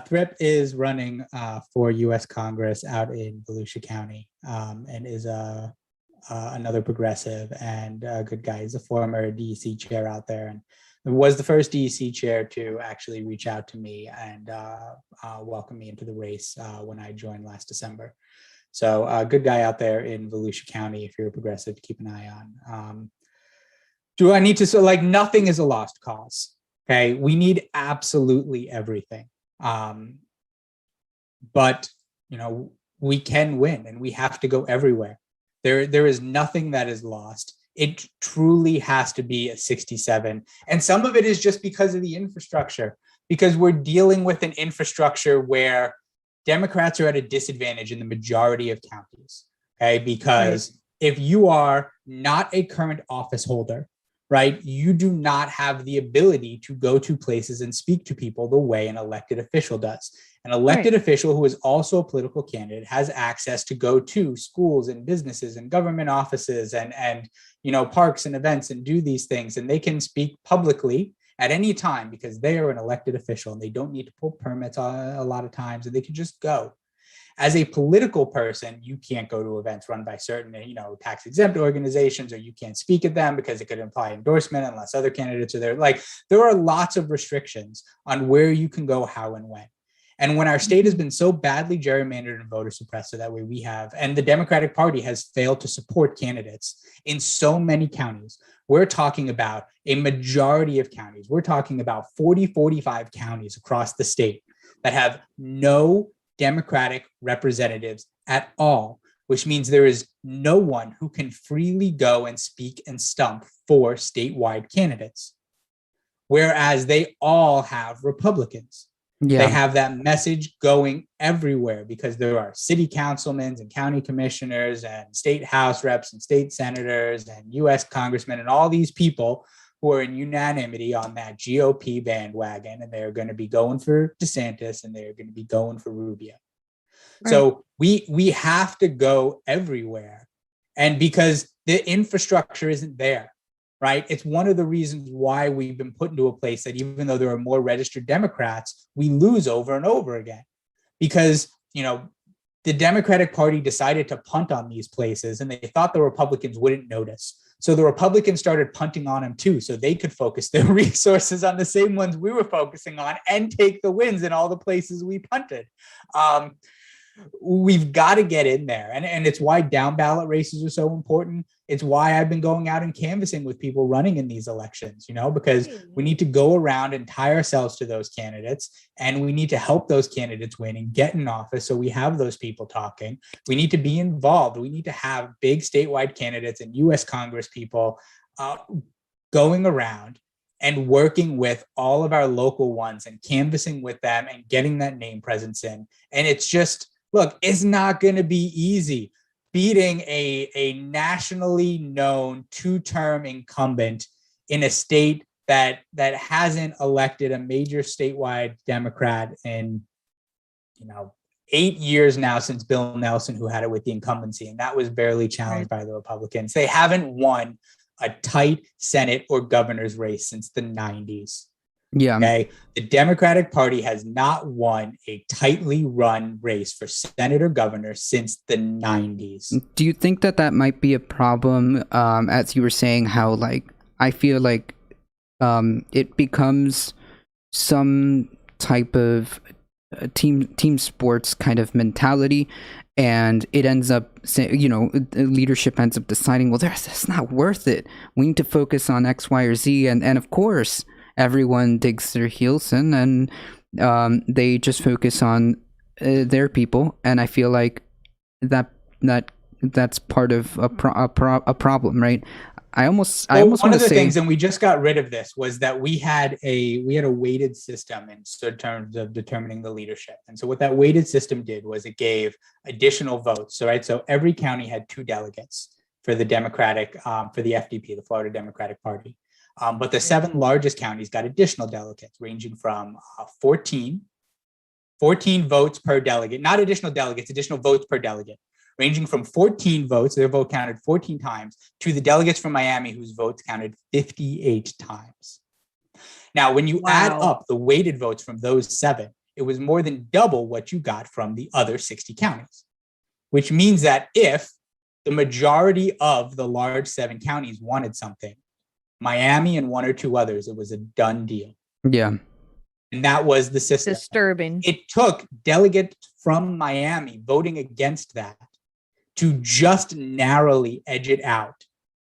Thrip is running for U.S. Congress out in Volusia County, and is another progressive and a good guy. He's a former DEC chair out there, and was the first DEC chair to actually reach out to me and welcome me into the race when I joined last December. So a good guy out there in Volusia County, if you're a progressive, to keep an eye on. Do I need to, nothing is a lost cause. Okay, we need absolutely everything. But, we can win, and we have to go everywhere. There is nothing that is lost. It truly has to be a 67. And some of it is just because of the infrastructure, because we're dealing with an infrastructure where Democrats are at a disadvantage in the majority of counties. Okay, because if you are not a current office holder, right, you do not have the ability to go to places and speak to people the way an elected official does. An elected official who is also a political candidate has access to go to schools and businesses and government offices and parks and events and do these things. And they can speak publicly at any time because they are an elected official and they don't need to pull permits a lot of times, and they can just go. As a political person, you can't go to events run by certain, tax exempt organizations, or you can't speak at them because it could imply endorsement unless other candidates are there. There are lots of restrictions on where you can go, how, and when. And when our state has been so badly gerrymandered and voter suppressed, so that way we have, and the Democratic Party has failed to support candidates in so many counties, we're talking about a majority of counties. We're talking about 40, 45 counties across the state that have no Democratic representatives at all, which means there is no one who can freely go and speak and stump for statewide candidates. Whereas they all have Republicans. They have that message going everywhere because there are city councilmen and county commissioners and state house reps and state senators and US congressmen and all these people who are in unanimity on that GOP bandwagon, and they're going to be going for DeSantis and they're going to be going for Rubio. Right. So we have to go everywhere, and because the infrastructure isn't there. Right. It's one of the reasons why we've been put into a place that even though there are more registered Democrats, we lose over and over again because, the Democratic Party decided to punt on these places and they thought the Republicans wouldn't notice. So the Republicans started punting on them, too, so they could focus their resources on the same ones we were focusing on and take the wins in all the places we punted. We've got to get in there. And it's why down ballot races are so important. It's why I've been going out and canvassing with people running in these elections, because we need to go around and tie ourselves to those candidates, and we need to help those candidates win and get in office. So we have those people talking. We need to be involved. We need to have big statewide candidates and US Congress people going around and working with all of our local ones and canvassing with them and getting that name presence in. And it's just, look, it's not going to be easy. Beating a nationally known two-term incumbent in a state that hasn't elected a major statewide Democrat in 8 years now since Bill Nelson, who had it with the incumbency, and that was barely challenged by the Republicans. They haven't won a tight Senate or governor's race since the 90s. Yeah. Okay. The Democratic Party has not won a tightly run race for Senate or governor since the 90s. Do you think that might be a problem? As you were saying, how I feel like it becomes some type of team sports kind of mentality, and it ends up saying, leadership ends up deciding, well, that's not worth it. We need to focus on X, Y, or Z, and of course, everyone digs their heels in, and they just focus on their people. And I feel like that's part of a problem, right? I almost one of the things, and we just got rid of this, was that we had a weighted system in terms of determining the leadership. And so what that weighted system did was it gave additional votes. So every county had 2 delegates for the Democratic, for the FDP, the Florida Democratic Party. But the 7 largest counties got additional delegates, ranging from 14 votes per delegate, not additional delegates, additional votes per delegate, ranging from 14 votes, their vote counted 14 times, to the delegates from Miami, whose votes counted 58 times. Now, when you add up the weighted votes from those 7, it was more than double what you got from the other 60 counties, which means that if the majority of the large 7 counties wanted something, Miami and 1 or 2 others, it was a done deal. Yeah. And that was the system. Disturbing. It took delegates from Miami voting against that to just narrowly edge it out.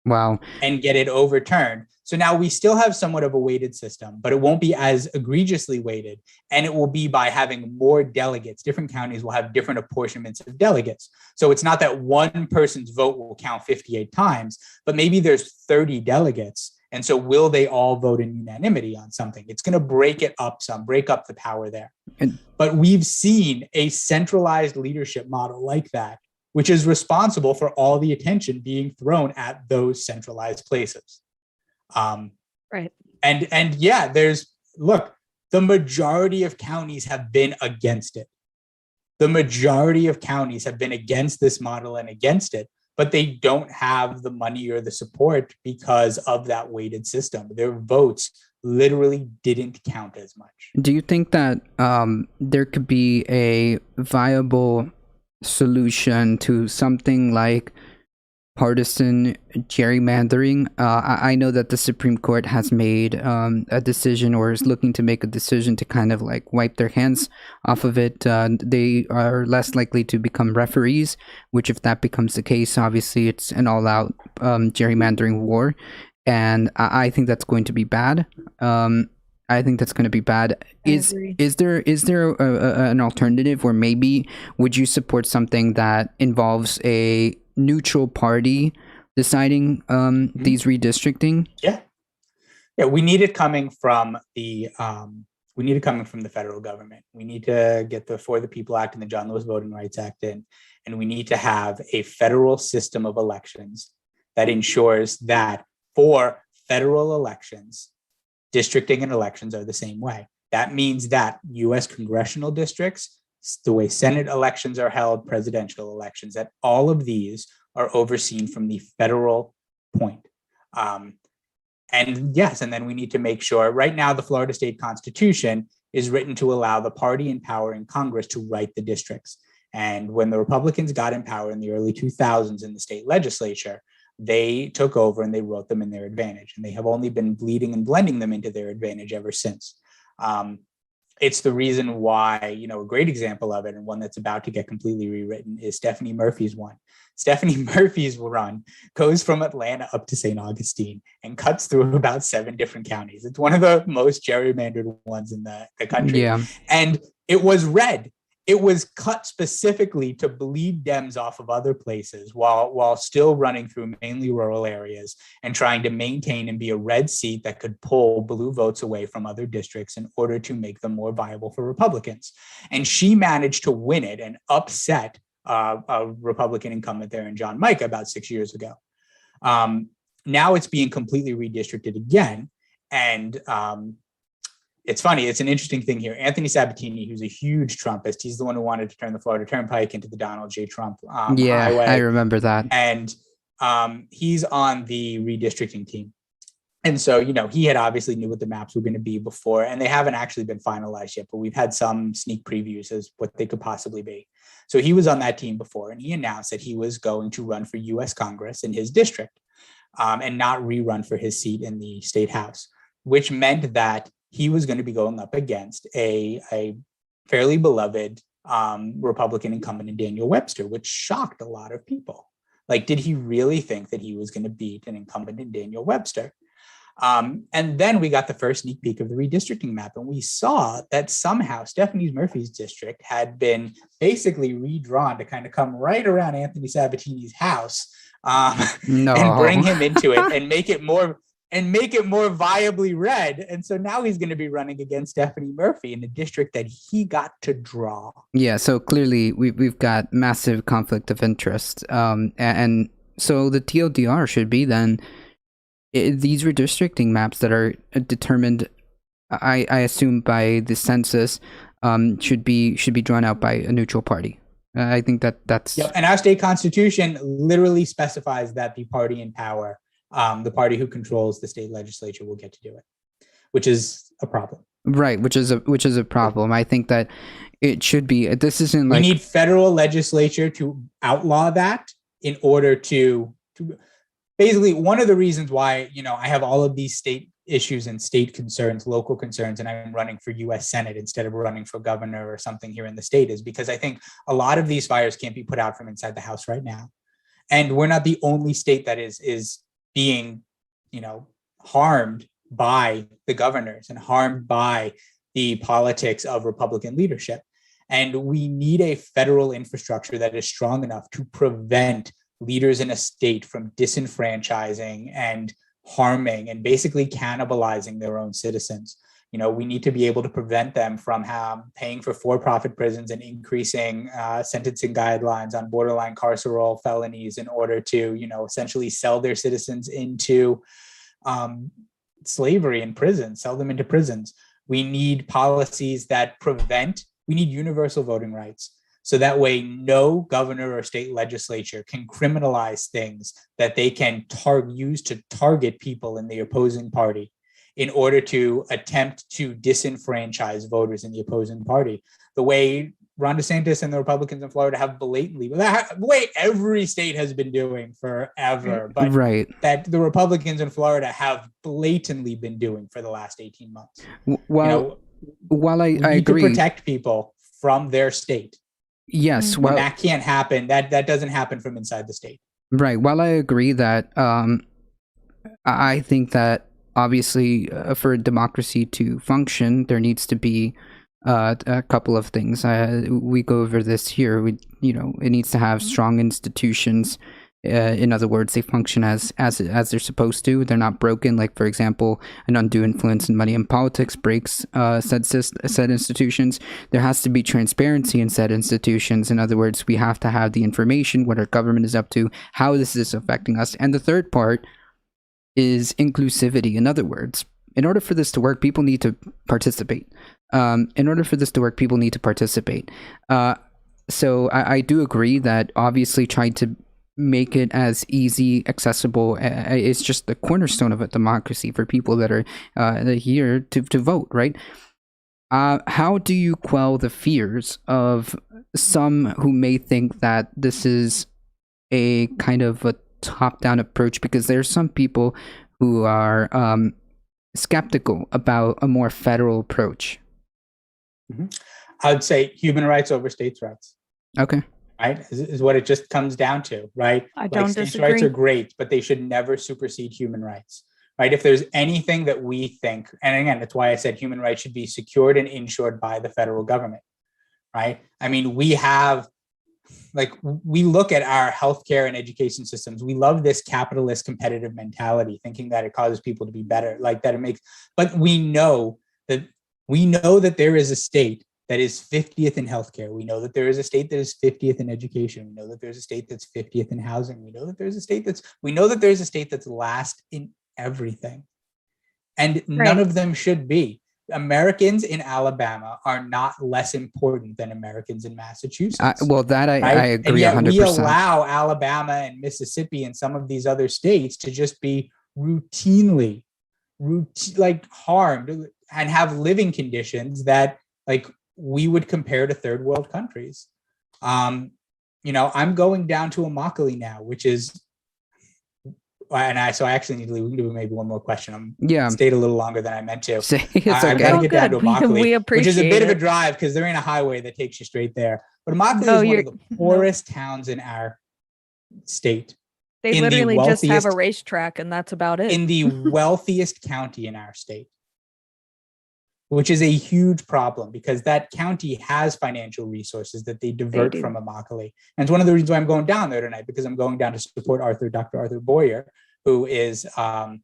Wow. And get it overturned. So now we still have somewhat of a weighted system, but it won't be as egregiously weighted. And it will be by having more delegates. Different counties will have different apportionments of delegates. So it's not that one person's vote will count 58 times, but maybe there's 30 delegates. And so will they all vote in unanimity on something? It's going to break it up some, break up the power there. But we've seen a centralized leadership model like that, which is responsible for all the attention being thrown at those centralized places. Right. And yeah, the majority of counties have been against it. The majority of counties have been against this model and against it, but they don't have the money or the support because of that weighted system. Their votes literally didn't count as much. Do you think that there could be a viable solution to something like partisan gerrymandering. I know that the Supreme Court has made a decision, or is looking to make a decision, to kind of like wipe their hands off of it. They are less likely to become referees, which, if that becomes the case, obviously it's an all-out gerrymandering war, and I think that's going to be bad. I think that's going to be bad. Is there an alternative, or maybe would you support something that involves a neutral party deciding these redistricting? Yeah, we need it coming from the federal government. We need to get the For the People Act and the John Lewis Voting Rights Act in, and we need to have a federal system of elections that ensures that for federal elections, districting and elections are the same way. That means that U.S. congressional districts, the way Senate elections are held, presidential elections, that all of these are overseen from the federal point. And then we need to make sure, right now, the Florida State Constitution is written to allow the party in power in Congress to write the districts. And when the Republicans got in power in the early 2000s in the state legislature, they took over and they wrote them in their advantage. And they have only been bleeding and blending them into their advantage ever since. It's the reason why, a great example of it, and one that's about to get completely rewritten, is Stephanie Murphy's one. Stephanie Murphy's run goes from Atlanta up to St. Augustine and cuts through about 7 different counties. It's one of the most gerrymandered ones in the country. Yeah. And it was red. It was cut specifically to bleed Dems off of other places while still running through mainly rural areas and trying to maintain and be a red seat that could pull blue votes away from other districts in order to make them more viable for Republicans. And she managed to win it and upset a Republican incumbent there in John Micah about 6 years ago. Now it's being completely redistricted again. And it's funny. It's an interesting thing here. Anthony Sabatini, who's a huge Trumpist, he's the one who wanted to turn the Florida Turnpike into the Donald J. Trump highway. I remember that. And he's on the redistricting team. And so, he had obviously knew what the maps were going to be before, and they haven't actually been finalized yet, but we've had some sneak previews as what they could possibly be. So he was on that team before, and he announced that he was going to run for U.S. Congress in his district and not rerun for his seat in the state house, which meant that he was going to be going up against a fairly beloved Republican incumbent in Daniel Webster, which shocked a lot of people. Like, did he really think that he was going to beat an incumbent in Daniel Webster? And then we got the first sneak peek of the redistricting map, and we saw that somehow Stephanie Murphy's district had been basically redrawn to kind of come right around Anthony Sabatini's house and bring him into it and make it more viably red. And so now he's going to be running against Stephanie Murphy in the district that he got to draw. Yeah, so clearly we've got massive conflict of interest. And so the TLDR should be then these redistricting maps that are determined, I assume, by the census, should be drawn out by a neutral party. I think that's... Yep. And our state constitution literally specifies that the party in power, the party who controls the state legislature, will get to do it, which is a problem. Right, which is a problem. I think that it should be. This isn't like... We need federal legislature to outlaw that in order to basically, one of the reasons why, I have all of these state issues and state concerns, local concerns, and I'm running for U.S. Senate instead of running for governor or something here in the state, is because I think a lot of these fires can't be put out from inside the House right now. And we're not the only state that is being, harmed by the governors and harmed by the politics of Republican leadership. And we need a federal infrastructure that is strong enough to prevent leaders in a state from disenfranchising and harming and basically cannibalizing their own citizens. We need to be able to prevent them from paying for for-profit prisons and increasing sentencing guidelines on borderline carceral felonies in order to, essentially sell their citizens into slavery in prison, sell them into prisons. We need policies that we need universal voting rights. So that way, no governor or state legislature can criminalize things that they can use to target people in the opposing party in order to attempt to disenfranchise voters in the opposing party. The way Ron DeSantis and the Republicans in Florida have blatantly, every state has been doing forever, but Right. that the Republicans in Florida have blatantly been doing for the last 18 months. While I we need agree to protect people from their state. Yes, And that can't happen. That doesn't happen from inside the state. Right. While I agree that I think that obviously for democracy to function, there needs to be a couple of things. We go over this here. It needs to have strong institutions. In other words, they function as they're supposed to. They're not broken. Like, for example, an undue influence in money and politics breaks said institutions. There has to be transparency in said institutions. In other words, we have to have the information, what our government is up to, how this is affecting us. And the third part is inclusivity. In other words, in order for this to work, people need to participate. So I do agree that obviously trying to make it as easy, accessible, it's just the cornerstone of a democracy for people that are here to vote, right? How do you quell the fears of some who may think that this is a kind of a top-down approach? Because there's some people who are skeptical about a more federal approach. I would say human rights over states' rights. Okay. Right, is what it just comes down to, right? I don't states' disagree. rights are great, but they should never supersede human rights, right? If there's anything that we think, and again, that's why I said human rights should be secured and insured by the federal government, right? I mean, we look at our healthcare and education systems. We love this capitalist competitive mentality, thinking that it causes people to be better, but we know that there is a state that is 50th in healthcare. We know that there is a state that is 50th in education. We know that there's a state that's 50th in housing. We know that there's a state that's last in everything. And none of them should be. Americans in Alabama are not less important than Americans in Massachusetts. I agree. And yet 100%. we allow Alabama and Mississippi and some of these other states to just be routinely harmed and have living conditions that we would compare to third world countries. I'm going down to Immokalee now, which is, so I actually need to leave. We can do maybe one more question. Stayed a little longer than I meant to. It's okay. I got to get down to Immokalee, which is a bit of a it. drive because there ain't a highway that takes you straight there. But Immokalee is one of the poorest towns in our state. They literally just have a racetrack and that's about it. In the wealthiest county in our state, which is a huge problem because that county has financial resources that they divert from Immokalee. And it's one of the reasons why I'm going down there tonight, because I'm going down to support Dr. Arthur Boyer, who is from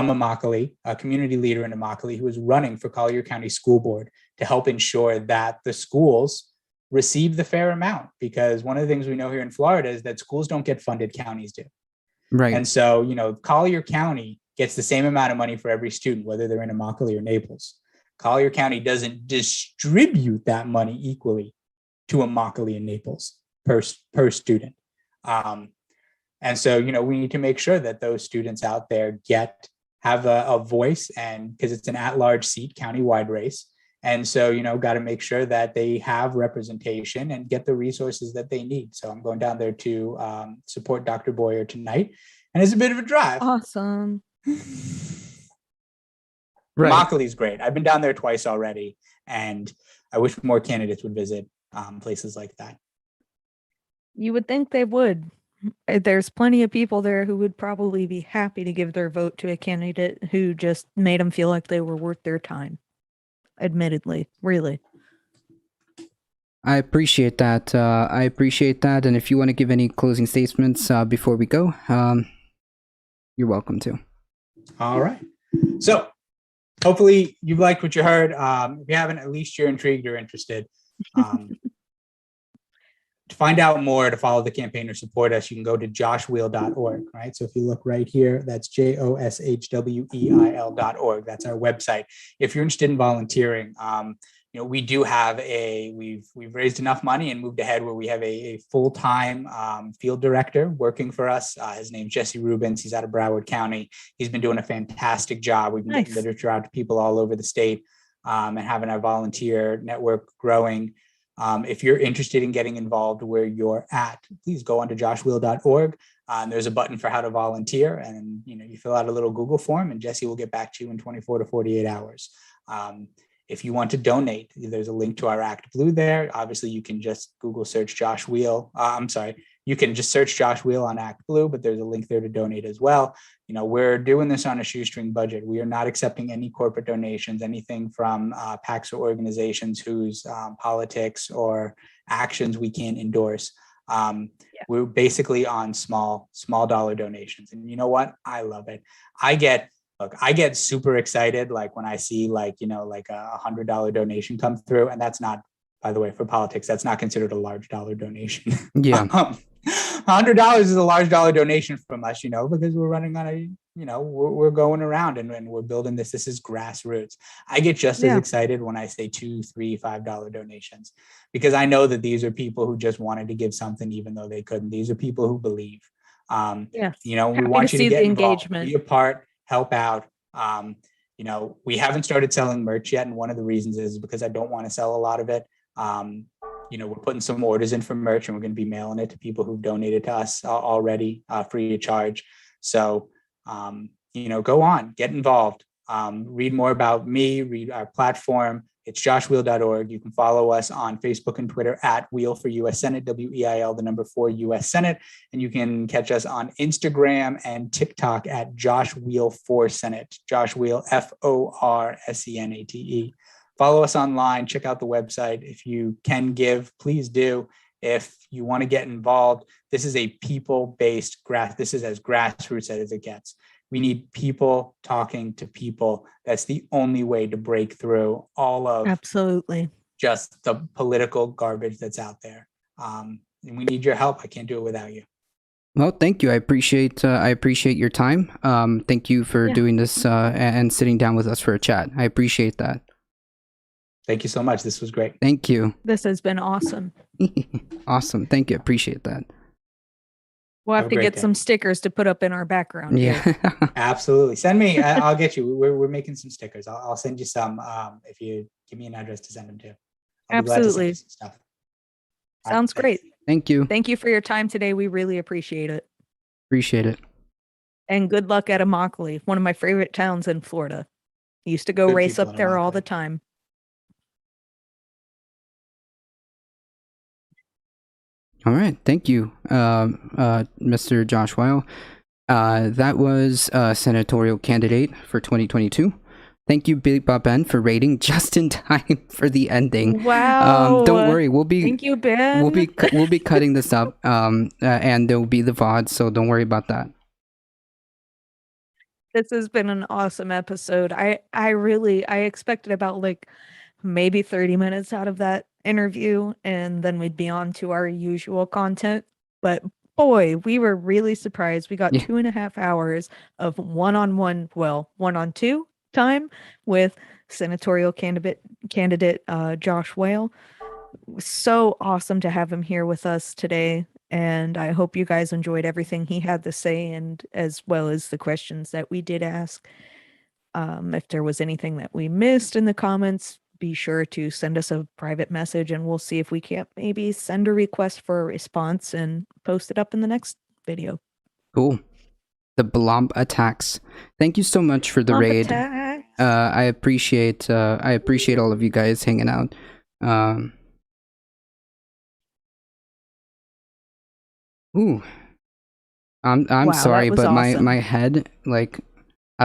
Immokalee, a community leader in Immokalee, who is running for Collier County School Board to help ensure that the schools receive the fair amount. Because one of the things we know here in Florida is that schools don't get funded, counties do. Right. And so, Collier County gets the same amount of money for every student, whether they're in Immokalee or Naples. Collier County doesn't distribute that money equally to Immokalee and Naples per student. And so, we need to make sure that those students out there have a voice, and because it's an at-large seat, countywide race. And so, got to make sure that they have representation and get the resources that they need. So I'm going down there to support Dr. Boyer tonight. And it's a bit of a drive. Awesome. Right. Immokalee's great. I've been down there twice already, and I wish more candidates would visit places like that. You would think they would. There's plenty of people there who would probably be happy to give their vote to a candidate who just made them feel like they were worth their time. Admittedly, really. I appreciate that. And if you want to give any closing statements before we go, you're welcome to. All right. So hopefully you've liked what you heard. If you haven't, at least you're intrigued or interested. To find out more, to follow the campaign or support us, you can go to joshweil.org, right? So if you look right here, that's joshweil.org. That's our website. If you're interested in volunteering, we do have we've raised enough money and moved ahead where we have a full-time field director working for us. His name's Jesse Rubens. He's out of Broward County. He's been doing a fantastic job. We've been getting literature out to people all over the state and having our volunteer network growing. If you're interested in getting involved where you're at, please go onto joshwheel.org. There's a button for how to volunteer, and you fill out a little Google form, and Jesse will get back to you in 24 to 48 hours. If you want to donate, there's a link to our Act Blue there. Obviously, you can just Google search Josh Wheel. You can just search Josh Wheel on Act Blue, but there's a link there to donate as well. We're doing this on a shoestring budget. We are not accepting any corporate donations, anything from PACs or organizations whose politics or actions we can't endorse. We're basically on small dollar donations. And you know what? I love it. I get super excited like when I see like a $100 donation come through. And that's not, by the way, for politics, that's not considered a large dollar donation. Yeah. $100 is a large dollar donation from us, because we're running on we're going around and we're building this. This is grassroots. I get just as excited when I say $2, $3, $5 donations, because I know that these are people who just wanted to give something even though they couldn't. These are people who believe. We want you to get involved, be a part, help out. We haven't started selling merch yet, and one of the reasons is because I don't want to sell a lot of it. We're putting some orders in for merch, and we're going to be mailing it to people who've donated to us already free of charge. So, go on, get involved, read more about me, read our platform. It's joshwheel.org. You can follow us on Facebook and Twitter at Wheel for U.S. Senate, WEIL, the number 4 U.S. Senate. And you can catch us on Instagram and TikTok at Josh Wheel for Senate, Josh Wheel, FORSENATE. Follow us online, check out the website. If you can give, please do. If you want to get involved, this is a people-based this is as grassroots as it gets. We need people talking to people. That's the only way to break through all of just the political garbage that's out there. And we need your help. I can't do it without you. Well, thank you. I appreciate your time. Thank you for doing this and sitting down with us for a chat. I appreciate that. Thank you so much. This was great. Thank you. This has been awesome. Awesome. Thank you. Appreciate that. We'll have to get some stickers to put up in our background. Yeah. Absolutely. Send me. I'll get you. We're making some stickers. I'll send you some if you give me an address to send them to. Absolutely. Stuff. Sounds great. Thank you. Thank you for your time today. We really appreciate it. Appreciate it. And good luck at Immokalee, one of my favorite towns in Florida. I used to go race up there all the time. All right. Thank you, Mr. Josh Weil. That was senatorial candidate for 2022. Thank you, Billy Bob Ben, for rating just in time for the ending. Wow. Don't worry, thank you, Ben. We'll be cutting this up, and there will be the VOD, so don't worry about that. This has been an awesome episode. I expected about maybe 30 minutes out of that interview, and then we'd be on to our usual content. But boy, we were really surprised. We got 2.5 hours of one-on-two time with senatorial candidate Josh Weil. So awesome to have him here with us today, and I hope you guys enjoyed everything he had to say, and as well as the questions that we did ask. If there was anything that we missed in the comments, be sure to send us a private message, and we'll see if we can't maybe send a request for a response and post it up in the next video. Cool. The Blomp attacks. Thank you so much for the raid. I appreciate all of you guys hanging out. I'm sorry, but awesome. my head, I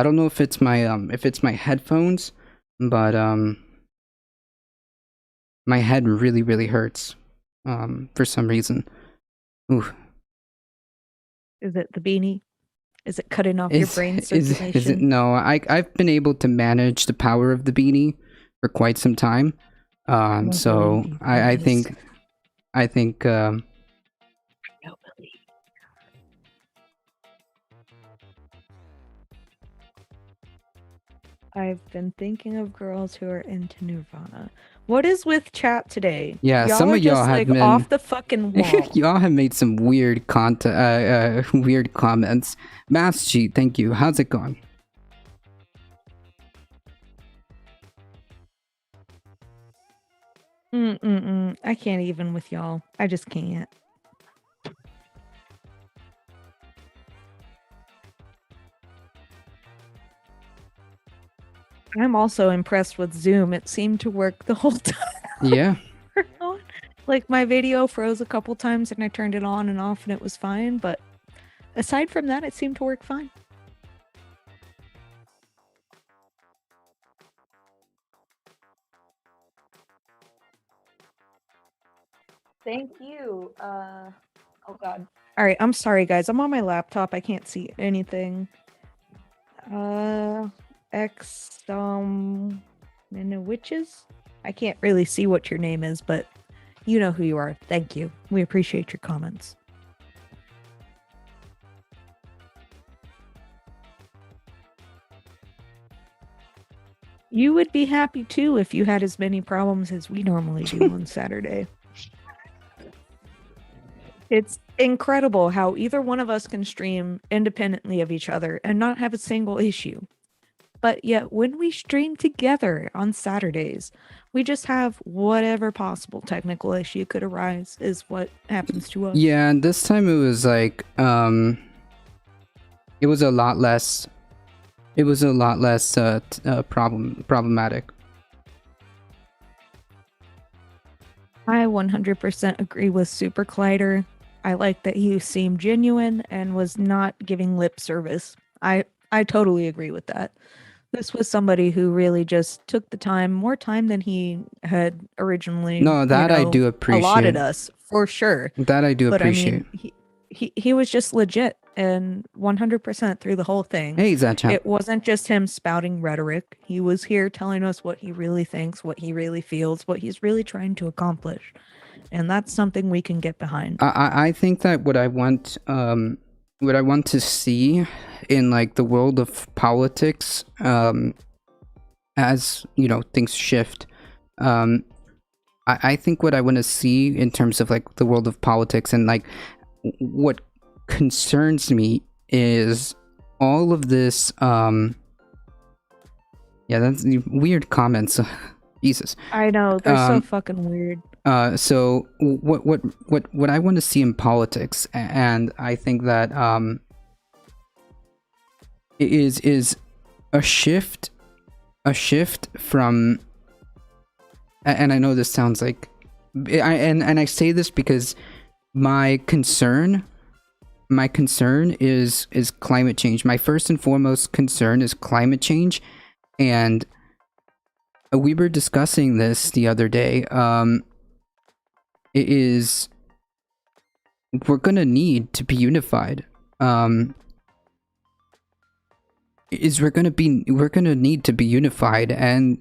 don't know if it's my headphones, but my head really hurts for some reason. Ooh. Is it the beanie? Is it cutting off your brain circulation? Is it? No, I've been able to manage the power of the beanie for quite some time. So I think I've been thinking of girls who are into Nirvana. What is with chat today? Yeah, some of y'all have been off the fucking wall. Y'all have made some weird weird comments. Mass Cheat, thank you. How's it going? I can't even with y'all. I just can't. I'm also impressed with Zoom. It seemed to work the whole time. Yeah. Like my video froze a couple times and I turned it on and off and it was fine, but aside from that, it seemed to work fine. Thank you. Oh god. All right, I'm sorry guys. I'm on my laptop. I can't see anything. X witches? I can't really see what your name is, but you know who you are. Thank you. We appreciate your comments. You would be happy too if you had as many problems as we normally do on Saturday. It's incredible how either one of us can stream independently of each other and not have a single issue. But yet, when we stream together on Saturdays, we just have whatever possible technical issue could arise, is what happens to us. Yeah, and this time it was like, it was a lot less. It was a lot less problematic. I 100% agree with Super Collider. I like that he seemed genuine and was not giving lip service. I totally agree with that. This was somebody who really just took the time, more time than he had originally. No, that I do appreciate. Allotted us for sure. That I do appreciate. I mean, he was just legit and 100% through the whole thing. Hey, Zachan. It wasn't just him spouting rhetoric. He was here telling us what he really thinks, what he really feels, what he's really trying to accomplish. And that's something we can get behind. I think that what I want to see in like the world of politics, as you know, things shift, I think what I want to see in terms of like the world of politics and like what concerns me is all of this yeah, that's weird comments. Jesus. I know, they're so fucking weird. So what I want to see in politics, and I think that is a shift from, and I know this sounds like, I say this because my concern is climate change. My first and foremost concern is climate change, and we were discussing this the other day. We're gonna need to be unified. We're gonna need to be unified, and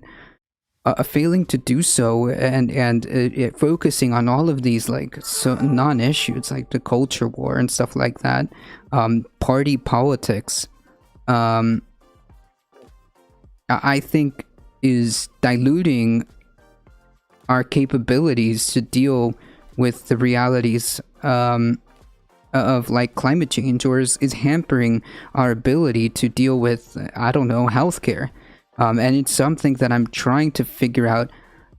failing to do so, and focusing on all of these like non-issues like the culture war and stuff like that, party politics, I think is diluting our capabilities to deal with the realities of like climate change, or is hampering our ability to deal with, I don't know, healthcare. And it's something that I'm trying to figure out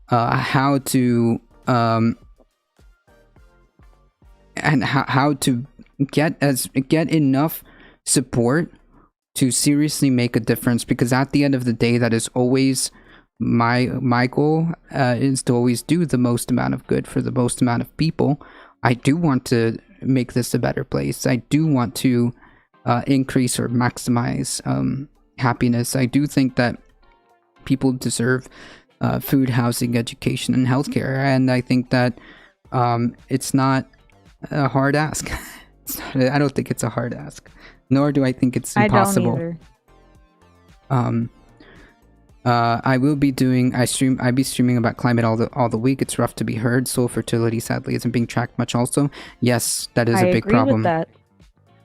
how to and how to get enough support to seriously make a difference, because at the end of the day, that is always my goal, is to always do the most amount of good for the most amount of people. I do want to make this a better place. I do want to increase or maximize happiness. I do think that people deserve food, housing, education, and healthcare, and I think that it's not a hard ask. I don't think it's a hard ask, nor do I think it's impossible. I don't either. I will be doing. I'll be streaming about climate all the week. It's rough to be heard. Soul fertility sadly isn't being tracked much. Also, yes, that is a big problem. With that.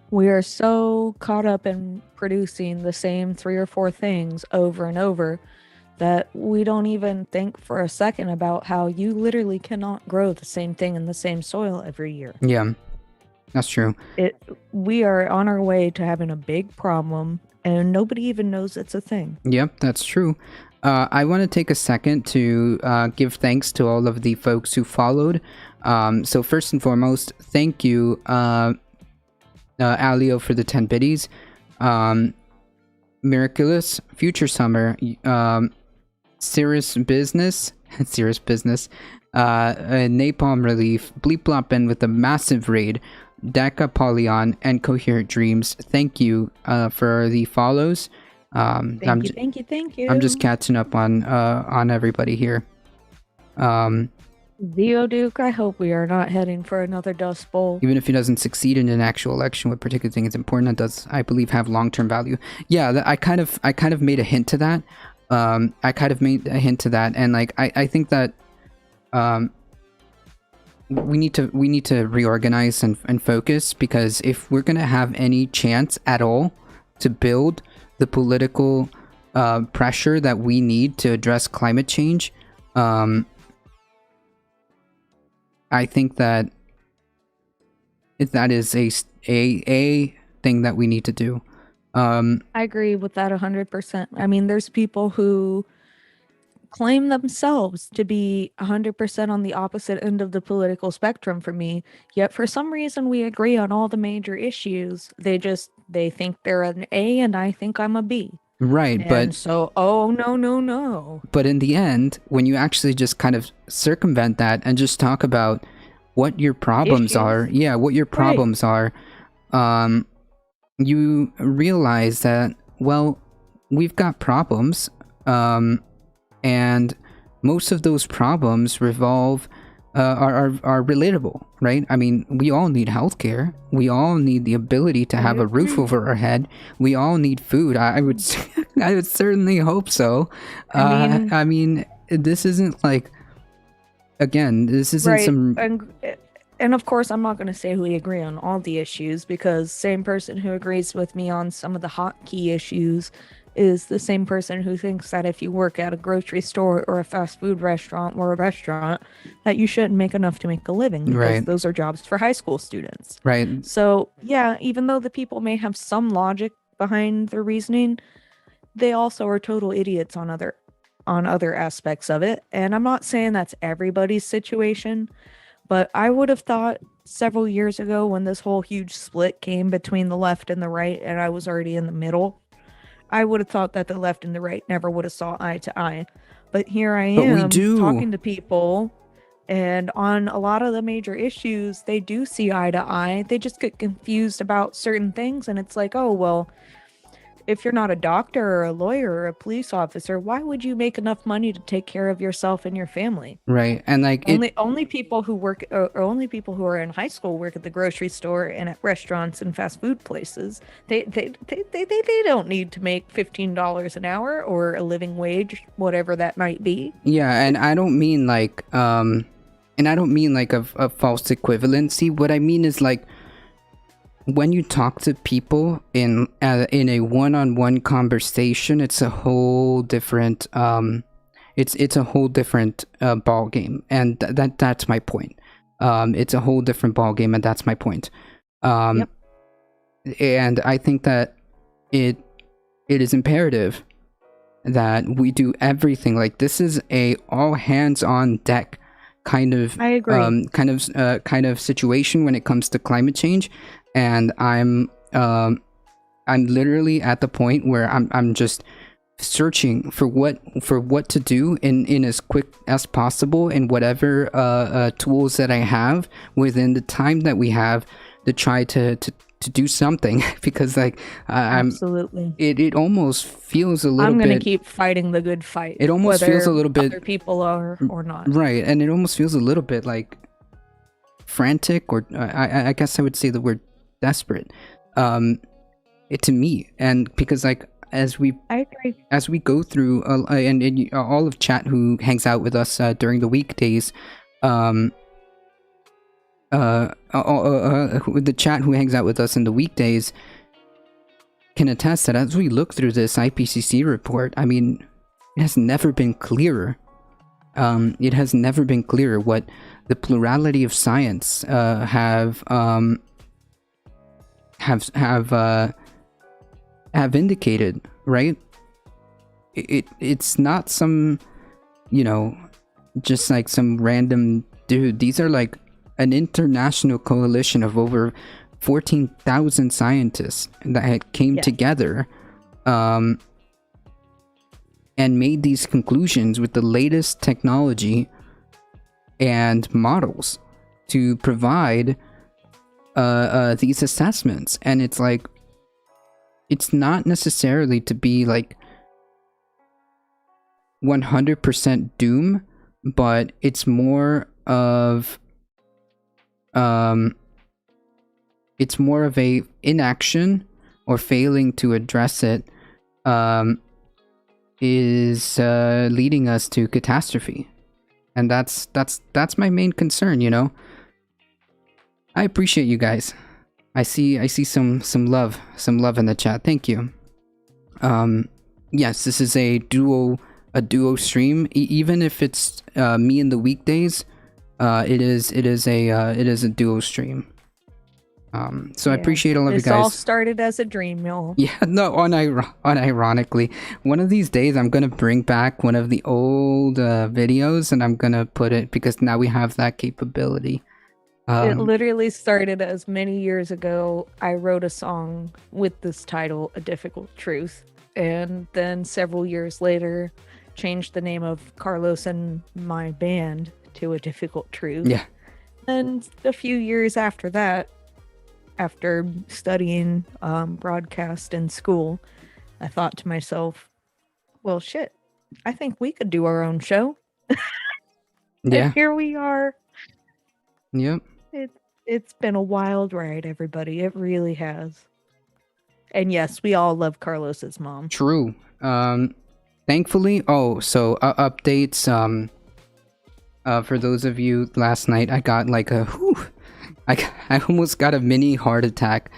We are so caught up in producing the same 3 or 4 things over and over that we don't even think for a second about how you literally cannot grow the same thing in the same soil every year. Yeah. That's true. We are on our way to having a big problem, and nobody even knows it's a thing. Yep, that's true. I want to take a second to give thanks to all of the folks who followed. So first and foremost, thank you, Alio, for the 10 biddies. Miraculous, Future Summer, Cirrus Business, Cirrus Business, Napalm Relief, Bleep Blop with a massive raid, Deca Polyon, and Coherent Dreams. Thank you for the follows. Thank you. I'm just catching up on everybody here. Duke, I hope we are not heading for another Dust Bowl. Even if he doesn't succeed in an actual election, what particular thing is important that does, I believe, have long-term value. Yeah, I kind of made a hint to that. And like I think that we need to reorganize and focus, because if we're gonna have any chance at all to build the political pressure that we need to address climate change, I think that is a thing that we need to do. I agree with that 100%. I mean, there's people who claim themselves to be 100% on the opposite end of the political spectrum for me, yet for some reason we agree on all the major issues. They think they're an A and I think I'm a B. Right, but so, oh, no. But in the end, when you actually just kind of circumvent that and just talk about what your problems are, you realize that, well, we've got problems, and most of those problems revolve are relatable, right? I mean, we all need healthcare. We all need the ability to have a roof over our head. We all need food. I would certainly hope so. I mean, this isn't like, again, this isn't right. some. And of course, I'm not going to say we agree on all the issues, because same person who agrees with me on some of the hot key issues is the same person who thinks that if you work at a grocery store or a fast food restaurant or a restaurant, that you shouldn't make enough to make a living, because Right. those are jobs for high school students. Right. So yeah, even though the people may have some logic behind their reasoning, they also are total idiots on other aspects of it. And I'm not saying that's everybody's situation, but I would have thought several years ago, when this whole huge split came between the left and the right, and I was already in the middle, I would have thought that the left and the right never would have saw eye to eye. But here I am talking to people, and on a lot of the major issues, they do see eye to eye. They just get confused about certain things, and it's like, oh, well, if you're not a doctor or a lawyer or a police officer, why would you make enough money to take care of yourself and your family? Right. And like only people who work, or only people who are in high school work at the grocery store and at restaurants and fast food places. They don't need to make $15 an hour or a living wage, whatever that might be. Yeah, and I don't mean like a false equivalency. What I mean is, like, when you talk to people in a one-on-one conversation, it's a whole different it's a whole different ball game, and that's my point. It's a whole different ball game, and that's my point. Yep. And I think that it is imperative that we do everything. Like, this is a all hands on deck kind of I agree. kind of situation when it comes to climate change. And I'm literally at the point where I'm just searching for what to do in as quick as possible, in whatever tools that I have within the time that we have, to try to do something. Because like absolutely, it almost feels a little bit. I'm gonna keep fighting the good fight. It almost feels a little bit. Other people are or not. Right, and it almost feels a little bit like frantic, or I guess I would say the word desperate, to me. And because, like, I agree. As we go through, and all of chat who hangs out with us during the weekdays, the chat who hangs out with us in the weekdays can attest that as we look through this IPCC report, I mean, it has never been clearer. It has never been clearer what the plurality of science have have indicated, right? It's not some, you know, just like some random dude. These are like an international coalition of over 14,000 scientists that had came together and made these conclusions with the latest technology and models to provide these assessments. And it's like, it's not necessarily to be like 100% doom, but it's more of a inaction or failing to address it is leading us to catastrophe. And that's my main concern, you know. I appreciate you guys. I see some love in the chat. Thank you. Yes, this is a duo stream. Even if it's me in the weekdays, it is a duo stream. So I appreciate all of you guys. This all started as a dream, y'all. Yeah, no, unironically, one of these days I'm gonna bring back one of the old videos and I'm gonna put it, because now we have that capability. It literally started as many years ago. I wrote a song with this title, A Difficult Truth, and then several years later changed the name of Carlos and my band to A Difficult Truth. Yeah. And a few years after that, after studying broadcast in school, I thought to myself, well, shit, I think we could do our own show. Yeah. And here we are. Yep. It's been a wild ride, everybody. It really has. And yes, we all love Carlos's mom. True. Thankfully, updates. For those of you, last night I got like I almost got a mini heart attack.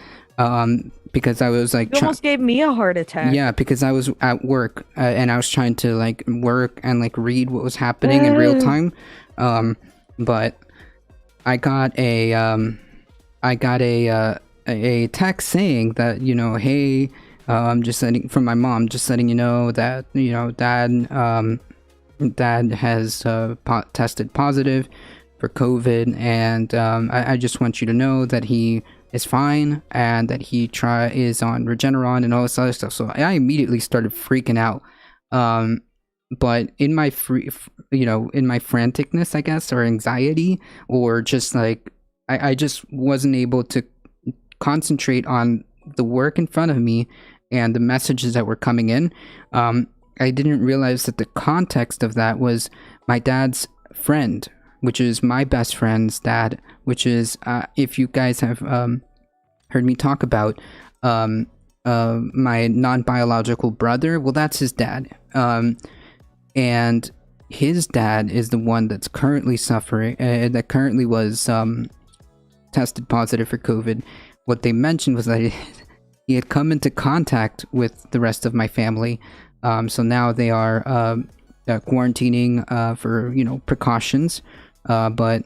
Because I was like, you almost gave me a heart attack. Yeah, because I was at work and I was trying to like work and like read what was happening in real time. But I got a text saying that, you know, hey, just letting from my mom, just letting you know that, you know, dad has tested positive for COVID, and I just want you to know that he is fine and that he is on Regeneron and all this other stuff. So I immediately started freaking out. But in my in my franticness, I guess, or anxiety, or just like I just wasn't able to concentrate on the work in front of me and the messages that were coming in. I didn't realize that the context of that was my dad's friend, which is my best friend's dad, which is if you guys have heard me talk about my non-biological brother, well, that's his dad. And his dad is the one that's currently suffering, that currently was tested positive for COVID. What they mentioned was that he had come into contact with the rest of my family. So now they are quarantining for, you know, precautions. But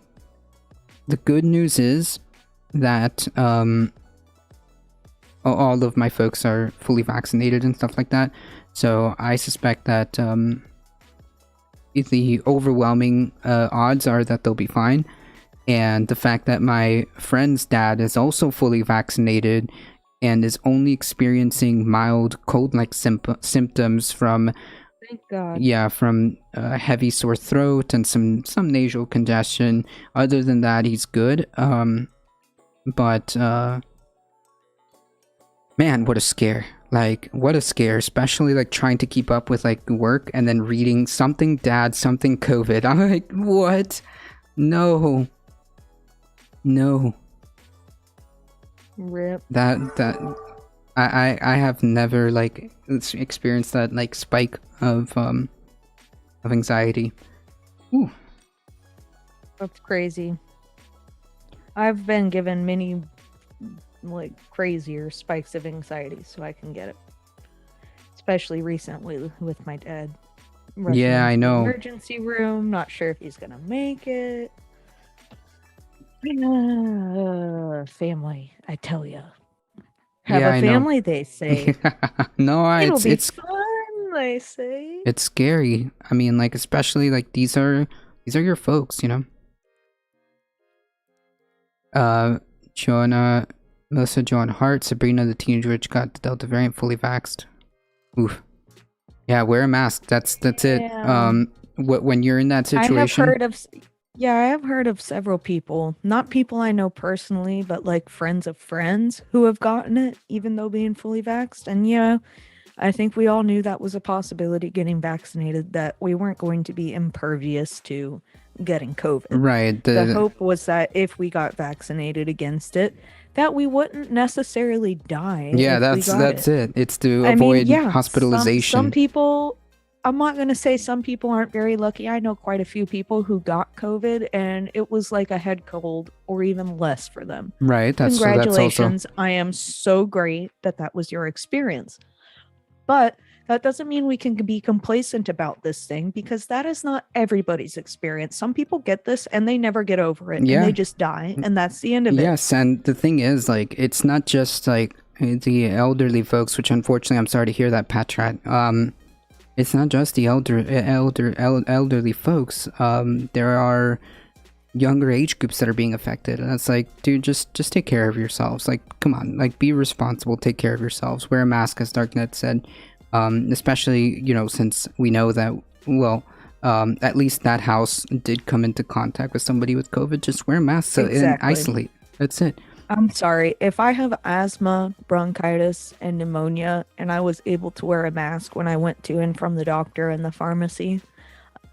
the good news is that all of my folks are fully vaccinated and stuff like that. So I suspect that the overwhelming odds are that they'll be fine. And the fact that my friend's dad is also fully vaccinated and is only experiencing mild cold-like symptoms from, thank God. Yeah, from heavy sore throat and some nasal congestion. Other than that, he's good. But man, what a scare. Like, what a scare, especially like trying to keep up with like work and then reading something dad, something COVID. I'm like, what? No. Rip. That I have never like experienced that like spike of anxiety. Ooh. That's crazy. I've been given many like crazier spikes of anxiety, so I can get it. Especially recently with my dad. Yeah, I know. Emergency room, not sure if he's gonna make it. Family, I tell ya. Have Yeah, a I know. family, they say. No, It'll be it's fun, they say. it's scary. I mean, like, especially like these are your folks, you know. Joanna, Melissa, Joan Hart, Sabrina, the teenage witch got the Delta variant, fully vaxxed. Oof. Yeah, wear a mask. That's it. Yeah. When you're in that situation, I have heard of several people, not people I know personally, but like friends of friends who have gotten it, even though being fully vaxxed. And yeah, I think we all knew that was a possibility getting vaccinated, that we weren't going to be impervious to getting COVID. right? The hope was that if we got vaccinated against it, that we wouldn't necessarily die Yeah, if we got that's it. It's to I mean, avoid yeah, hospitalization. some people, I'm not going to say some people aren't very lucky. I know quite a few people who got COVID and it was like a head cold or even less for them. Right. That's also. Congratulations. I am so great that that was your experience. But that doesn't mean we can be complacent about this thing, because that is not everybody's experience. Some people get this and they never get over it, Yeah. and they just die, and that's the end of it. Yes, and the thing is, like, it's not just like the elderly folks, which unfortunately I'm sorry to hear that, Patrat. It's not just the elderly folks. There are younger age groups that are being affected, and it's like, dude, just take care of yourselves. Like, come on, like, be responsible, take care of yourselves, wear a mask, as Darknet said. Especially, you know, since we know that, well, at least that house did come into contact with somebody with COVID. Just wear a mask and isolate. That's it. I'm sorry, if I have asthma, bronchitis, and pneumonia, and I was able to wear a mask when I went to and from the doctor and the pharmacy,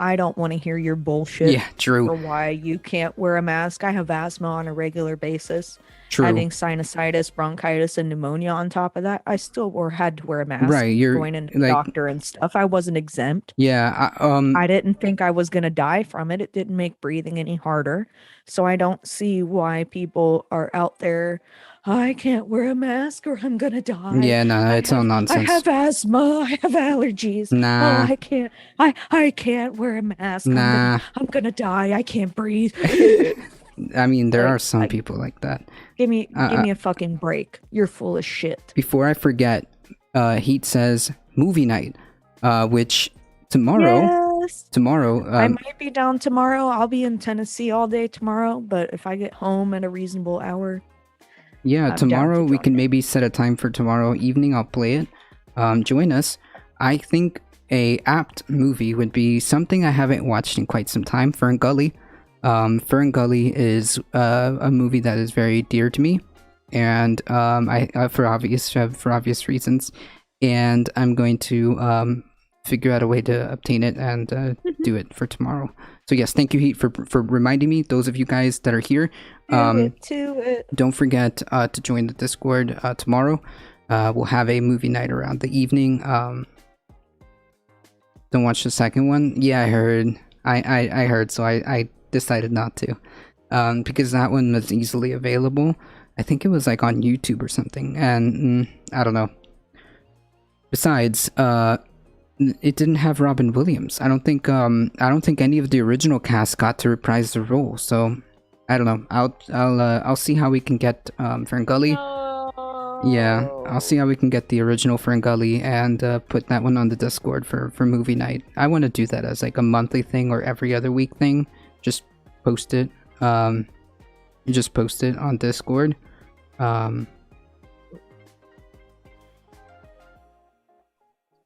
I don't want to hear your bullshit. Yeah, true. For why you can't wear a mask. I have asthma on a regular basis. True. Having sinusitis, bronchitis, and pneumonia on top of that, I still had to wear a mask. Right, you're going into the like, doctor and stuff. I wasn't exempt. Yeah. I didn't think I was gonna die from it. It didn't make breathing any harder. So I don't see why people are out there. I can't wear a mask or I'm gonna die. Yeah, no, it's all nonsense. I have asthma. I have allergies. Nah. Oh, I can't. I can't wear a mask. Nah. I'm gonna die. I can't breathe. I mean, there are some people like that. Give me a fucking break. You're full of shit. Before I forget, Heat says movie night, which tomorrow. Yes. Tomorrow. I might be down tomorrow. I'll be in Tennessee all day tomorrow. But if I get home at a reasonable hour. Yeah, I'm tomorrow down to we join can it. maybe set a time for tomorrow evening. I'll play it. Join us. I think a apt movie would be something I haven't watched in quite some time. Fern Gully. Fern Gully is a movie that is very dear to me, and I for obvious reasons, and I'm going to figure out a way to obtain it and do it for tomorrow. So yes, thank you, Heat, for reminding me. Those of you guys that are here, don't forget to join the Discord tomorrow. We'll have a movie night around the evening. Don't watch the second one. Yeah, I heard. I heard. So I decided not to, because that one was easily available. I think it was like on YouTube or something, and I don't know. Besides, it didn't have Robin Williams. I don't think any of the original cast got to reprise the role. So I don't know. I'll see how we can get Fern Gully. Yeah, I'll see how we can get the original Fern Gully and put that one on the Discord for movie night. I want to do that as like a monthly thing or every other week thing. Just post it. You just post it on Discord.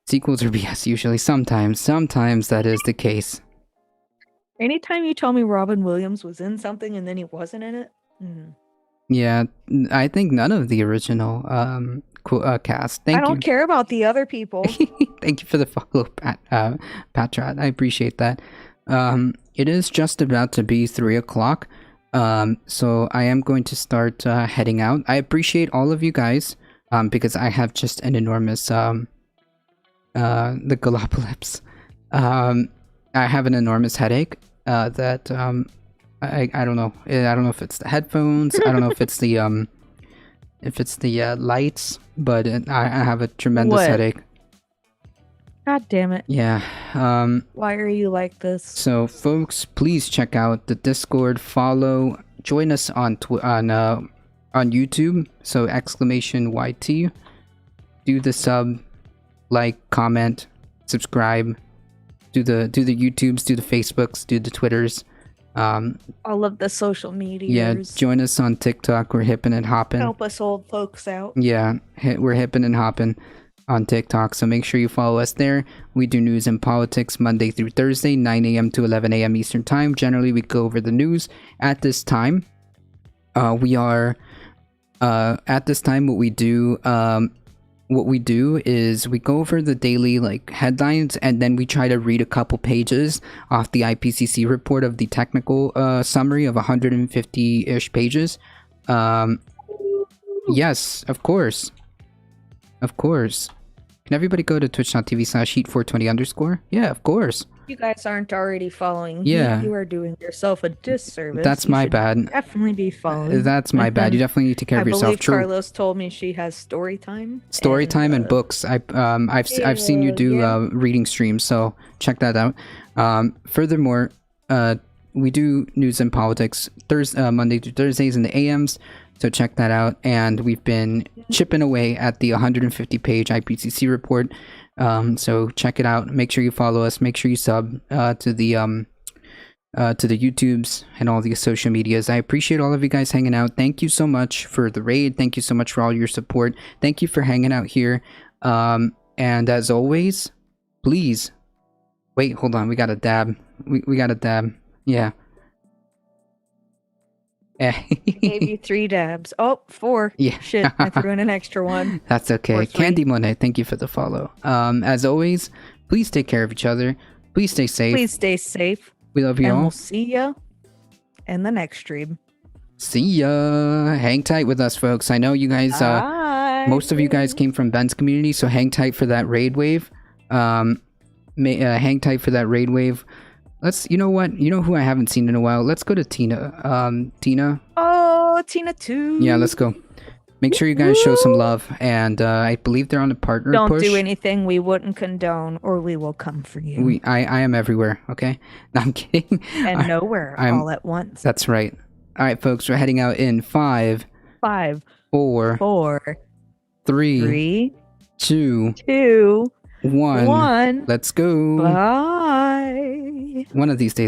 Sequels are BS usually. Sometimes that is the case. Anytime you tell me Robin Williams was in something and then he wasn't in it. Yeah, I think none of the original cast. Thank you. I don't care about the other people. Thank you for the follow, Patrat. I appreciate that. It is just about to be 3 o'clock. So I am going to start heading out. I appreciate all of you guys, because I have just an enormous the Galapagos. I have an enormous headache that I don't know. I don't know if it's the headphones. I don't know if it's the lights, but I have a tremendous headache. God damn it. Yeah. Why are you like this? So, folks, please check out the Discord. Follow. Join us on on YouTube. So exclamation YT. Do the sub, like, comment, subscribe. Do the YouTubes, do the Facebooks, do the Twitters. All of the social Yeah, medias. join us on TikTok. We're hippin' and hoppin'. Help us old folks out. Yeah, we're hippin' and hoppin' on TikTok, so make sure you follow us there. We do news and politics Monday through Thursday, 9 a.m. to 11 a.m. Eastern Time. Generally, we go over the news at this time. At this time, what we do is we go over the daily like headlines, and then we try to read a couple pages off the IPCC report of the technical summary of 150-ish pages. Yes, of course. Can everybody go to twitch.tv/heat420_? Yeah, of course. You guys aren't already following. Yeah. You are doing yourself a disservice. That's You my should bad. Definitely be following. That's my bad. You definitely need to take care I of yourself. believe True. Carlos told me she has story time. Story time and books. I've seen you do reading streams, so check that out. Furthermore, we do news and politics Monday through Thursdays in the AMs, so check that out. And we've been chipping away at the 150-page IPCC report, so check it out. Make sure you follow us. Make sure you sub to the YouTubes and all the social medias. I appreciate all of you guys hanging out. Thank you so much for the raid. Thank you so much for all your support. Thank you for hanging out here. And as always, please wait. Hold on. We got a dab. We got a dab. Yeah. Gave you 3 dabs. Oh, 4. Yeah. Shit, I threw in an extra one. That's okay. Or 3. Candy Monet, thank you for the follow. As always, please take care of each other. Please stay safe. Please stay safe. We love you And all. we'll see ya in the next stream. See ya. Hang tight with us, folks. I know you guys, Bye. most of you guys came from Ben's community, so hang tight for that raid wave. Hang tight for that raid wave. You know what? You know who I haven't seen in a while? Let's go to Tina. Tina? Oh, Tina too. Yeah, let's go. Make sure you guys show some love. And I believe they're on a partner Don't push. do anything we wouldn't condone, or we will come for you. I am everywhere, okay? No, I'm kidding. And nowhere all at once. That's right. All right, folks, we're heading out in 5, 5, 4, 4, 3, 2, 2, 1. 1. Let's go. Bye. One of these days.